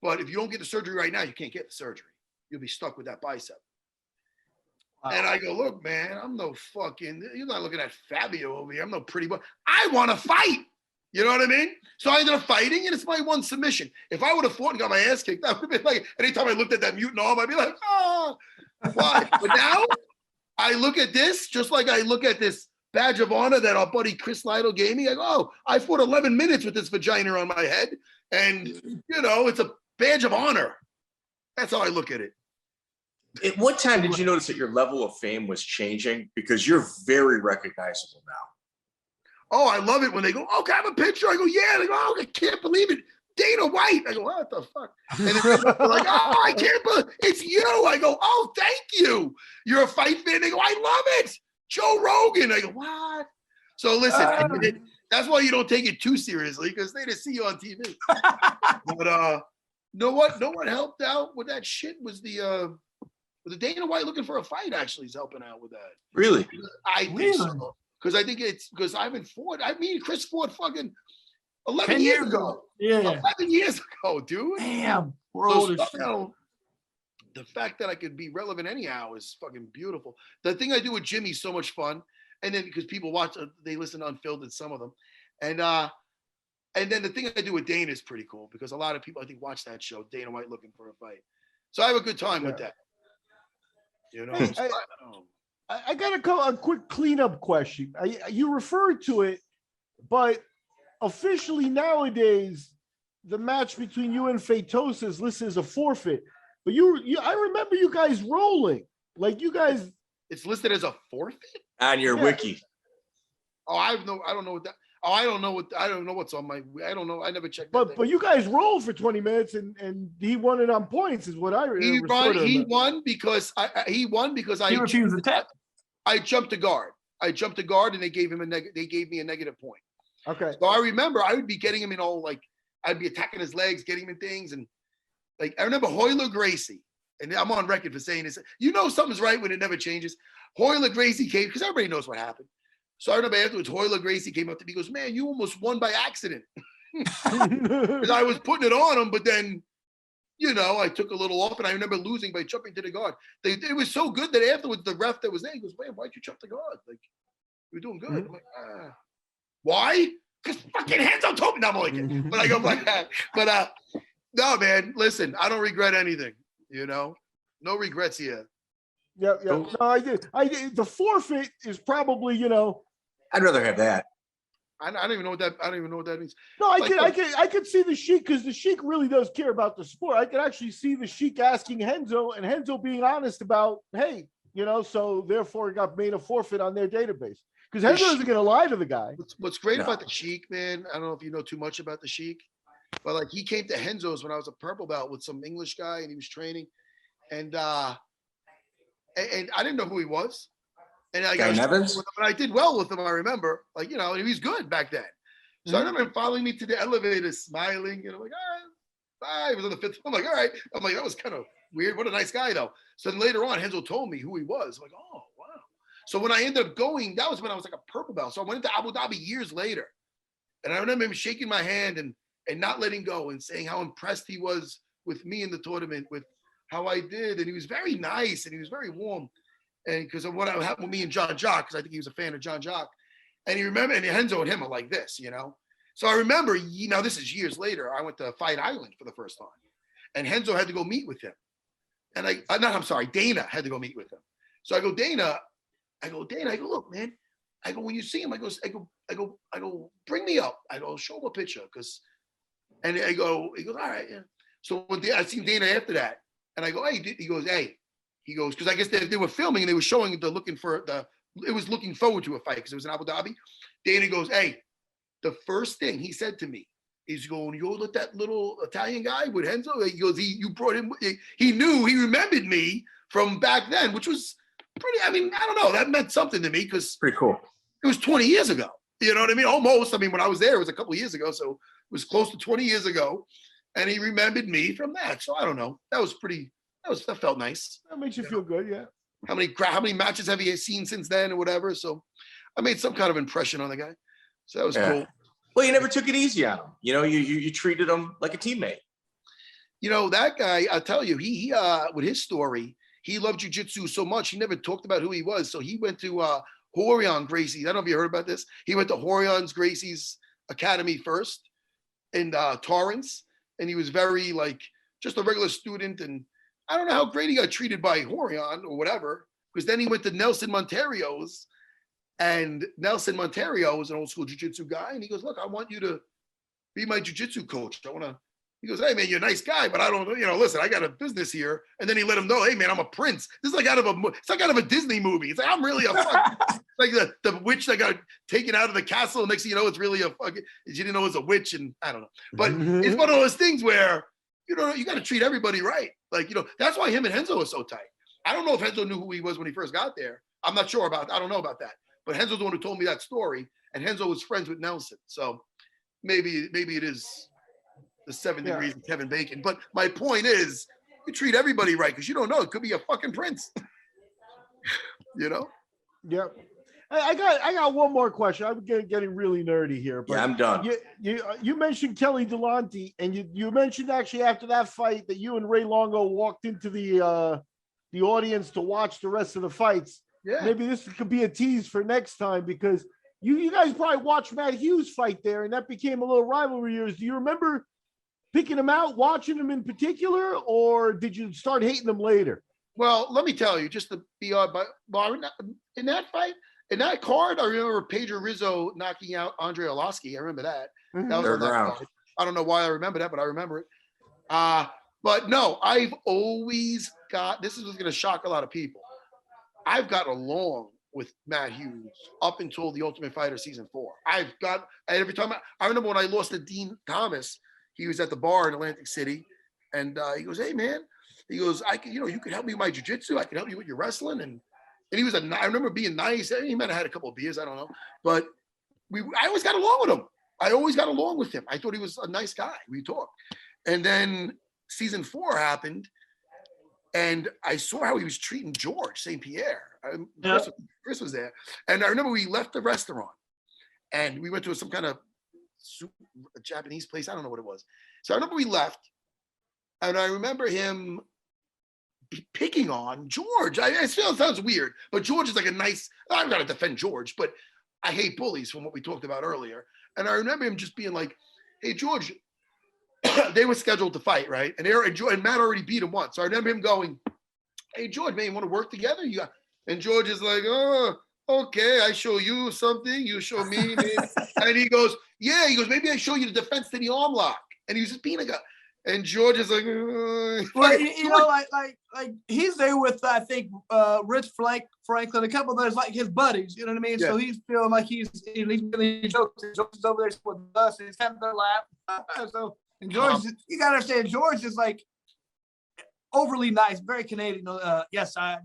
But if you don't get the surgery right now, you can't get the surgery. You'll be stuck with that bicep. Wow. And I go, look, man, I'm no fucking, you're not looking at Fabio over here. I'm no pretty boy. I want to fight. You know what I mean? So I ended up fighting, and it's my one submission. If I would have fought and got my ass kicked, that would have been like, anytime I looked at that mutant arm, I'd be like, oh, why? But now I look at this, just like I look at this badge of honor that our buddy Chris Lytle gave me. I go, oh, I fought 11 minutes with this vagina on my head. And, you know, it's a badge of honor. That's how I look at it. At what time did you notice that your level of fame was changing? Because you're very recognizable now. Oh, I love it when they go, oh, can I have a picture? I go, yeah. They go, oh, I can't believe it. Dana White. I go, what the fuck? And they're like, oh, I can't believe it's you. I go, oh, thank you. You're a fight fan? They go, I love it. Joe Rogan. I go, what? So listen, that's why you don't take it too seriously, because they didn't see you on TV. But know what helped out with that shit was the Dana White looking for a fight actually is helping out with that. Really? I think so. Because I think it's because I haven't fought. I mean, Chris fought fucking 11 years ago. Yeah. 11 years ago, dude. Damn. We're old as shit. The fact that I could be relevant anyhow is fucking beautiful. The thing I do with Jimmy's so much fun. And then because people watch, they listen to Unfiltered, some of them. And then the thing I do with Dana is pretty cool because a lot of people, I think, watch that show, Dana White looking for a fight. So I have a good time with that. You know? I got a quick cleanup question. You referred to it, but officially nowadays, the match between you and Feitosa is listed as a forfeit. But I remember you guys rolling. Like you guys. It's listed as a forfeit? On your wiki. Oh, I don't know what that. Oh, I don't know what's on my. I don't know. I never checked. But you guys rolled for 20 minutes and he won it on points, is what I remember. He won because I refused the tap. I jumped the guard. And they gave me a negative point. Okay. So I remember I would be getting him in all like I'd be attacking his legs, getting him in things, and like I remember Hoyler Gracie, and I'm on record for saying this. You know something's right when it never changes. Hoyler Gracie came because everybody knows what happened. So I remember afterwards, Hoyler Gracie came up to me. He goes, "Man, you almost won by accident." Because I was putting it on him, but then, you know, I took a little off, and I remember losing by jumping to the guard. It was so good that afterwards, the ref that was there, he goes, "Man, why'd you jump the guard? Like, you were doing good." I'm like, why? Because fucking Renzo told me. No, I'm like, but I go like that. But no, man, listen, I don't regret anything. You know, no regrets here. Yeah. No, I did. The forfeit is probably, you know. I'd rather have that. I don't even know what that means. No, I could see the Sheik because the Sheik really does care about the sport. I could actually see the Sheik asking Renzo and Renzo being honest about, hey, you know, so therefore it got made a forfeit on their database because Renzo isn't going to lie to the guy. What's great about the Sheik, man? I don't know if you know too much about the Sheik, but like he came to Renzo's when I was a purple belt with some English guy and he was training, and I didn't know who he was. And I did well with him, I remember. Like, you know, he was good back then. So I remember him following me to the elevator, smiling. And I'm like, all right, bye. He was on the fifth. I'm like, all right. I'm like, that was kind of weird. What a nice guy, though. So then later on, Renzo told me who he was. I'm like, oh, wow. So when I ended up going, that was when I was like a purple belt. So I went into Abu Dhabi years later. And I remember him shaking my hand and not letting go and saying how impressed he was with me in the tournament, with how I did. And he was very nice and he was very warm. And because of what happened with me and John Jock, because I think he was a fan of John Jock. And he remembered, and Renzo and him are like this, you know? So I remember, you know, this is years later, I went to Fight Island for the first time. And Renzo had to go meet with him. And Dana had to go meet with him. So I go, Dana, look, man. I go, when you see him, I go, bring me up. I go, show him a picture. And he goes, all right, yeah. So when I seen Dana after that, and I go, hey, he goes, hey. He goes, because I guess they were filming and they were showing it was looking forward to a fight because it was in Abu Dhabi. Dana goes, hey, the first thing he said to me He's going, you let that little Italian guy with Renzo. He goes, you brought him. He remembered me from back then, which was pretty. I mean, I don't know. That meant something to me because Pretty cool. it was 20 years ago. You know what I mean? Almost. I mean, when I was there, it was a couple of years ago, so it was close to 20 years ago, and he remembered me from that. So I don't know. That felt nice. That makes you feel good, yeah. How many matches have you seen since then or whatever? So I made some kind of impression on the guy. So that was cool. Well, you never took it easy on him. You know, you treated him like a teammate. You know, that guy, I'll tell you, he with his story, he loved jiu-jitsu so much, he never talked about who he was. So he went to Horion Gracie. I don't know if you heard about this. He went to Horion Gracie's academy first in Torrance. And he was very just a regular student. And I don't know how great he got treated by Horion or whatever, because then he went to Nelson Monterio's, and Nelson Monterio was an old school jiu-jitsu guy. And he goes, look, I want you to be my jiu-jitsu coach. He goes, hey man, you're a nice guy, but I don't, listen, I got a business here. And then he let him know, hey man, I'm a prince. This is it's like out of a Disney movie. It's like, I'm really a like the witch that got taken out of the castle. Next thing you know, it's really you didn't know it was a witch, and I don't know. But it's one of those things where, you got to treat everybody right. That's why him and Renzo are so tight. I don't know if Renzo knew who he was when he first got there. I'm not sure I don't know about that. But Renzo's the one who told me that story, and Renzo was friends with Nelson. So maybe it is the 7 degrees of Kevin Bacon. But my point is, you treat everybody right, because you don't know. It could be a fucking prince. Yeah. I got one more question. I'm getting really nerdy here. But yeah, I'm done. You mentioned Kelly Delonte, and you mentioned actually after that fight that you and Ray Longo walked into the audience to watch the rest of the fights. Yeah. Maybe this could be a tease for next time, because you guys probably watched Matt Hughes fight there, and that became a little rivalry yours. Do you remember picking him out, watching him in particular, or did you start hating him later? Well, let me tell you, just to be in that fight, in that card, I remember Pedro Rizzo knocking out Andre Arlovski. I remember that. That was on that card. I don't know why I remember that, but I remember it. But no, I've always got, this is going to shock a lot of people. I've got along with Matt Hughes up until the Ultimate Fighter season 4. Every time I remember when I lost to Dean Thomas, he was at the bar in Atlantic City, and he goes, "Hey man," he goes, "I can, you can help me with my jiu-jitsu. I can help you with your wrestling." And he was I remember being nice. He might have had a couple of beers, I don't know, but I always got along with him. I always got along with him. I thought he was a nice guy. We talked, and then season 4 happened. And I saw how he was treating George St. Pierre. Chris was there. And I remember we left the restaurant and we went to some kind of Japanese place. I don't know what it was. So I remember we left, and I remember him picking on George. It sounds weird, but George is like a nice, I'm not to defend George, but I hate bullies from what we talked about earlier. And I remember him just being like, hey, George, they were scheduled to fight, right? And Matt already beat him once. So I remember him going, hey, George, man, you want to work together? And George is like, oh, okay, I show you something, you show me. And he goes, yeah, maybe I show you the defense to the arm lock. And he was just being a guy. And George is like, well, like he's there with, I think, Rich Franklin, a couple of those, like his buddies, you know what I mean? Yeah. So he's feeling like he's really jokes. George is over there with us, and he's having their laugh. So, and George, you gotta understand, George is like overly nice, very Canadian. Yes, I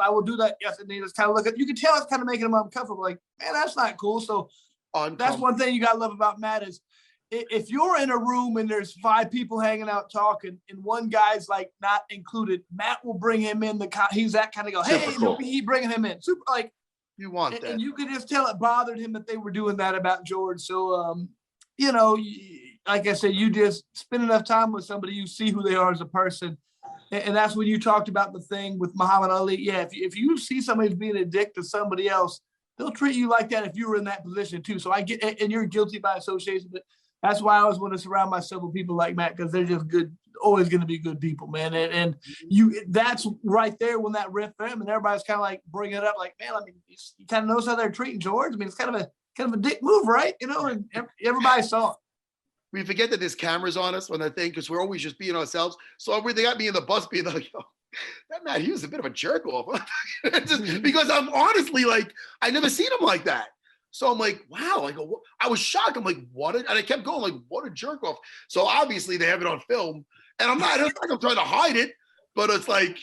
will do that. Yes, and he just kind of look at, you can tell it's kind of making him uncomfortable. Like, man, that's not cool. So that's one thing you gotta love about Matt is, if you're in a room and there's 5 people hanging out talking and one guy's like not included, Matt will bring him in. He's that kind of go, hey, cool. He bringing him in. Super, like you want that. And you could just tell it bothered him that they were doing that about George. So, like I said, you just spend enough time with somebody, you see who they are as a person. And that's when you talked about the thing with Muhammad Ali. Yeah, if you see somebody being a dick to somebody else, they'll treat you like that if you were in that position too. So I get, and you're guilty by association, but that's why I always want to surround myself with people like Matt, because they're just good, always going to be good people, man. And that's right there when that riff him, and everybody's kind of like bringing it up, like, man, I mean, you kind of notice how they're treating George. I mean, it's kind of a dick move, right? And everybody saw it. We forget that there's cameras on us on that thing because we're always just being ourselves. So they got me in the bus being like, yo, that Matt Hughes is a bit of a jerk off. Just because I'm honestly like, I never seen him like that. So I'm like, wow. I go, I was shocked. I'm like, what? And I kept going, like, what a jerk off. So obviously they have it on film. And I'm not, it's like I'm trying to hide it, but it's like,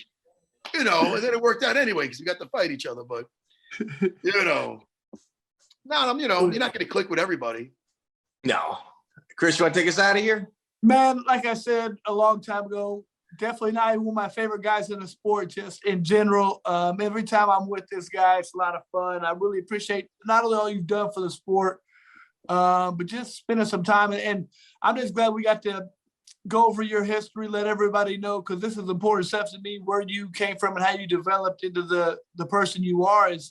and then it worked out anyway because we got to fight each other. But, you're not going to click with everybody. No. Chris, you want to take us out of here? Man, like I said a long time ago, definitely not even one of my favorite guys in the sport, just in general. Every time I'm with this guy, it's a lot of fun. I really appreciate not only all you've done for the sport, but just spending some time. And I'm just glad we got to go over your history, let everybody know, because this is important stuff to me, where you came from and how you developed into the person you are is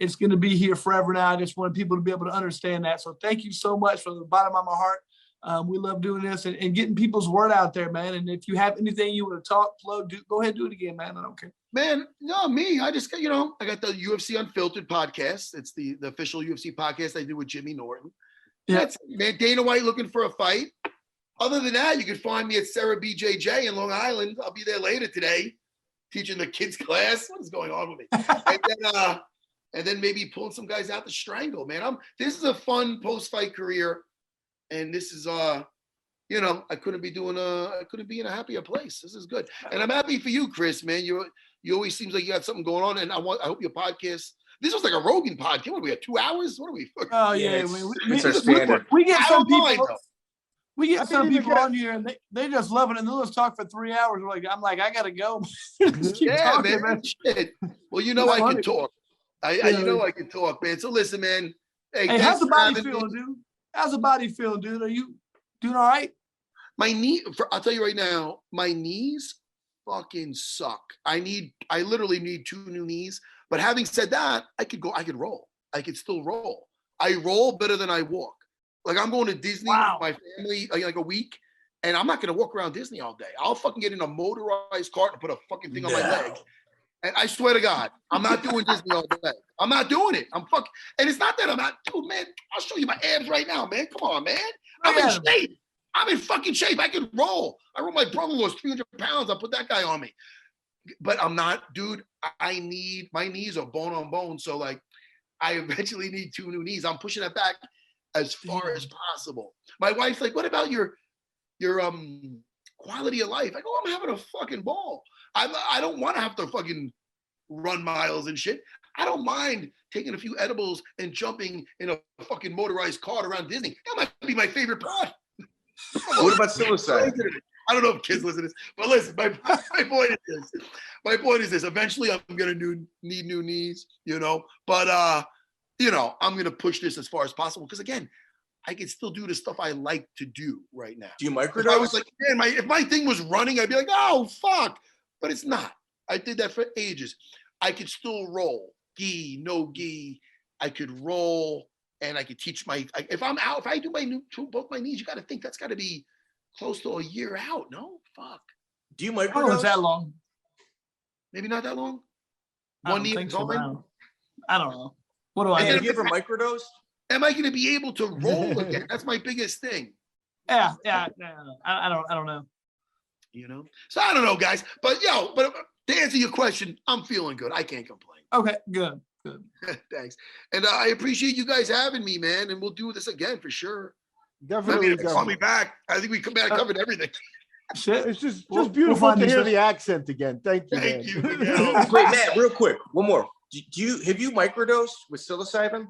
it's going to be here forever now. I just want people to be able to understand that. So thank you so much from the bottom of my heart. We love doing this and getting people's word out there, man. And if you have anything you want to talk, plug, go ahead, do it again, man. I don't care. Man, no, me. I just got, I got the UFC Unfiltered podcast. It's the official UFC podcast I do with Jimmy Norton. Yeah. That's it, man. Dana White looking for a fight. Other than that, you can find me at Serra BJJ in Long Island. I'll be there later today, teaching the kids class. What is going on with me? And then maybe pulling some guys out to strangle, man. This is a fun post-fight career. And this is, I couldn't be in a happier place. This is good. And I'm happy for you, Chris, man. You always seems like you got something going on. And I hope your podcast, this was like a Rogan podcast. What are we at, 2 hours? What are we? Oh yeah. It's our standard. We get some people. Though. We get some people on here and they just love it, and they'll just talk for 3 hours. I'm like, I gotta go. Keep talking, man. Shit. Well, I can talk. I can talk, man. So listen, man. Hey, how's the body feeling, dude? How's the body feeling, dude? Are you doing all right? My knee, I'll tell you right now, my knees fucking suck. I literally need 2 new knees. But having said that, I could roll. I could still roll. I roll better than I walk. Like I'm going to Disney with my family like a week, and I'm not going to walk around Disney all day. I'll fucking get in a motorized cart and put a fucking thing on my leg. And I swear to God, I'm not doing Disney all day. I'm not doing it. And it's not that I'm not, dude, man. I'll show you my abs right now, man. Come on, man. I'm in shape. I'm in fucking shape. I can roll. I roll my brother-in-law's 300 pounds. I'll put that guy on me. But I'm not, dude. My knees are bone on bone. So like, I eventually need 2 new knees. I'm pushing that back as far as possible. My wife's like, what about your quality of life? I go, I'm having a fucking ball. I don't want to have to fucking run miles and shit. I don't mind taking a few edibles and jumping in a fucking motorized cart around Disney. That might be my favorite part. What about suicide? I don't know if kids listen to this, but listen, my point is this. My point is this. Eventually, I'm going to need new knees, But, I'm going to push this as far as possible because, again, I can still do the stuff I like to do right now. Do you microdose? I was like, man, if my thing was running, I'd be like, oh, fuck. But it's not. I did that for ages. I could still roll. Gi, no gi. I could roll and I could teach if I do both my knees, you got to think that's got to be close to a year out. No? Fuck. Do you microdose? I don't know if that long. Maybe not that long? One knee so, I don't know. What do I Have you ever microdosed? Am I going to be able to roll again? That's my biggest thing. Yeah. I don't know. So I don't know, guys. But to answer your question, I'm feeling good. I can't complain. Okay, good. Thanks. And I appreciate you guys having me, man. And we'll do this again for sure. Definitely. Call me back. I think we covered everything. Shit. It's just beautiful to hear the accent again. Thank you. Thank you. Wait, Matt, real quick, one more. Have you microdosed with psilocybin?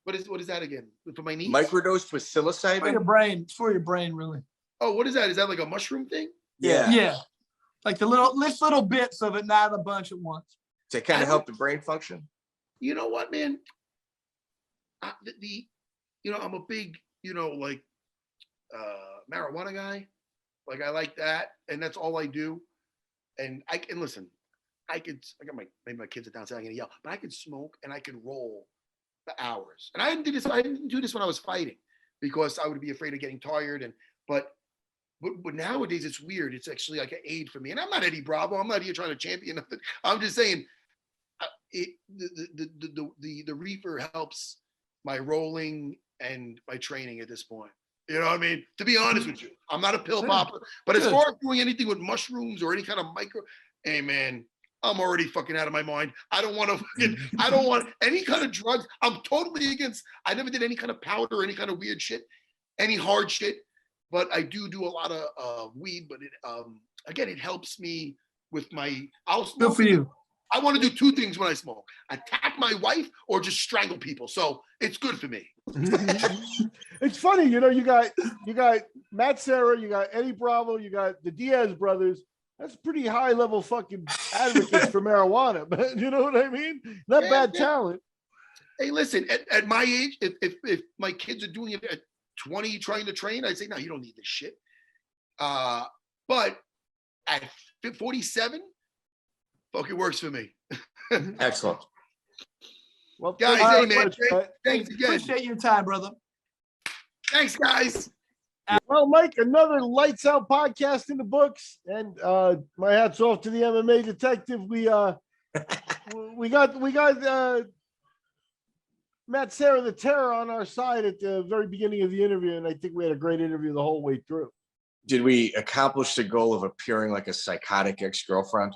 What is that again? For my knees? Microdosed with psilocybin? For your brain. It's for your brain, really. Oh, what is that? Is that like a mushroom thing? Yeah. Like the little bits of it, not a bunch at once. To kind of help the brain function? You know what, man? I'm a big, marijuana guy. Like I like that, and that's all I do. And I can listen. I got maybe my kids are downstairs. I'm gonna yell, but I could smoke and I could roll for hours. And I didn't do this when I was fighting because I would be afraid of getting tired. But nowadays it's weird. It's actually like an aid for me. And I'm not Eddie Bravo. I'm not here trying to champion nothing. I'm just saying, the reefer helps my rolling and my training at this point. You know what I mean? To be honest with you, I'm not a pill popper. But as far as doing anything with mushrooms or any kind of hey man, I'm already fucking out of my mind. I don't want any kind of drugs. I'm totally against. I never did any kind of powder, any kind of weird shit, any hard shit. But I do a lot of weed. But again, it helps me with my. I'll smoke. Good for you. I want to do two things when I smoke: attack my wife or just strangle people. So it's good for me. It's funny, you got Matt Sera, you got Eddie Bravo, you got the Diaz brothers. That's pretty high level fucking advocates for marijuana, but you know what I mean? Not bad talent. Hey, listen, at my age, if my kids are doing it at 20 trying to train, I'd say, no, you don't need this shit. But at 47, fuck, it works for me. Excellent. Well, guys, hey, man, thanks again. Appreciate your time, brother. Thanks, guys. Well, Mike, another Lights Out podcast in the books, and my hats off to the MMA detective. We got Matt Sera, the Terror, on our side at the very beginning of the interview, and I think we had a great interview the whole way through. Did we accomplish the goal of appearing like a psychotic ex-girlfriend?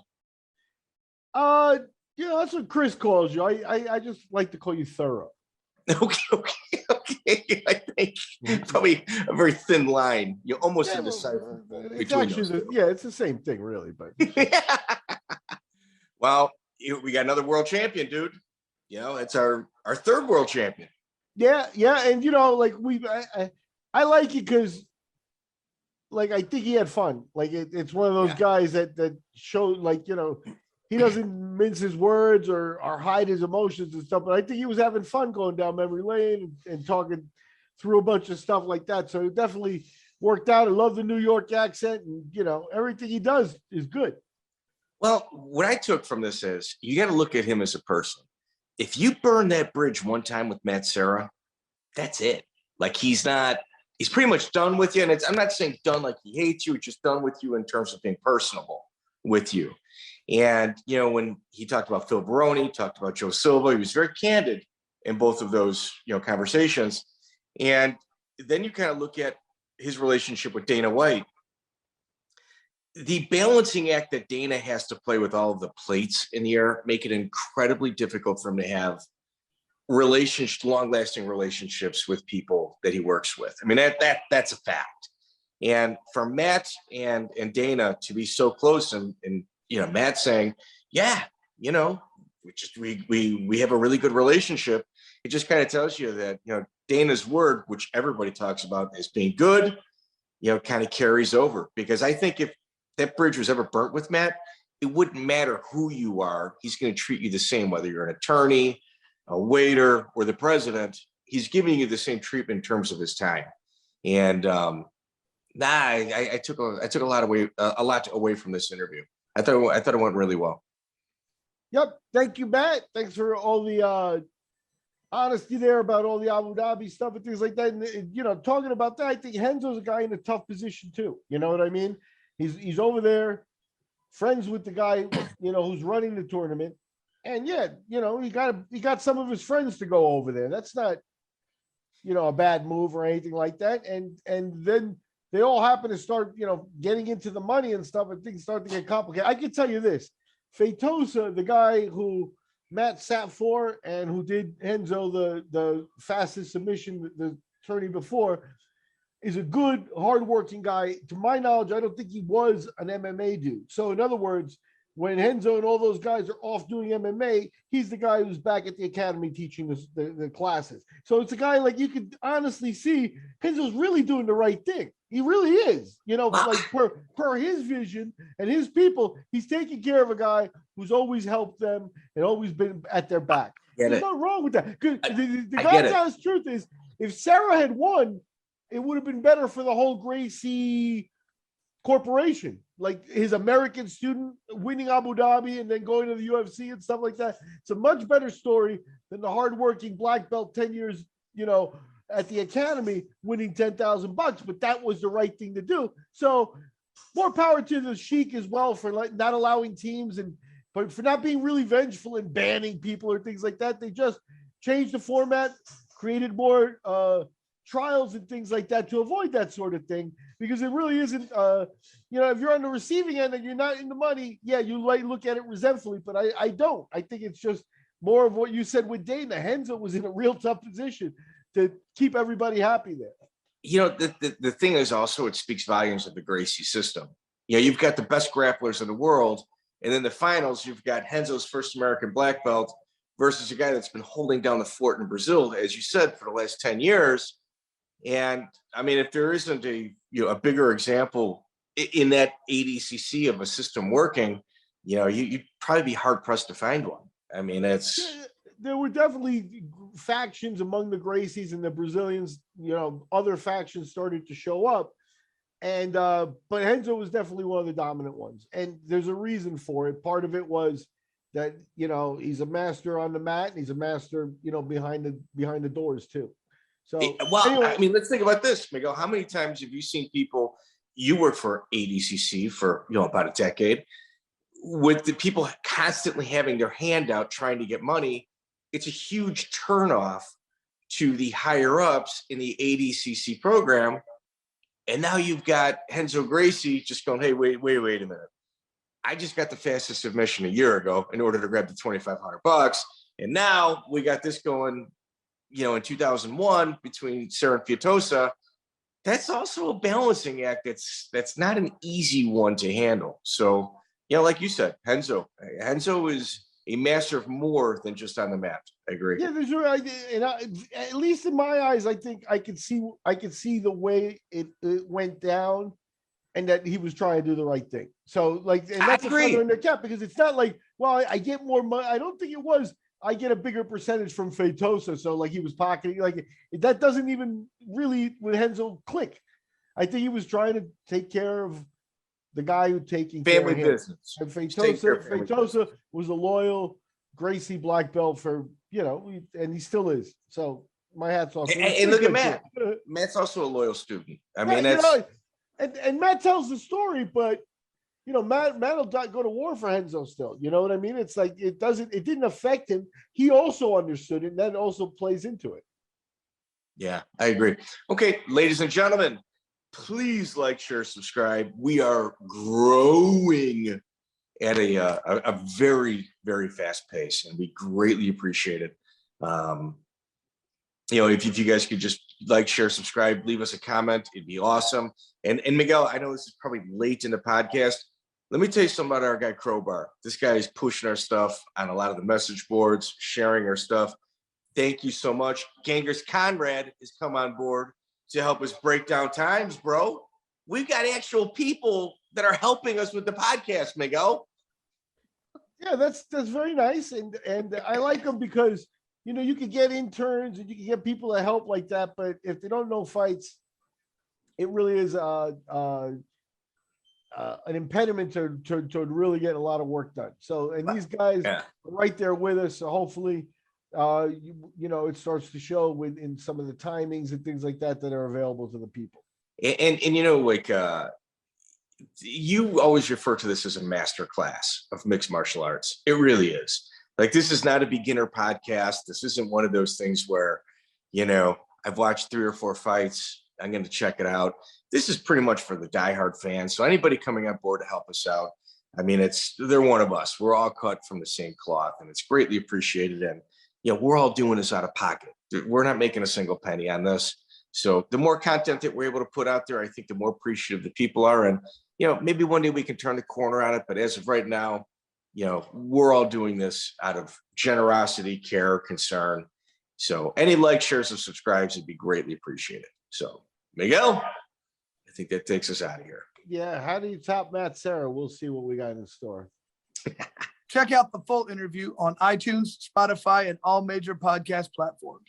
Yeah, that's what Chris calls you. I just like to call you thorough. Okay. I think probably a very thin line. You're almost indecipherable. It's actually, it's the same thing, really. But well, we got another world champion, dude. It's our third world champion. Yeah, and like I like it because, like, I think he had fun. Like it's one of those guys that show, like, he doesn't mince his words or hide his emotions and stuff, but I think he was having fun going down memory lane and talking through a bunch of stuff like that. So it definitely worked out. I love the New York accent, and everything he does is good. Well, what I took from this is you got to look at him as a person. If you burn that bridge one time with Matt Sera, that's it. Like he's pretty much done with you. And I'm not saying done like he hates you, it's just done with you in terms of being personable with you. And, when he talked about Phil Baroni, talked about Joe Silva, he was very candid in both of those, conversations. And then you kind of look at his relationship with Dana White. The balancing act that Dana has to play with all of the plates in the air make it incredibly difficult for him to have long-lasting relationships with people that he works with. I mean, that's a fact. And for Matt and Dana to be so close and Matt saying, we have a really good relationship. It just kind of tells you that, Dana's word, which everybody talks about as being good, kind of carries over. Because I think if that bridge was ever burnt with Matt, it wouldn't matter who you are. He's going to treat you the same, whether you're an attorney, a waiter, or the president. He's giving you the same treatment in terms of his time. And I took a lot away from this interview. I thought it went really well. Yep. Thank you, Matt. Thanks for all the honesty there about all the Abu Dhabi stuff and things like that. And, talking about that, I think Renzo's a guy in a tough position too. You know what I mean? He's over there, friends with the guy, who's running the tournament. And he got some of his friends to go over there. That's not, a bad move or anything like that. And then they all happen to start, getting into the money and stuff, and things start to get complicated. I can tell you this: Feitosa, the guy who Matt sat for and who did Renzo the fastest submission, the attorney before, is a good, hardworking guy. To my knowledge, I don't think he was an MMA dude. So in other words, when Renzo and all those guys are off doing MMA, he's the guy who's back at the academy teaching the classes. So it's a guy, like, you could honestly see Renzo's really doing the right thing. He really is, like per his vision and his people, he's taking care of a guy who's always helped them and always been at their back. There's nothing wrong with that. The God's honest truth is, if Serra had won, it would have been better for the whole Gracie corporation. Like his American student winning Abu Dhabi and then going to the UFC and stuff like that. It's a much better story than the hardworking black belt 10 years, at the academy winning $10,000, but that was the right thing to do. So more power to the Sheik as well for not allowing teams but for not being really vengeful and banning people or things like that. They just changed the format, created more trials and things like that to avoid that sort of thing, because it really isn't, if you're on the receiving end and you're not in the money, yeah, you might look at it resentfully, but I don't. I think it's just more of what you said with Dana. Renzo was in a real tough position to keep everybody happy there. The thing is also, it speaks volumes of the Gracie system. You've got the best grapplers in the world, and in the finals, you've got Renzo's first American black belt versus a guy that's been holding down the fort in Brazil, as you said, for the last 10 years. And I mean, if there isn't a bigger example in that ADCC of a system working, you'd probably be hard pressed to find one. I mean, there were definitely factions among the Gracies and the Brazilians. Other factions started to show up, and but Renzo was definitely one of the dominant ones, and there's a reason for it. Part of it was that he's a master on the mat, and he's a master behind the doors too. So anyway, I mean, let's think about this, Miguel. How many times have you seen people? You worked for ADCC for about a decade, with the people constantly having their hand out trying to get money. It's a huge turnoff to the higher ups in the ADCC program. And now you've got Renzo Gracie just going, hey, wait a minute. I just got the fastest submission a year ago in order to grab the $2,500. And now we got this going, in 2001 between Serra and Feitosa. That's also a balancing act. That's not an easy one to handle. So, like you said, Renzo is a master of more than just on the mat. I agree. Yeah, at least in my eyes, I think I could see the way it went down, and that he was trying to do the right thing. So, and that's a feather in their cap, because it's not like, well, I get more money. I don't think it was, I get a bigger percentage from Feitosa. So, he was pocketing, that doesn't even really, with Renzo, click. I think he was trying to take care of the guy who taking family care of business. And Feitosa was a loyal Gracie black belt for, and he still is. So my hat's off. And look at Matt. Matt's also a loyal student. I mean, and Matt tells the story, but Matt will go to war for Renzo still. You know what I mean? It's like it didn't affect him. He also understood it, and that also plays into it. Yeah, I agree. Okay, ladies and gentlemen, please like, share, subscribe. We are growing at a very, very fast pace, and we greatly appreciate it. If you guys could just like, share, subscribe, leave us a comment, it'd be awesome. And Miguel, I know this is probably late in the podcast. Let me tell you something about our guy Crowbar. This guy is pushing our stuff on a lot of the message boards, sharing our stuff. Thank you so much. Genghis Conrad has come on board to help us break down times, bro. We've got actual people that are helping us with the podcast, Miguel. Yeah, that's very nice, and I like them because you can get interns and you can get people to help like that, but if they don't know fights, it really is an impediment to really get a lot of work done. So, and these guys are right there with us. So hopefully, it starts to show in some of the timings and things like that are available to the people. And you always refer to this as a master class of mixed martial arts. It really is. This is not a beginner podcast. This isn't one of those things where, I've watched 3 or 4 fights. I'm going to check it out. This is pretty much for the diehard fans. So anybody coming on board to help us out, I mean, they're one of us. We're all cut from the same cloth, and it's greatly appreciated. And, we're all doing this out of pocket. We're not making a single penny on this. So the more content that we're able to put out there, I think the more appreciative the people are. And, maybe one day we can turn the corner on it. But as of right now, we're all doing this out of generosity, care, concern. So any likes, shares, and subscribes would be greatly appreciated. So, Miguel, I think that takes us out of here. Yeah, how do you top Matt Sera? We'll see what we got in store. Check out the full interview on iTunes, Spotify, and all major podcast platforms.